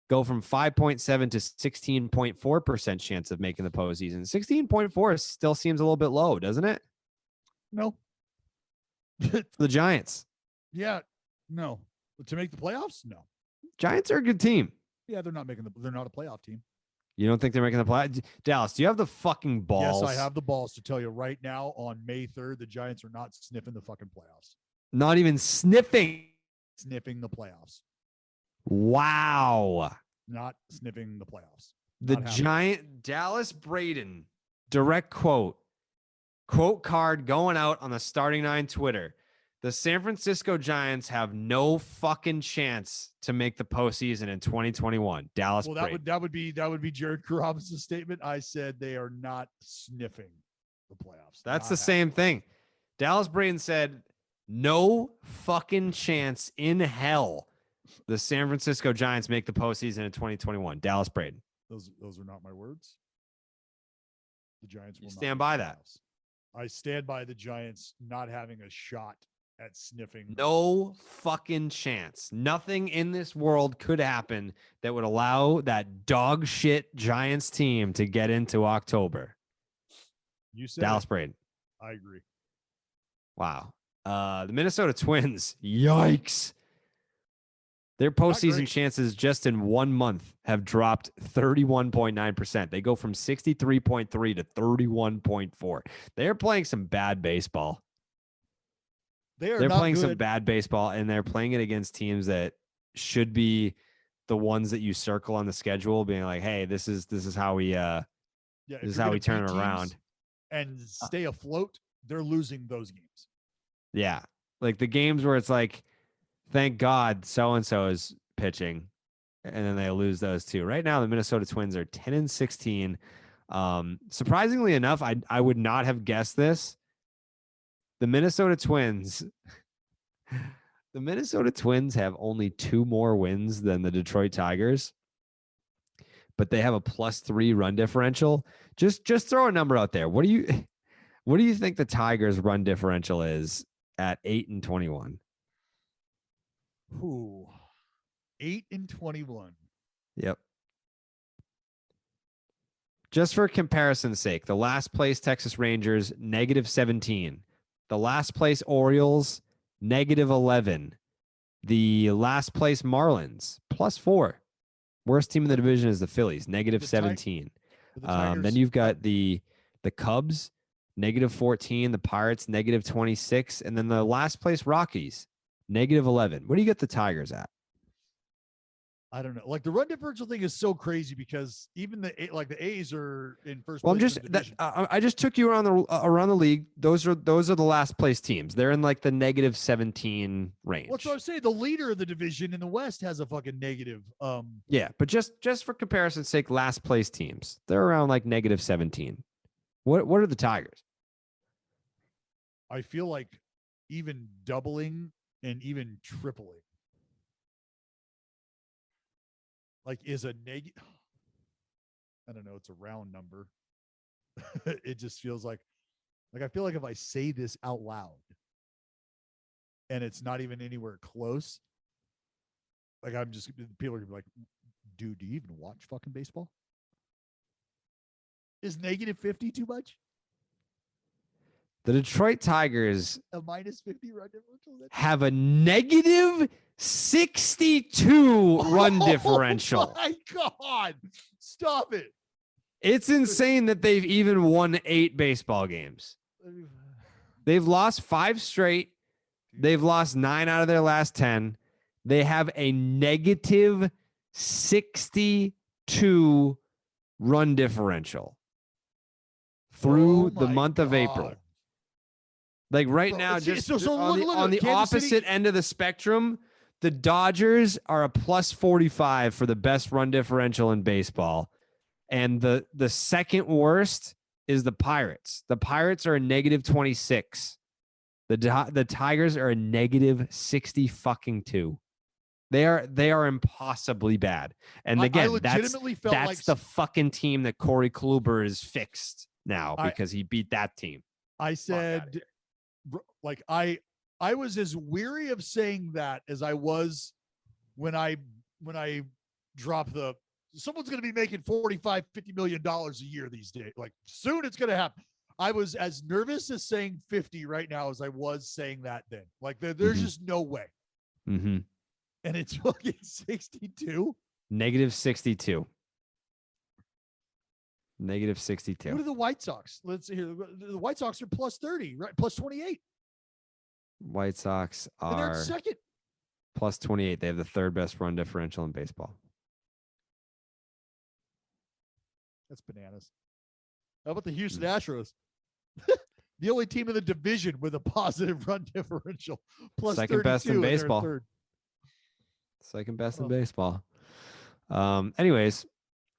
go from 5.7 to 16.4% chance of making the postseason. 16.4 still seems a little bit low, doesn't it? No. The Giants. Yeah. No. To make the playoffs? No. Giants are a good team. Yeah, they're not a playoff team. You don't think they're making the playoffs? Dallas, do you have the fucking balls? Yes, I have the balls to tell you right now on May 3rd, the Giants are not sniffing the fucking playoffs. Not even sniffing. Sniffing the playoffs. Wow. Not sniffing the playoffs. The Giant Dallas Braden direct quote card going out on the starting 9 Twitter. The San Francisco Giants have no fucking chance to make the postseason in 2021. Dallas Braden. that would be Jared Carrabis' statement. I said they are not sniffing the playoffs. That's the same thing. Dallas Braden said no fucking chance in hell the San Francisco Giants make the postseason in 2021. Dallas Braden. Those are not my words. The Giants will stand by that. I stand by the Giants not having a shot at sniffing. No fucking chance. Nothing in this world could happen that would allow that dog shit Giants team to get into October. You said Dallas Braden. I agree. Wow. The Minnesota Twins. Yikes. Their postseason great. chances just in 1 month have dropped 31.9%. They go from 63.3 to 31.4. They're playing some bad baseball. They're playing good. some bad baseball, and they're playing it against teams that should be the ones that you circle on the schedule, being like, "Hey, this is how we this is how we turn it around and stay afloat." They're losing those games. Yeah, like the games where it's like, thank God so and so is pitching, and then they lose those two. Right now, the Minnesota Twins are 10-16. Surprisingly enough, I would not have guessed this. The Minnesota Twins. The Minnesota Twins have only 2 more wins than the Detroit Tigers, but they have a +3 run differential. Just throw a number out there. What do you think the Tigers' run differential is at 8-21? Ooh, 8-21. Yep. Just for comparison's sake, the last place Texas Rangers -17, the last place Orioles -11, the last place Marlins +4. Worst team in the division is the Phillies, -17. Then you've got the Cubs, -14, the Pirates, -26, and then the last place Rockies, -11. What do you get the Tigers at? I don't know. Like the run differential thing is so crazy because even the A's are in first. Well, place in the division. I just took you around the league. Those are the last place teams. They're in like the -17 range. What's what I'm saying? The leader of the division in the West has a fucking negative. Yeah, but just for comparison's sake, last place teams, they're around like -17. What are the Tigers? I feel like even doubling and even tripling. Like is a negative. I don't know. It's a round number. It just feels like I feel like if I say this out loud and it's not even anywhere close, like I'm just, people are gonna be like, dude, do you even watch fucking baseball? Is -50 too much? The Detroit Tigers A -50 run differential? have a -62 run differential. Oh my God. Stop it. It's insane that they've even won 8 baseball games. They've lost 5 straight. They've lost 9 out of their last 10. They have a -62 run differential through the month of April. Like right now, just on the opposite end of the spectrum, the Dodgers are a +45 for the best run differential in baseball. And the second worst is the Pirates. The Pirates are a -26. The Tigers are a -62. They are impossibly bad. And again, that's the fucking team that Corey Kluber is fixed now because he beat that team. I said, like I was as weary of saying that as I was when I dropped someone's going to be making $45-50 million a year these days. Like soon it's going to happen. I was as nervous as saying 50 right now as I was saying that then. Like there's just no way. Mm-hmm. And it's fucking 62. -62. -62. What are the White Sox? Let's see here. The White Sox are +30, right? +28. White Sox And they're are second. +28. They have the 3rd best run differential in baseball. That's bananas. How about the Houston Astros? The only team in the division with a positive run differential. Second best in baseball. Third. Second best in baseball. Anyways,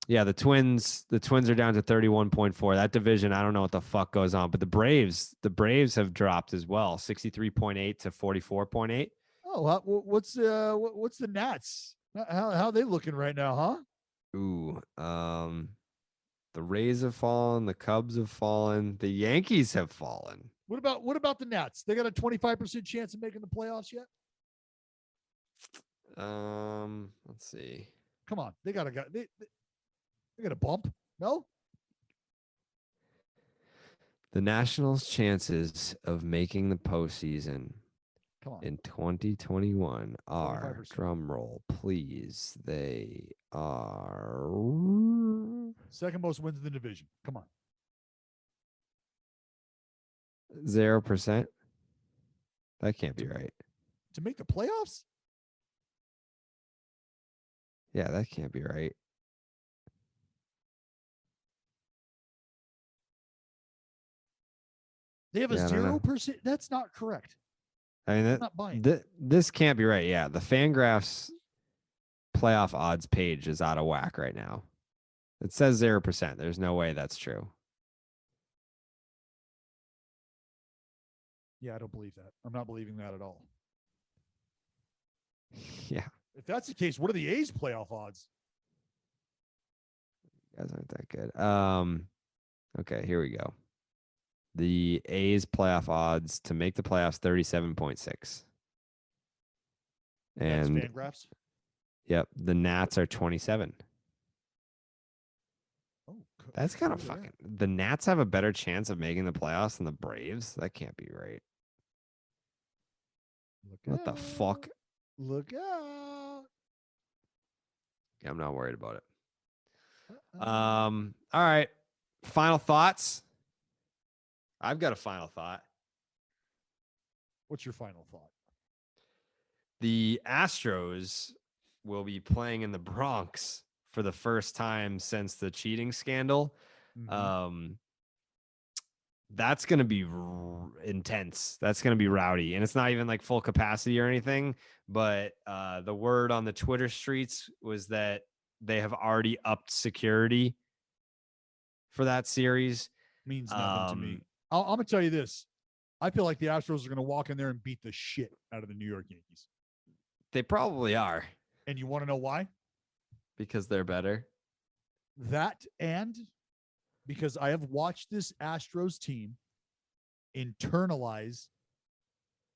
yeah, the Twins are down to 31.4. That division, I don't know what the fuck goes on, but the Braves have dropped as well, 63.8 to 44.8. Oh, what's the Nats? How are they looking right now, huh? Ooh, the Rays have fallen, the Cubs have fallen, the Yankees have fallen. What about the Nats? They got a 25% chance of making the playoffs yet? Let's see. Come on, they got a bump. No. The Nationals' chances of making the postseason Come on. in 2021 are, 25%. drum roll, please. They are 2nd most wins in the division. Come on. 0%. That can't be right. To make the playoffs? Yeah, that can't be right. They have a Yeah, I don't know. 0%. That's not correct. I mean, I'm not buying. this can't be right. Yeah, the Fangraphs playoff odds page is out of whack right now. It says 0%. There's no way that's true. Yeah, I don't believe that. I'm not believing that at all. Yeah, If that's the case, what are the A's playoff odds? you guys aren't that good. Okay, here we go. The A's playoff odds to make the playoffs 37.6. And That's Fangraphs. Yep, the Nats are 27. Oh, That's kind of fucking. The Nats have a better chance of making the playoffs than the Braves. That can't be right. What the fuck? Look out. Yeah, I'm not worried about it. All right. Final thoughts. I've got a final thought. What's your final thought? The Astros will be playing in the Bronx for the first time since the cheating scandal. Mm-hmm. That's going to be intense. That's going to be rowdy. And it's not even like full capacity or anything. But the word on the Twitter streets was that they have already upped security for that series. Means nothing to me. I'm going to tell you this. I feel like the Astros are going to walk in there and beat the shit out of the New York Yankees. They probably are. And you want to know why? Because they're better. That and because I have watched this Astros team internalize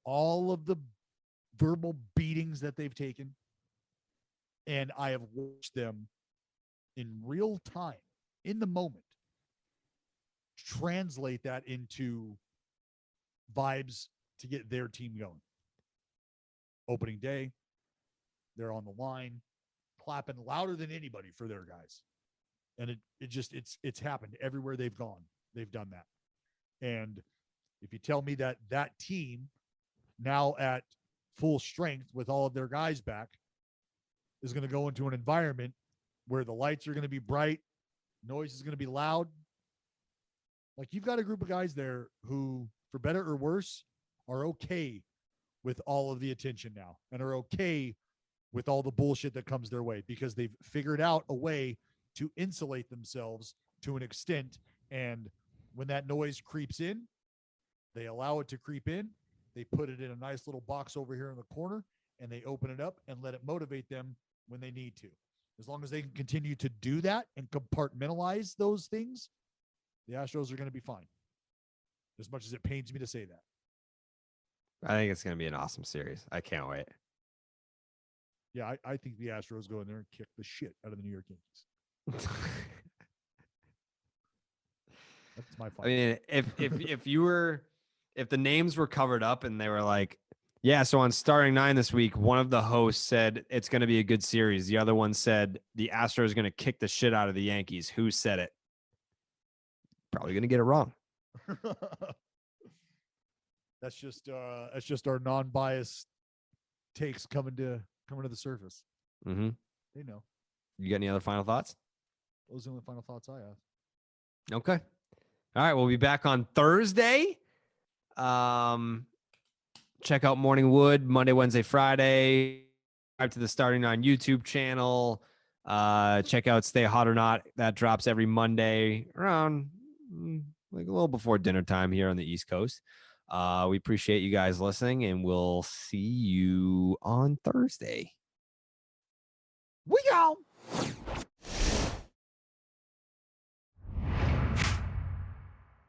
all of the verbal beatings that they've taken. And I have watched them in real time, in the moment, translate that into vibes to get their team going. Opening day, they're on the line, clapping louder than anybody for their guys. And it's happened everywhere they've gone. They've done that. And if you tell me that that team now at full strength with all of their guys back is going to go into an environment where the lights are going to be bright, noise is going to be loud. Like, you've got a group of guys there who, for better or worse, are okay with all of the attention now and are okay with all the bullshit that comes their way because they've figured out a way to insulate themselves to an extent. And when that noise creeps in, they allow it to creep in. They put it in a nice little box over here in the corner, and they open it up and let it motivate them when they need to. As long as they can continue to do that and compartmentalize those things, the Astros are going to be fine. As much as it pains me to say that. I think it's going to be an awesome series. I can't wait. Yeah, I think the Astros go in there and kick the shit out of the New York Yankees. That's my final. I mean, if the names were covered up and they were like, yeah, so on starting 9 this week, one of the hosts said it's going to be a good series. The other one said the Astros are going to kick the shit out of the Yankees. Who said it? Probably going to get it wrong. That's just our non-biased takes coming to the surface. Mm-hmm. They know. You got any other final thoughts? Those are the only final thoughts I have. Okay. All right. We'll be back on Thursday. Check out Morning Wood Monday, Wednesday, Friday. Subscribe to the Starting 9 YouTube channel. Check out Stay Hot or Not. That drops every Monday around like a little before dinner time here on the East Coast. We appreciate you guys listening, and we'll see you on Thursday. We go.